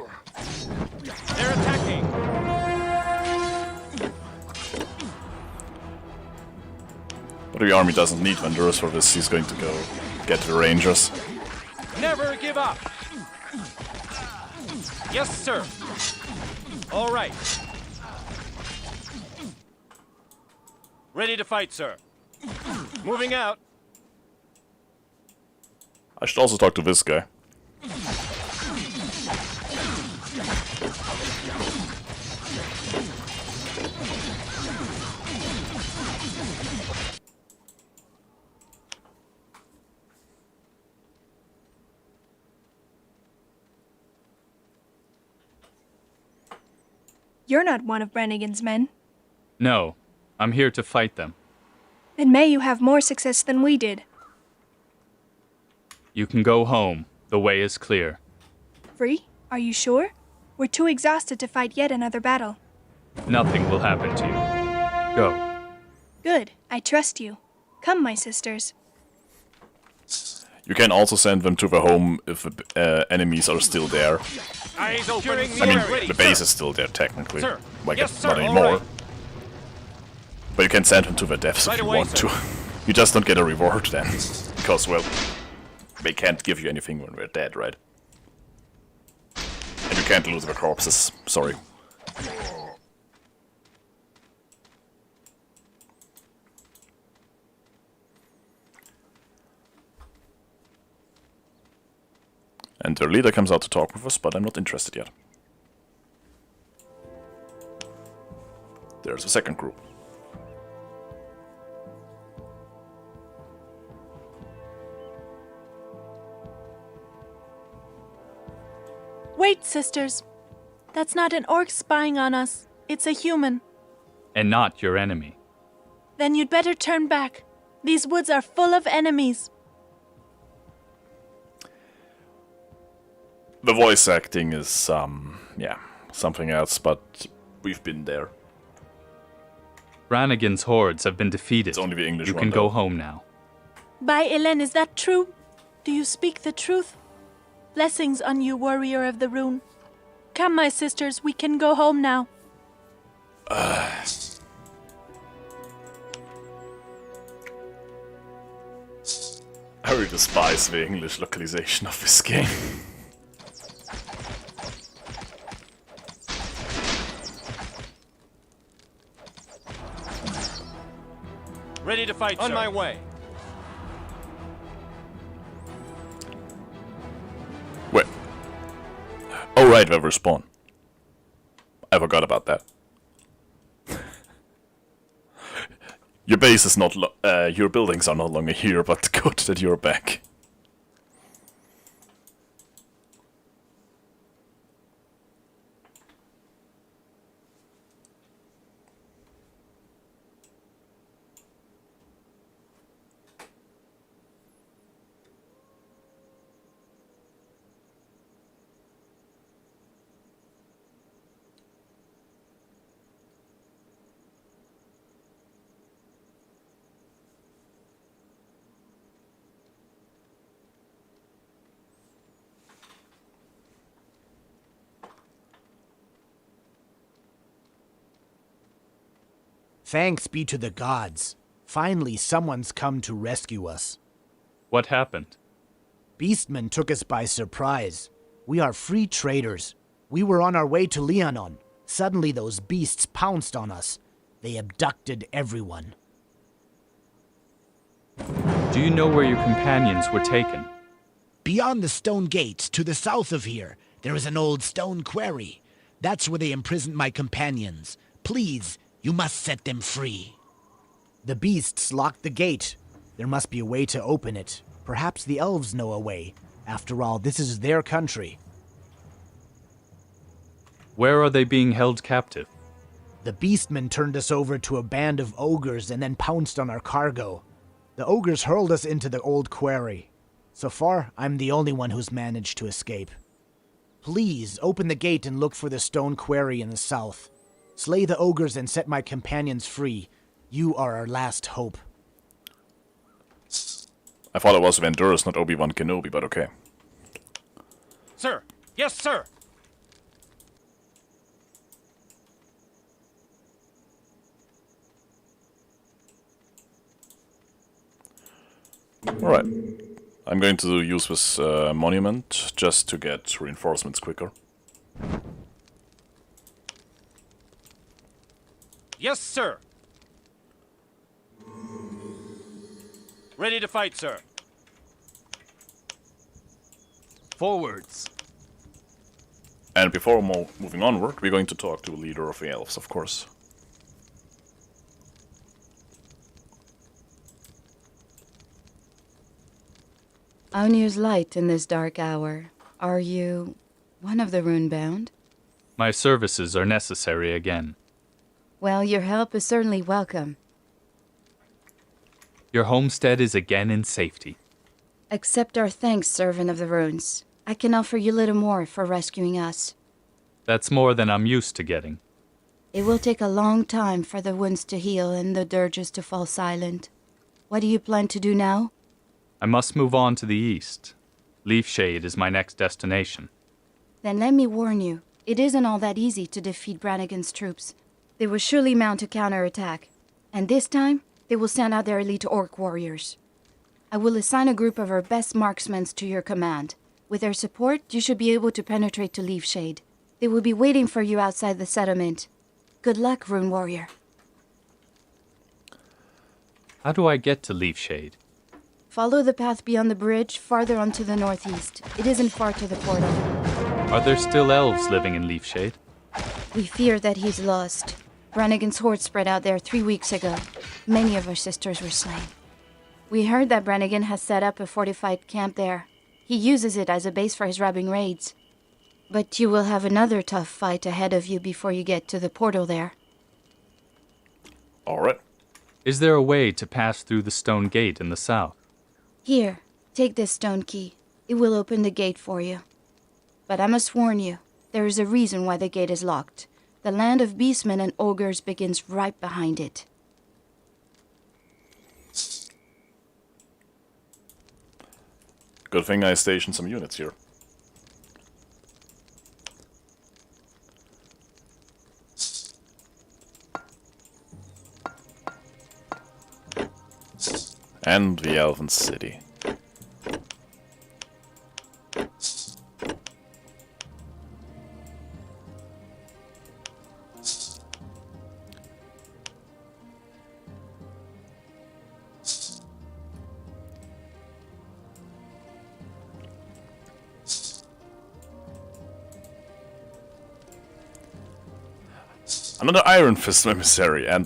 They're attacking. But the army doesn't need Venderos for this. He's going to go get the Rangers. Never give up. Yes, sir. All right. Ready to fight, sir. Moving out. I should also talk to this guy. You're not one of Brannigan's men. No, I'm here to fight them. Then may you have more success than we did. You can go home. The way is clear. Free? Are you sure? We're too exhausted to fight yet another battle. Nothing will happen to you. Go. Good. I trust you. Come, my sisters. You can also send them to the home if the enemies are still there. Eyes open. I mean, the base is still there technically. Sir. Like, Yes, sir. not anymore. Right. But you can send them to their deaths Right if you away, want sir. to. You just don't get a reward then. Because, well, they can't give you anything when we're dead, right? And you can't lose the corpses. Sorry. And their leader comes out to talk with us, but I'm not interested yet. There's a second group. Wait, sisters. That's not an orc spying on us. It's a human. And not your enemy. Then you'd better turn back. These woods are full of enemies. The voice acting is, yeah, something else, but we've been there. Brannigan's hordes have been defeated. It's only the English You one, can though. go home now. By Elen, is that true? Do you speak the truth? Blessings on you, warrior of the rune. Come, my sisters, we can go home now. I really despise the English localization of this game. Ready to fight, On my way. Wait. Oh right, they respawn. I forgot about that. Your base is not your buildings are no longer here, but good that you're back. Thanks be to the gods. Finally, someone's come to rescue us. What happened? Beastmen took us by surprise. We are free traders. We were on our way to Leonon. Suddenly those beasts pounced on us. They abducted everyone. Do you know where your companions were taken? Beyond the stone gate, to the south of here, there is an old stone quarry. That's where they imprisoned my companions. Please, you must set them free. The beasts locked the gate. There must be a way to open it. Perhaps the elves know a way. After all, this is their country. Where are they being held captive? The beastmen turned us over to a band of ogres and then pounced on our cargo. The ogres hurled us into the old quarry. So far, I'm the only one who's managed to escape. Please, open the gate and look for the stone quarry in the south. Slay the ogres and set my companions free. You are our last hope. I thought it was Venturus, not Obi-Wan Kenobi, but okay. Sir! Yes, sir! Alright. I'm going to use this monument just to get reinforcements quicker. Yes, sir! Ready to fight, sir. Forwards. And before moving onward, we're going to talk to the leader of the elves, of course. Aunir's light in this dark hour. Are you one of the runebound? My services are necessary again. Well, your help is certainly welcome. Your homestead is again in safety. Accept our thanks, servant of the runes. I can offer you little more for rescuing us. That's more than I'm used to getting. It will take a long time for the wounds to heal and the dirges to fall silent. What do you plan to do now? I must move on to the east. Leafshade is my next destination. Then let me warn you, it isn't all that easy to defeat Brannigan's troops. They will surely mount a counterattack, and this time, they will send out their elite orc warriors. I will assign a group of our best marksmen to your command. With their support, you should be able to penetrate to Leafshade. They will be waiting for you outside the settlement. Good luck, Rune Warrior. How do I get to Leafshade? Follow the path beyond the bridge, farther on to the northeast. It isn't far to the portal. Are there still elves living in Leafshade? We fear that he's lost. Brannigan's horde spread out there 3 weeks ago. Many of our sisters were slain. We heard that Brannigan has set up a fortified camp there. He uses it as a base for his robbing raids. But you will have another tough fight ahead of you before you get to the portal there. Alright. Is there a way to pass through the stone gate in the south? Here, take this stone key. It will open the gate for you. But I must warn you, there is a reason why the gate is locked. The land of beastmen and ogres begins right behind it. Good thing I stationed some units here. And the Elven City. Another Ironfist emissary, and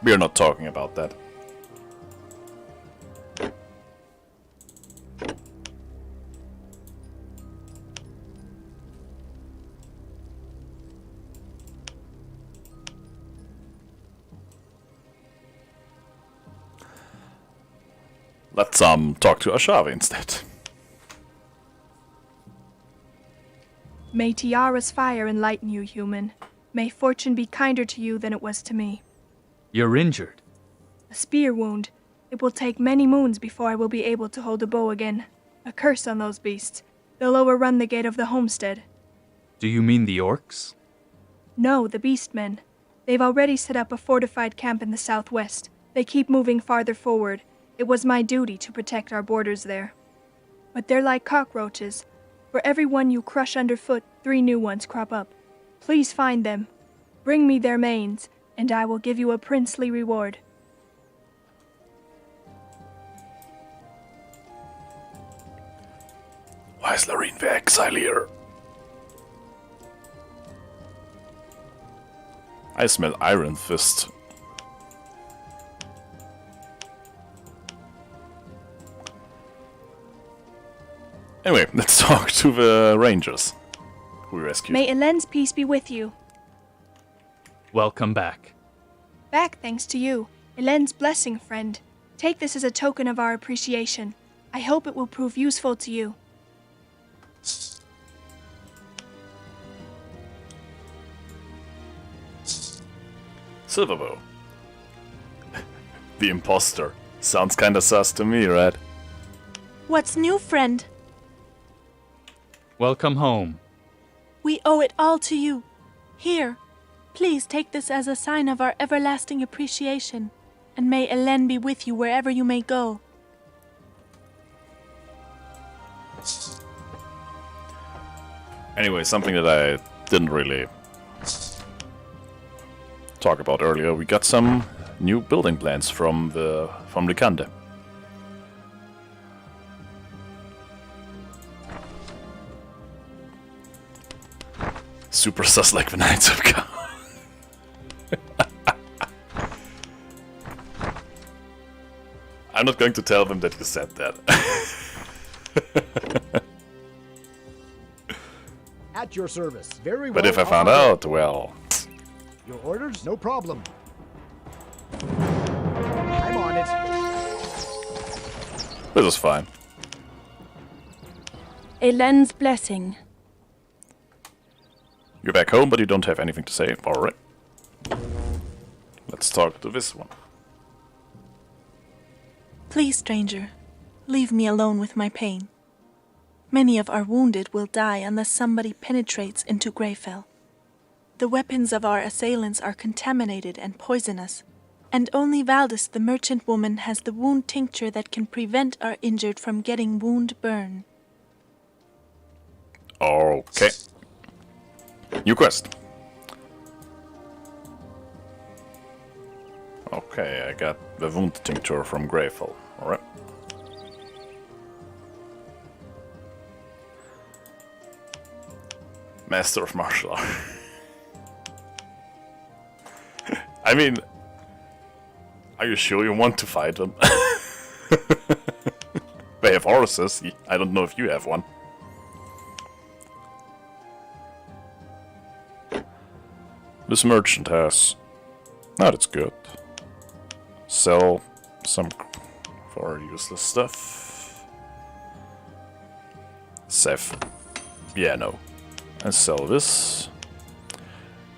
We're not talking about that. Let's talk to Ashavi instead. May Tiara's fire enlighten you, human. May fortune be kinder to you than it was to me. You're injured. A spear wound. It will take many moons before I will be able to hold a bow again. A curse on those beasts. They'll overrun the gate of the homestead. Do you mean the orcs? No, the beastmen. They've already set up a fortified camp in the southwest. They keep moving farther forward. It was my duty to protect our borders there. But they're like cockroaches. For every one you crush underfoot, 3 new ones crop up. Please find them. Bring me their manes, and I will give you a princely reward. Why is Loreen the exile here? I smell Ironfist. Anyway, let's talk to the rangers who we rescued. May Elene's peace be with you. Welcome back. Back thanks to you. Elene's blessing, friend. Take this as a token of our appreciation. I hope it will prove useful to you. Silverbow. The imposter. Sounds kinda sus to me, right? What's new, friend? Welcome home. We owe it all to you. Here, please take this as a sign of our everlasting appreciation, and may Elene be with you wherever you may go. Anyway, something that I didn't really talk about earlier. We got some new building plans from Rikande. Super sus like the Knights of Ka. I'm not going to tell them that you said that. At your service. Very well. But if I found out, well... Your orders? No problem. I'm on it. This is fine. Elene's blessing. You're back home, but you don't have anything to say. Alright. Let's talk to this one. Please, stranger, leave me alone with my pain. Many of our wounded will die unless somebody penetrates into Grayfell. The weapons of our assailants are contaminated and poisonous, and only Valdis the merchant woman has the wound tincture that can prevent our injured from getting wound burn. Okay. New quest. Okay, I got the wound tincture from Grayfell. Alright. Master of Martial Art. I mean, are you sure you want to fight them? They have horses. I don't know if you have one. This merchant has... Oh, that's good. Sell some for useless stuff. Save. Yeah, no. And sell this.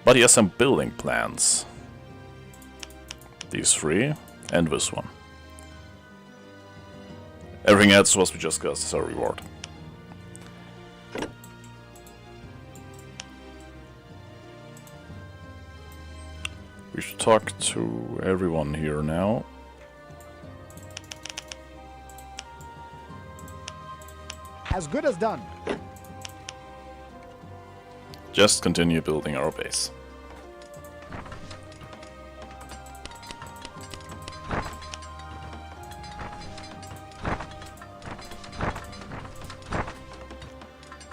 But he has some building plans. These 3 and this one. Everything else was we just got as a reward. We should talk to everyone here now. As good as done. Just continue building our base.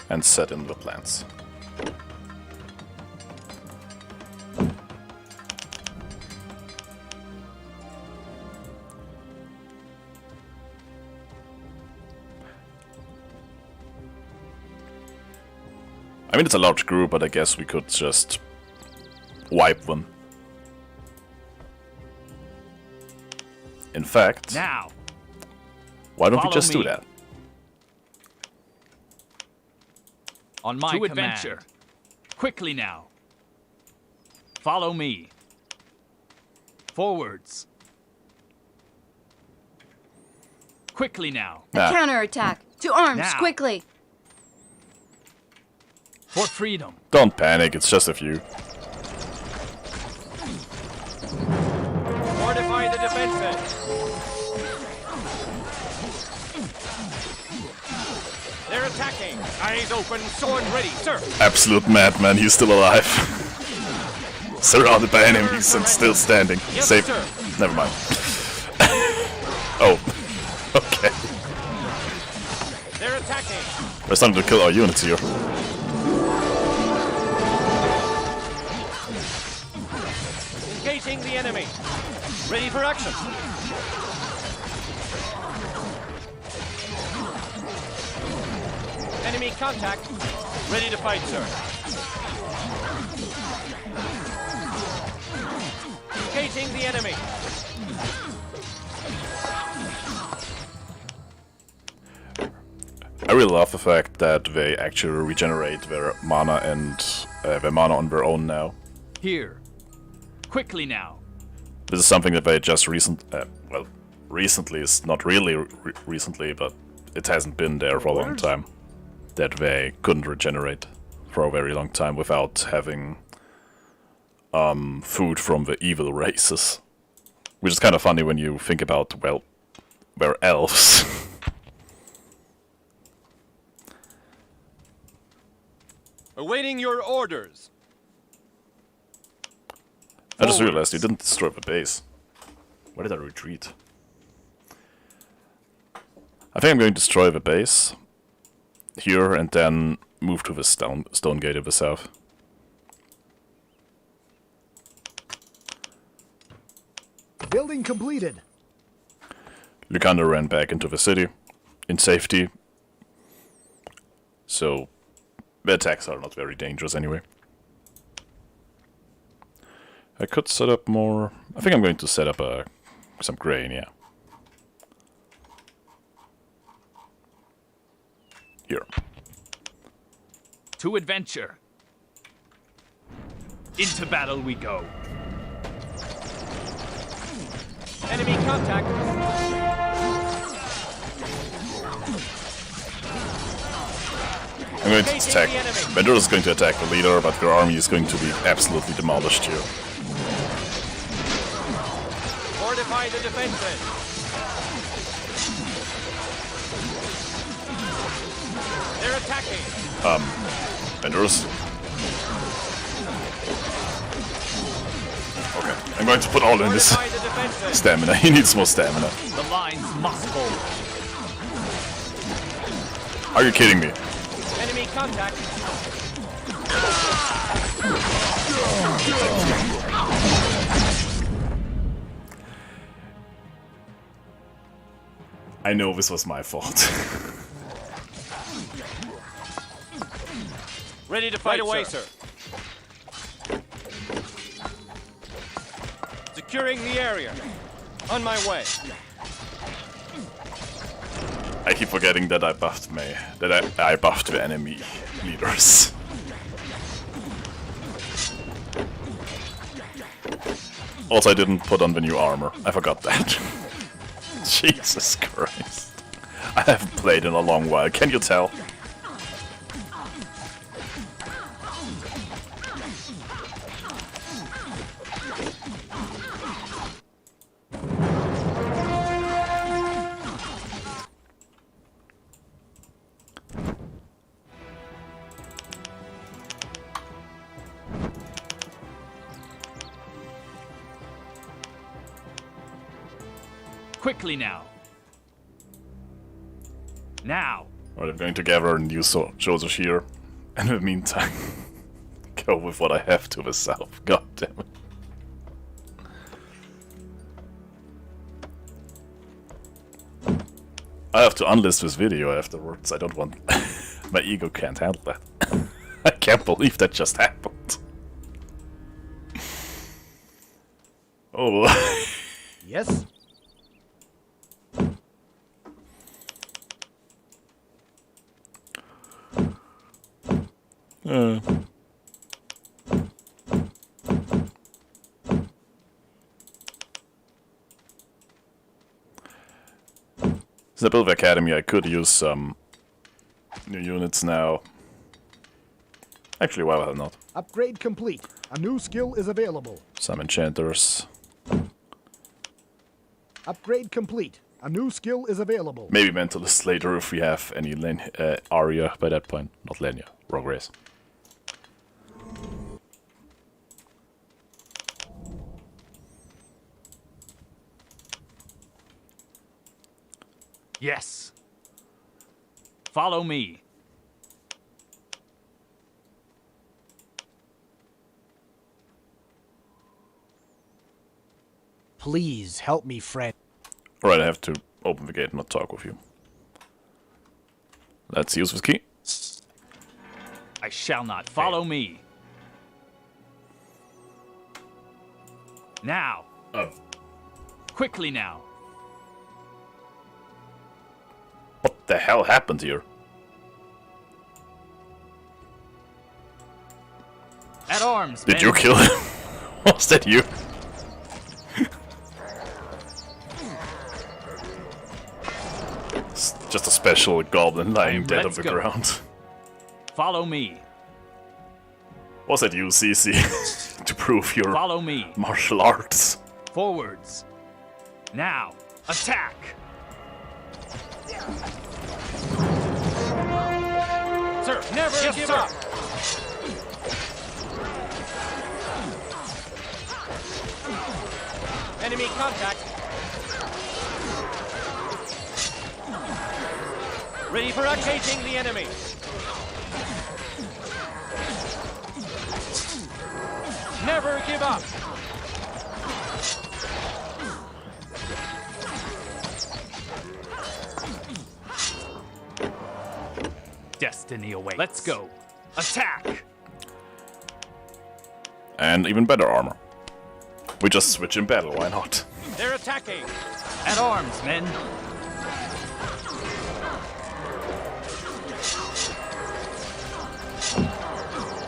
And set in the plans. I mean, it's a large group, but I guess we could just wipe them. In fact, Now, why don't we follow just do me. that? On my To command. adventure. Quickly now. Follow me. Forwards. Quickly now. A counterattack! To arms, Now. quickly! For freedom. Don't panic, it's just a few. Fortify the defenses. They're attacking. Eyes open, sword ready, sir. Absolute madman, he's still alive. Surrounded by enemies and still standing. Yes, Safe. sir. Never mind. Oh. Okay. They're attacking. We're starting to kill our units here. Engaging the enemy. Ready for action. Enemy contact. Ready to fight, sir. Engaging the enemy. I really love the fact that they actually regenerate their mana and their mana on their own now. Here. Quickly now. This is something that they just well, recently is not really recently, but it hasn't been there for a long time. That they couldn't regenerate for a very long time without having food from the evil races. Which is kind of funny when you think about, well, they're elves. Awaiting your orders. I just realized you didn't destroy the base. Where did I retreat? I think I'm going to destroy the base here and then move to the stone gate in the south. Building completed. Lykander ran back into the city in safety, so the attacks are not very dangerous anyway. I could set up more. I think I'm going to set up some grain, yeah. Here. To adventure. Into battle we go. Enemy contact. I'm going to attack. Vendor is going to attack the leader, but their army is going to be absolutely demolished here. Fortify the defenses. They're attacking. Vendors. Okay, I'm going to put all in this stamina. He needs more stamina. The lines must hold. Are you kidding me? Enemy contact. I know this was my fault. Ready to fight away, sir. Securing the area. On my way. I keep forgetting that I buffed I buffed the enemy leaders. Also, I didn't put on the new armor. I forgot that. Jesus Christ. I haven't played in a long while. Can you tell? Quickly now. Now. Alright, I'm going to gather new soldiers here. And in the meantime, go with what I have to the south. God damn it. I have to unlist this video afterwards. I don't want... My ego can't handle that. I can't believe that just happened. Oh. Yes? Since I built the academy, I could use some new units now. Actually, why the hell not? Upgrade complete. A new skill is available. Some enchanters. Upgrade complete. A new skill is available. Maybe mentalist later if we have any Arya by that point. Not Lenya, rogue race. Yes. Follow me. Please help me, friend. Alright, I have to open the gate and not talk with you. Let's use this key. I shall not. Follow me. Now. Quickly now. What the hell happened here? At arms, Did men. you kill him? Was that you? It's just a special goblin lying dead on the ground. Follow me. Was that you, CC? To prove your Follow me. martial arts. Forwards. Now. Attack. Sir, never give up. Enemy contact. Ready for engaging the enemy. Never give up. Destiny awaits. Let's go. Attack. And even better armor. We just switch in battle, why not? They're attacking. At arms, men.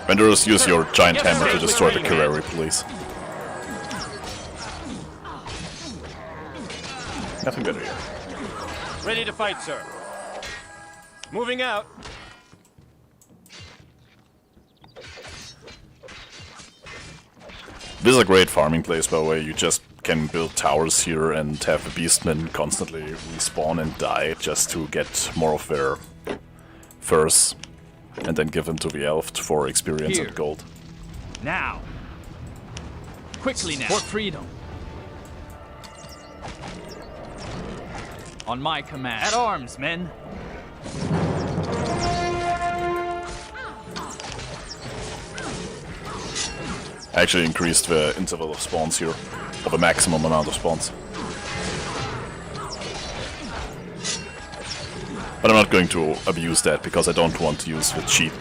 Vendors, use your giant hammer to destroy the Kerari, please. Nothing better here. Ready to fight, sir. Moving out. This is a great farming place, by the way. You just can build towers here and have the beastmen constantly respawn and die just to get more of their furs. And then give them to the elf for experience Here. and gold. Now. Quickly now. For freedom. On my command. At arms, men. I actually increased the interval of spawns here, or the maximum amount of spawns. But I'm not going to abuse that because I don't want to use the cheat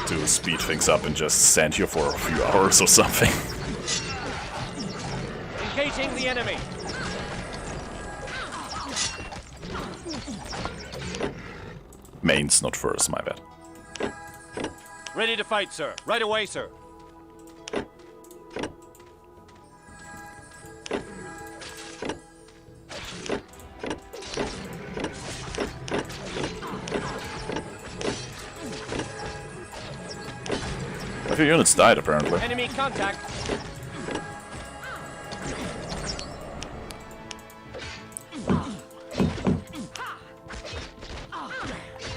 to speed things up and just stand here for a few hours or something. Engaging the enemy. Mains, not first, my bad. Ready to fight, sir. Right away, sir. A few units died, apparently. Enemy contact.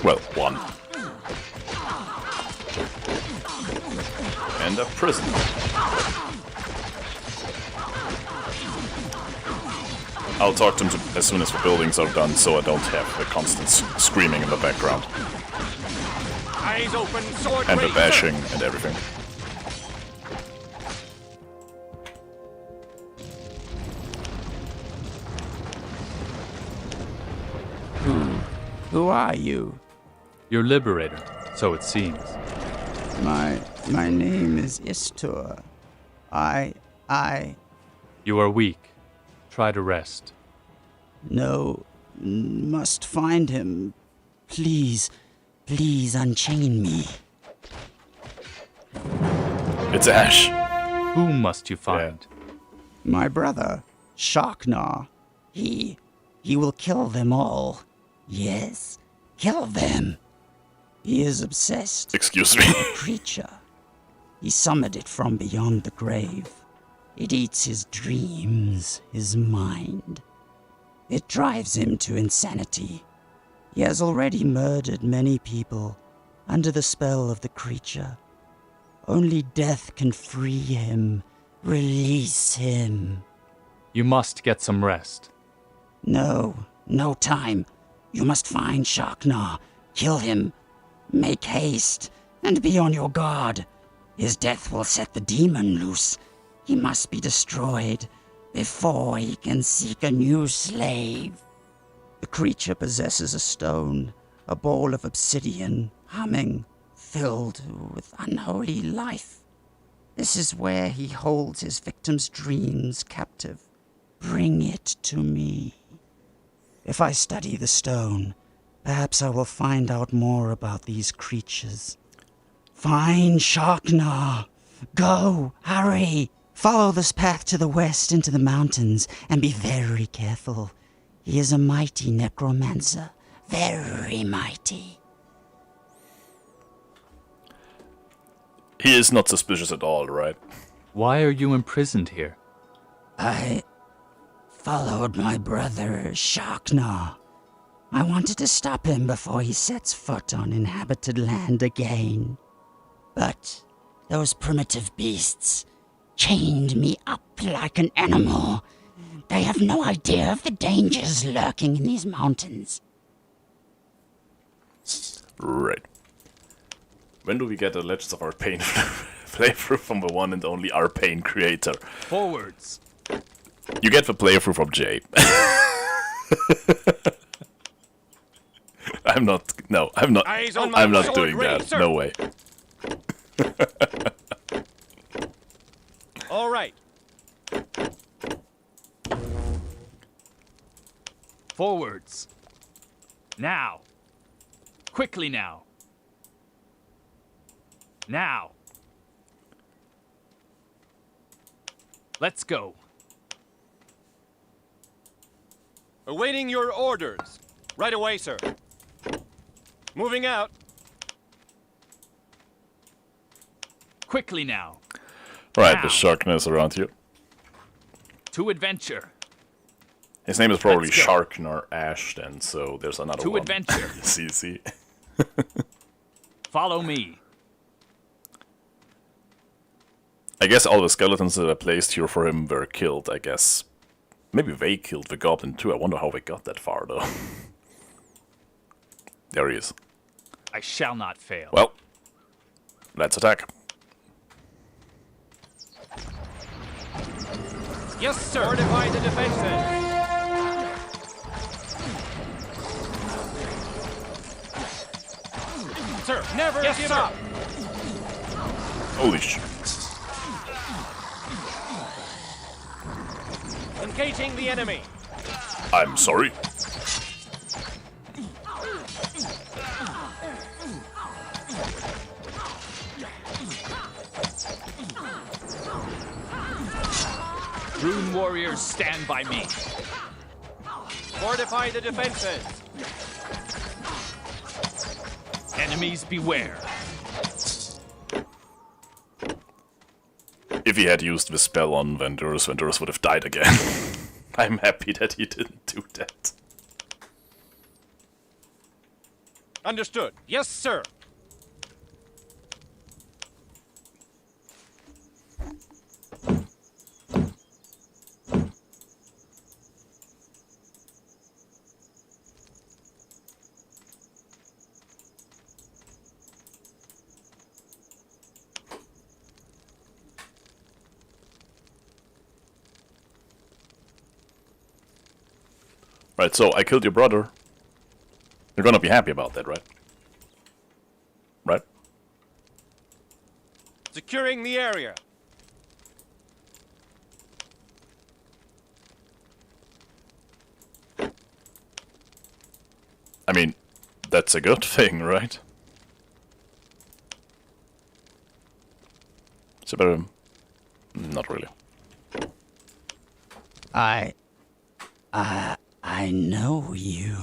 Well, one. And a prison. I'll talk to him as soon as the buildings are done, so I don't have the constant screaming in the background. Eyes open, sword And the ready, bashing sir. and everything. Who are you? Your liberator, so it seems. My name is Istur. You are weak. Try to rest. No, must find him. Please unchain me. It's Ash. Whom must you find? My brother, Sharknar. He will kill them all. Yes, kill them. He is obsessed. Excuse me. With a creature. He summoned it from beyond the grave. It eats his dreams, his mind. It drives him to insanity. He has already murdered many people under the spell of the creature. Only death can free him, release him. You must get some rest. No time. You must find Sharknar, kill him, make haste, and be on your guard. His death will set the demon loose. He must be destroyed before he can seek a new slave. The creature possesses a stone, a ball of obsidian, humming, filled with unholy life. This is where he holds his victim's dreams captive. Bring it to me. If I study the stone, perhaps I will find out more about these creatures. Find Sharknar. Go, hurry. Follow this path to the west into the mountains, and be very careful. He is a mighty necromancer. Very mighty. He is not suspicious at all, right? Why are you imprisoned here? I followed my brother, Sharknar. I wanted to stop him before he sets foot on inhabited land again. But those primitive beasts chained me up like an animal. They have no idea of the dangers lurking in these mountains. Right. When do we get the Legends of Arcane playthrough from the one and only Arcane creator? Forwards. You get the playthrough from Jay. I'm not doing ready, that. sir. No way. All right. Forwards. Now. Quickly now. Now. Let's go. Awaiting your orders. Right away, sir. Moving out. Quickly now. Right, Now. the Sharknar is around here. To adventure. His name is probably Let's go. Sharknar Ash then, so there's another To one. adventure. see. Follow me. I guess all the skeletons that I placed here for him were killed, I guess. Maybe they killed the goblin too. I wonder how they got that far, though. There he is. I shall not fail. Well, let's attack. Yes, sir. Fortify the defenses. Sir, never give up. Holy shit. Engaging the enemy. I'm sorry. Rune warriors, stand by me. Fortify the defenses. Enemies beware. If he had used the spell on Venturus, Venturus would have died again. I'm happy that he didn't do that. Understood. Yes, sir. Right, so I killed your brother. You're gonna be happy about that, right? Right? Securing the area. I mean, that's a good thing, right? It's a better... Not really. I know you.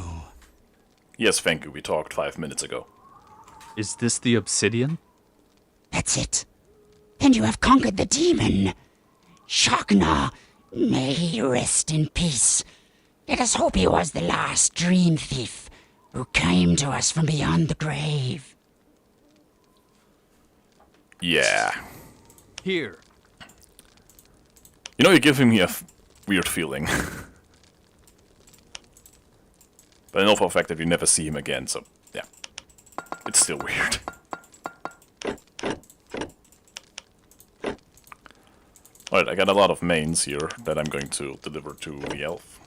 Yes, thank you. We talked 5 minutes ago. Is this the obsidian? That's it. Then you have conquered the demon. Shakna, may he rest in peace. Let us hope he was the last dream thief who came to us from beyond the grave. Yeah. Here. You know, you're giving me a weird feeling. But I know for a fact that we never see him again, so yeah. It's still weird. Alright, I got a lot of mains here that I'm going to deliver to the elf.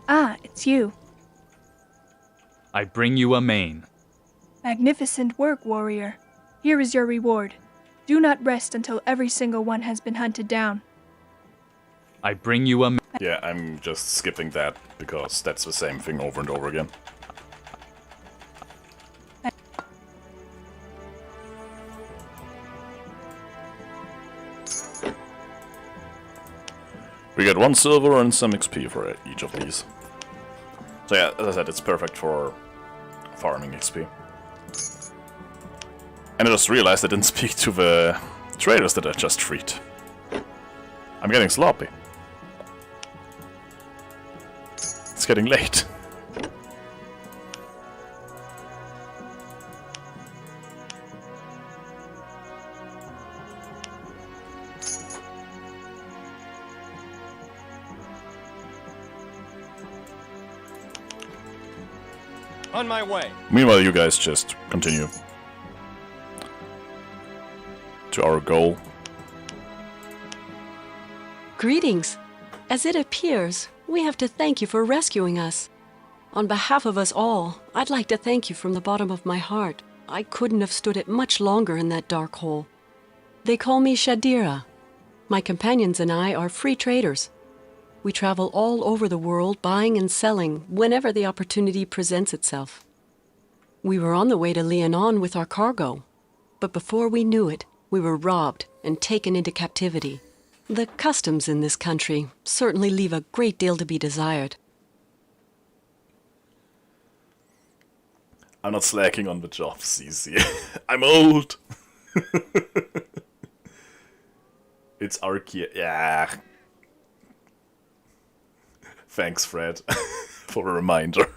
Ah, it's you. I bring you a main. Magnificent work, warrior. Here is your reward. Do not rest until every single one has been hunted down. I bring you a... Yeah, I'm just skipping that, because that's the same thing over and over again. We get 1 silver and some XP for each of these. So yeah, as I said, it's perfect for farming XP. And I just realized I didn't speak to the traders that I just freed. I'm getting sloppy. It's getting late. On my way. Meanwhile, you guys just continue to our goal. Greetings. As it appears, we have to thank you for rescuing us. On behalf of us all, I'd like to thank you from the bottom of my heart. I couldn't have stood it much longer in that dark hole. They call me Shadira. My companions and I are free traders. We travel all over the world buying and selling whenever the opportunity presents itself. We were on the way to Leonon with our cargo, but before we knew it, we were robbed and taken into captivity. The customs in this country certainly leave a great deal to be desired. I'm not slacking on the job, CC. I'm old! It's Archaea. Yeah. Thanks, Fred, for a reminder.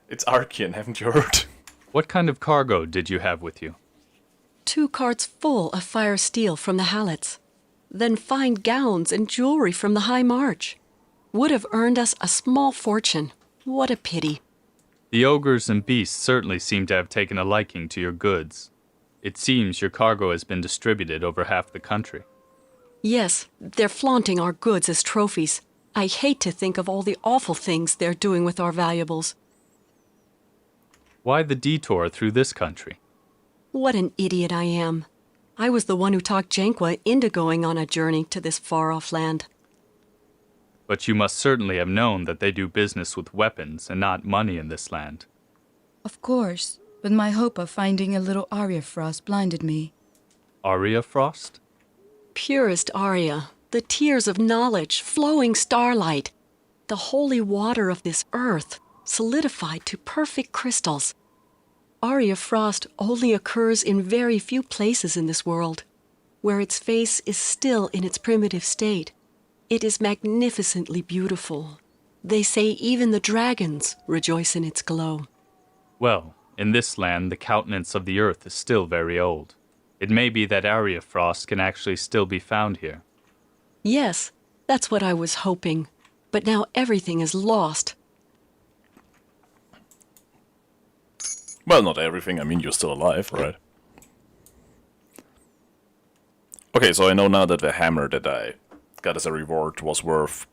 It's Archaean, haven't you heard? What kind of cargo did you have with you? 2 carts full of fire steel from the Hallets. Then fine gowns and jewelry from the High March. Would have earned us a small fortune. What a pity. The ogres and beasts certainly seem to have taken a liking to your goods. It seems your cargo has been distributed over half the country. Yes, they're flaunting our goods as trophies. I hate to think of all the awful things they're doing with our valuables. Why the detour through this country? What an idiot I am. I was the one who talked Jankwa into going on a journey to this far-off land. But you must certainly have known that they do business with weapons and not money in this land. Of course, but my hope of finding a little Arya Frost blinded me. Arya Frost? Purest Arya, the tears of knowledge, flowing starlight, the holy water of this earth, solidified to perfect crystals. Arya Frost only occurs in very few places in this world, where its face is still in its primitive state. It is magnificently beautiful. They say even the dragons rejoice in its glow. Well, in this land, the countenance of the earth is still very old. It may be that Arya Frost can actually still be found here. Yes, that's what I was hoping. But now everything is lost. Well, not everything. I mean, you're still alive, right? Okay, so I know now that the hammer that I got as a reward was worth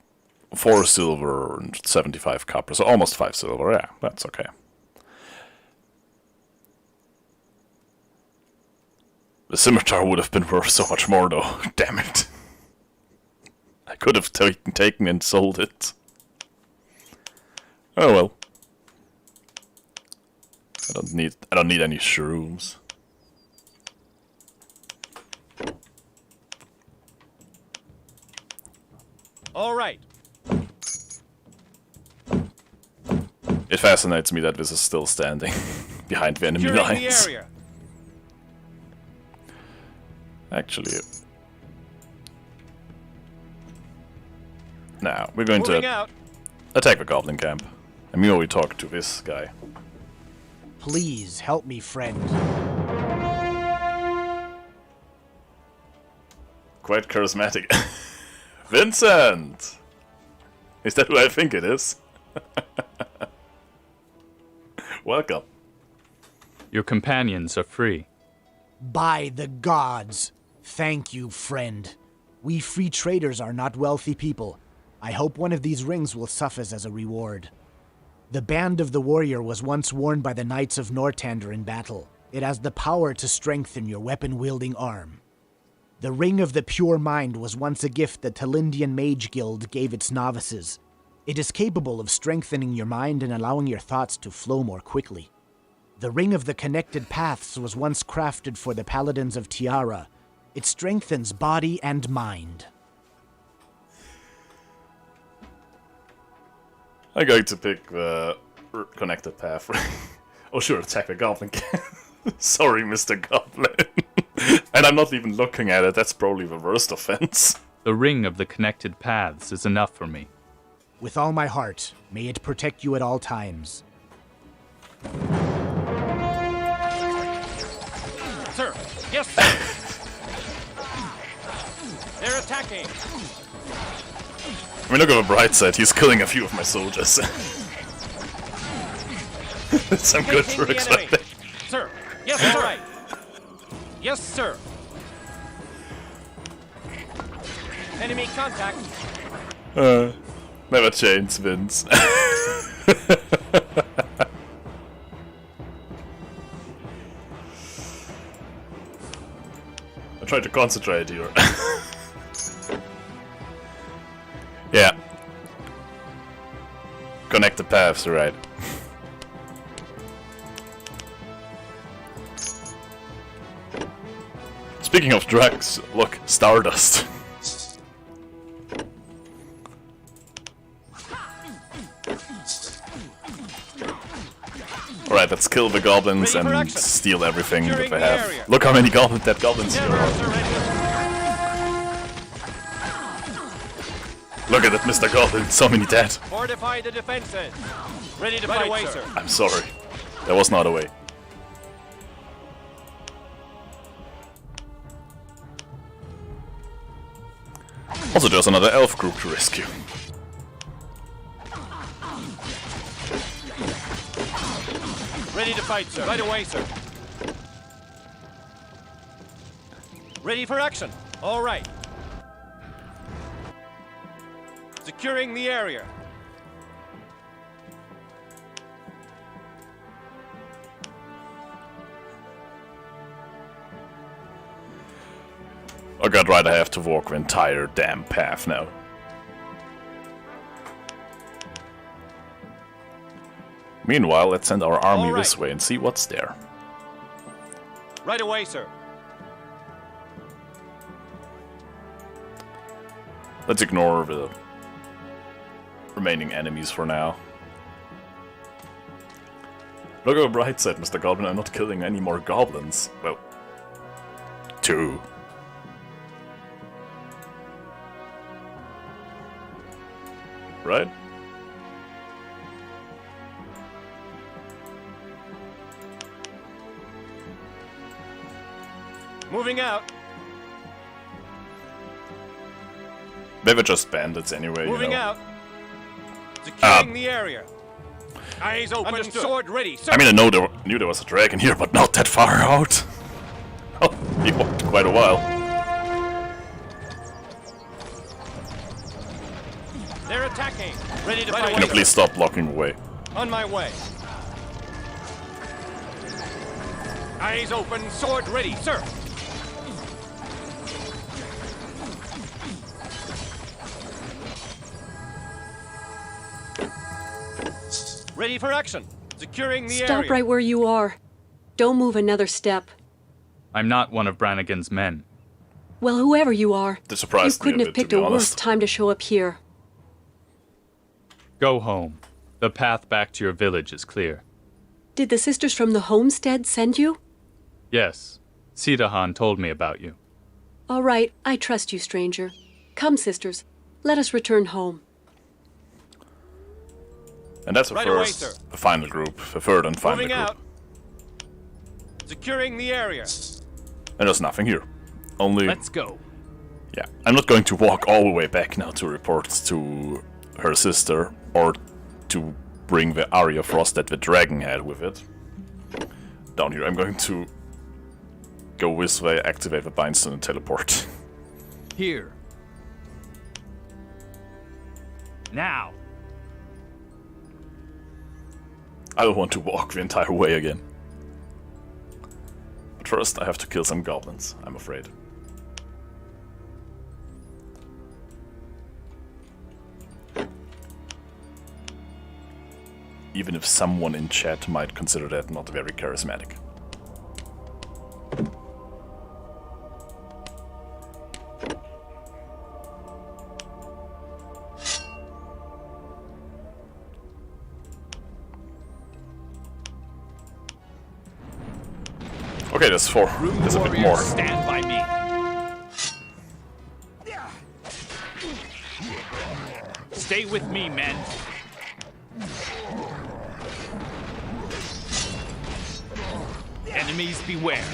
4 silver and 75 copper, so almost 5 silver. Yeah, that's okay. The scimitar would have been worth so much more, though. Damn it. I could have taken and sold it. Oh well. I don't need any shrooms. All right. It fascinates me that this is still standing behind the enemy lines. The area. Actually, now we're going Moving to out. attack the goblin camp. And meanwhile, we talk to this guy. Please help me, friend. Quite charismatic. Vincent! Is that who I think it is? Welcome. Your companions are free. By the gods. Thank you, friend. We free traders are not wealthy people. I hope one of these rings will suffice as a reward. The Band of the Warrior was once worn by the Knights of Nortander in battle. It has the power to strengthen your weapon-wielding arm. The Ring of the Pure Mind was once a gift the Talindian Mage Guild gave its novices. It is capable of strengthening your mind and allowing your thoughts to flow more quickly. The Ring of the Connected Paths was once crafted for the Paladins of Tiara. It strengthens body and mind. I'm going to pick the connected path. Oh sure, attack the goblin. Sorry, Mr. Goblin. And I'm not even looking at it, that's probably the worst offense. The ring of the connected paths is enough for me. With all my heart, may it protect you at all times. Sir! Yes, sir! They're attacking! I mean, look at the bright side, he's killing a few of my soldiers. Some good tricks like that. Sir! Yes, all right! Yes, sir! Enemy contact! Never change, Vince. I try to concentrate here. Yeah. Connect the paths, right. Speaking of drugs, look, Stardust. Alright, let's kill the goblins and steal everything that they have. Look how many dead goblins here are. Look at it, Mr. Goblin, so many dead. Fortify the defenses! Ready to fight away, sir. I'm sorry. There was not a way. Also, there's another elf group to rescue. Ready to fight, sir. Right away, sir. Ready for action. All right. Securing the area. Oh god, right, I have to walk the entire damn path now. Meanwhile, let's send our army this way and see what's there. Right away, sir. Let's ignore the remaining enemies for now. Look at the bright side, Mr. Goblin, I'm not killing any more goblins. Well, 2. Right? Moving out. They were just bandits anyway, Moving you know. out. Securing the area. Eyes open, Understood. sword ready, sir. I mean, knew there was a dragon here, but not that far out. Oh, he walked quite a while. They're attacking. Ready to Can fight. you please stop blocking away? On my way. Eyes open, sword ready, sir. Ready for action. Securing the Stop area. right where you are. Don't move another step. I'm not one of Brannigan's men. Well, whoever you are, This you surprised me couldn't a have bit, picked to a be worse honest. time to show up here. Go home. The path back to your village is clear. Did the sisters from the homestead send you? Yes, Sidahan told me about you. All right, I trust you, stranger. Come, sisters. Let us return home. And that's the Right away, first, sir. the final group, the third and final Moving group. out. Securing the area. And there's nothing here. Only... Let's go. Yeah, I'm not going to walk all the way back now to report to her sister, or to bring the Arya Frost that the dragon had with it. Down here, I'm going to go this way, activate the Bindstone and teleport. Here. Now. I don't want to walk the entire way again. But first, I have to kill some goblins, I'm afraid. Even if someone in chat might consider that not very charismatic. Okay, there's four. There's a bit more. Stand by me. Stay with me, men. Enemies beware.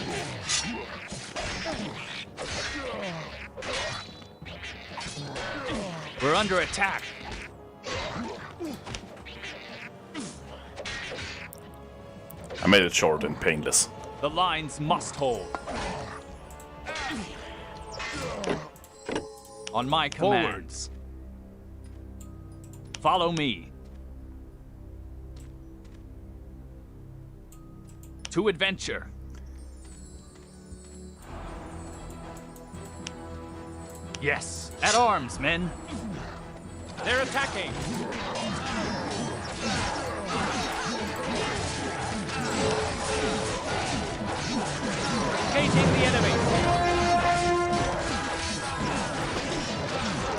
We're under attack. I made it short and painless. The lines must hold. On my commands. Follow me. To adventure. Yes, at arms, men. They're attacking. Engaging the enemy.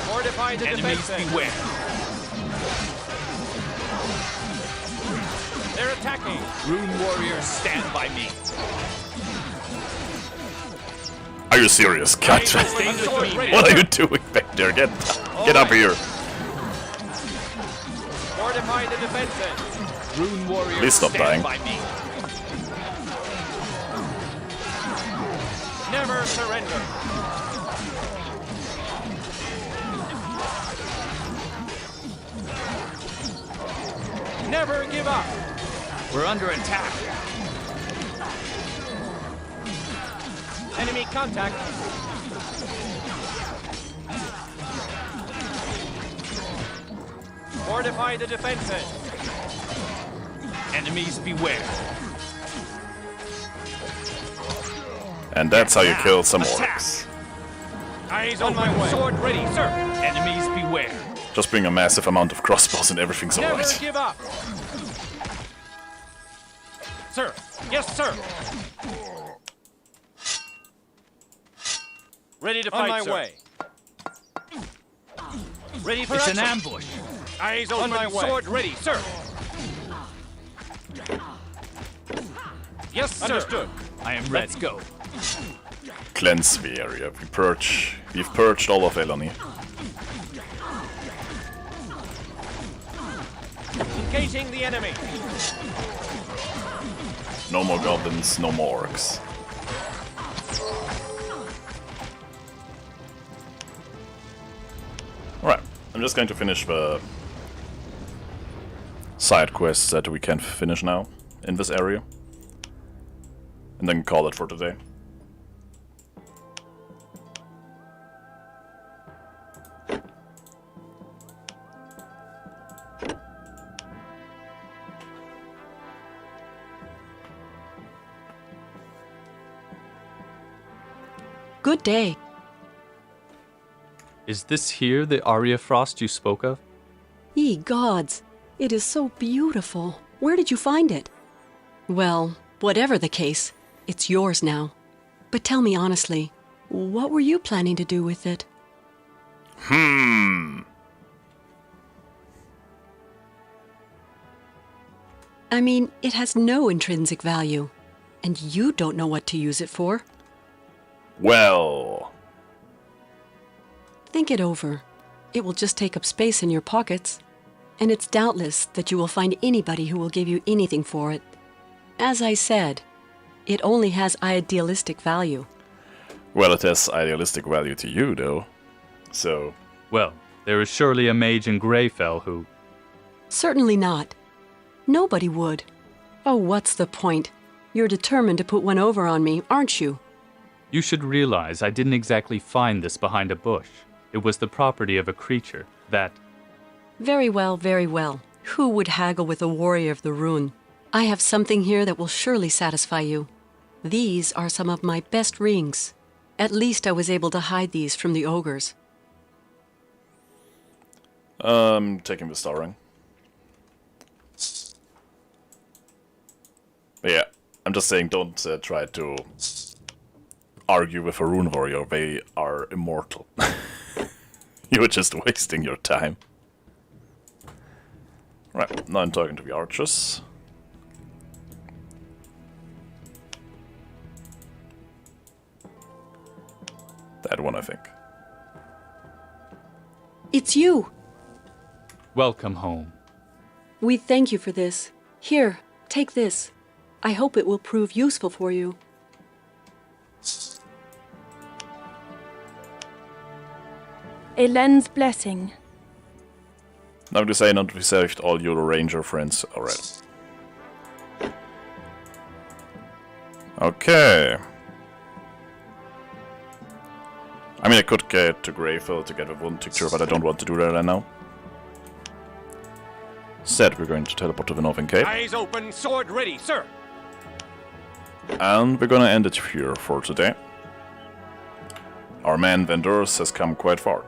Fortify the Enemies defenses. beware. They're attacking. Rune warriors, stand by me. Are you serious? God, what are you doing back there? Get up here. Fortify the defenses. Rune warriors, Please stop dying. stand by me. Never surrender. Never give up. We're under attack. Enemy contact. Fortify the defenses. Enemies beware. And that's how you kill some Attack. orcs. Eyes on my way. Sword ready, sir. Enemies beware. Just bring a massive amount of crossbows and everything's Never alright. give up. Sir. Yes, sir. Ready to fight, On my sir. way. Ready for It's action. an ambush. Eyes open. On my way. Sword ready, sir. Yes, sir. Understood. I am ready. Let's go. Cleanse the area. We've purged all of Eloni. Engaging the enemy. No more goblins, no more orcs. Alright, I'm just going to finish the side quests that we can finish now in this area. And then call it for today. Good day. Is this here the Aria Frost you spoke of? Ye gods, it is so beautiful. Where did you find it? Well, whatever the case, it's yours now. But tell me honestly, what were you planning to do with it? I mean, it has no intrinsic value, and you don't know what to use it for. Well... Think it over. It will just take up space in your pockets, and it's doubtless that you will find anybody who will give you anything for it. As I said, it only has idealistic value. Well, it has idealistic value to you, though. So... Well, there is surely a mage in Grayfell who... Certainly not. Nobody would. Oh, what's the point? You're determined to put one over on me, aren't you? You should realize I didn't exactly find this behind a bush. It was the property of a creature that... Very well, very well. Who would haggle with a warrior of the rune? I have something here that will surely satisfy you. These are some of my best rings. At least I was able to hide these from the ogres. Taking the star ring. But yeah, I'm just saying don't try to argue with a rune warrior. They are immortal. You're just wasting your time. Right, now I'm talking to the archers. That one, I think. It's you! Welcome home. We thank you for this. Here, take this. I hope it will prove useful for you. Elene's blessing. Now to say not received all your ranger friends already. Okay. I mean, I could get to Grayfell to get a one picture, but I don't want to do that right now. Instead, we're going to teleport to the Northern Cape. Eyes open, sword ready, sir. And we're gonna end it here for today. Our man Vendors has come quite far.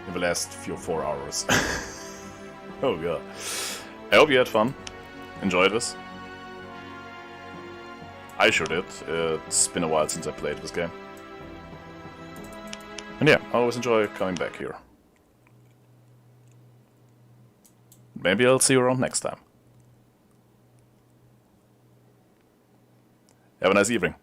In the last 4 hours. Oh god. I hope you had fun. Enjoyed this. I sure did. It's been a while since I played this game. And yeah, I always enjoy coming back here. Maybe I'll see you around next time. Have a nice evening.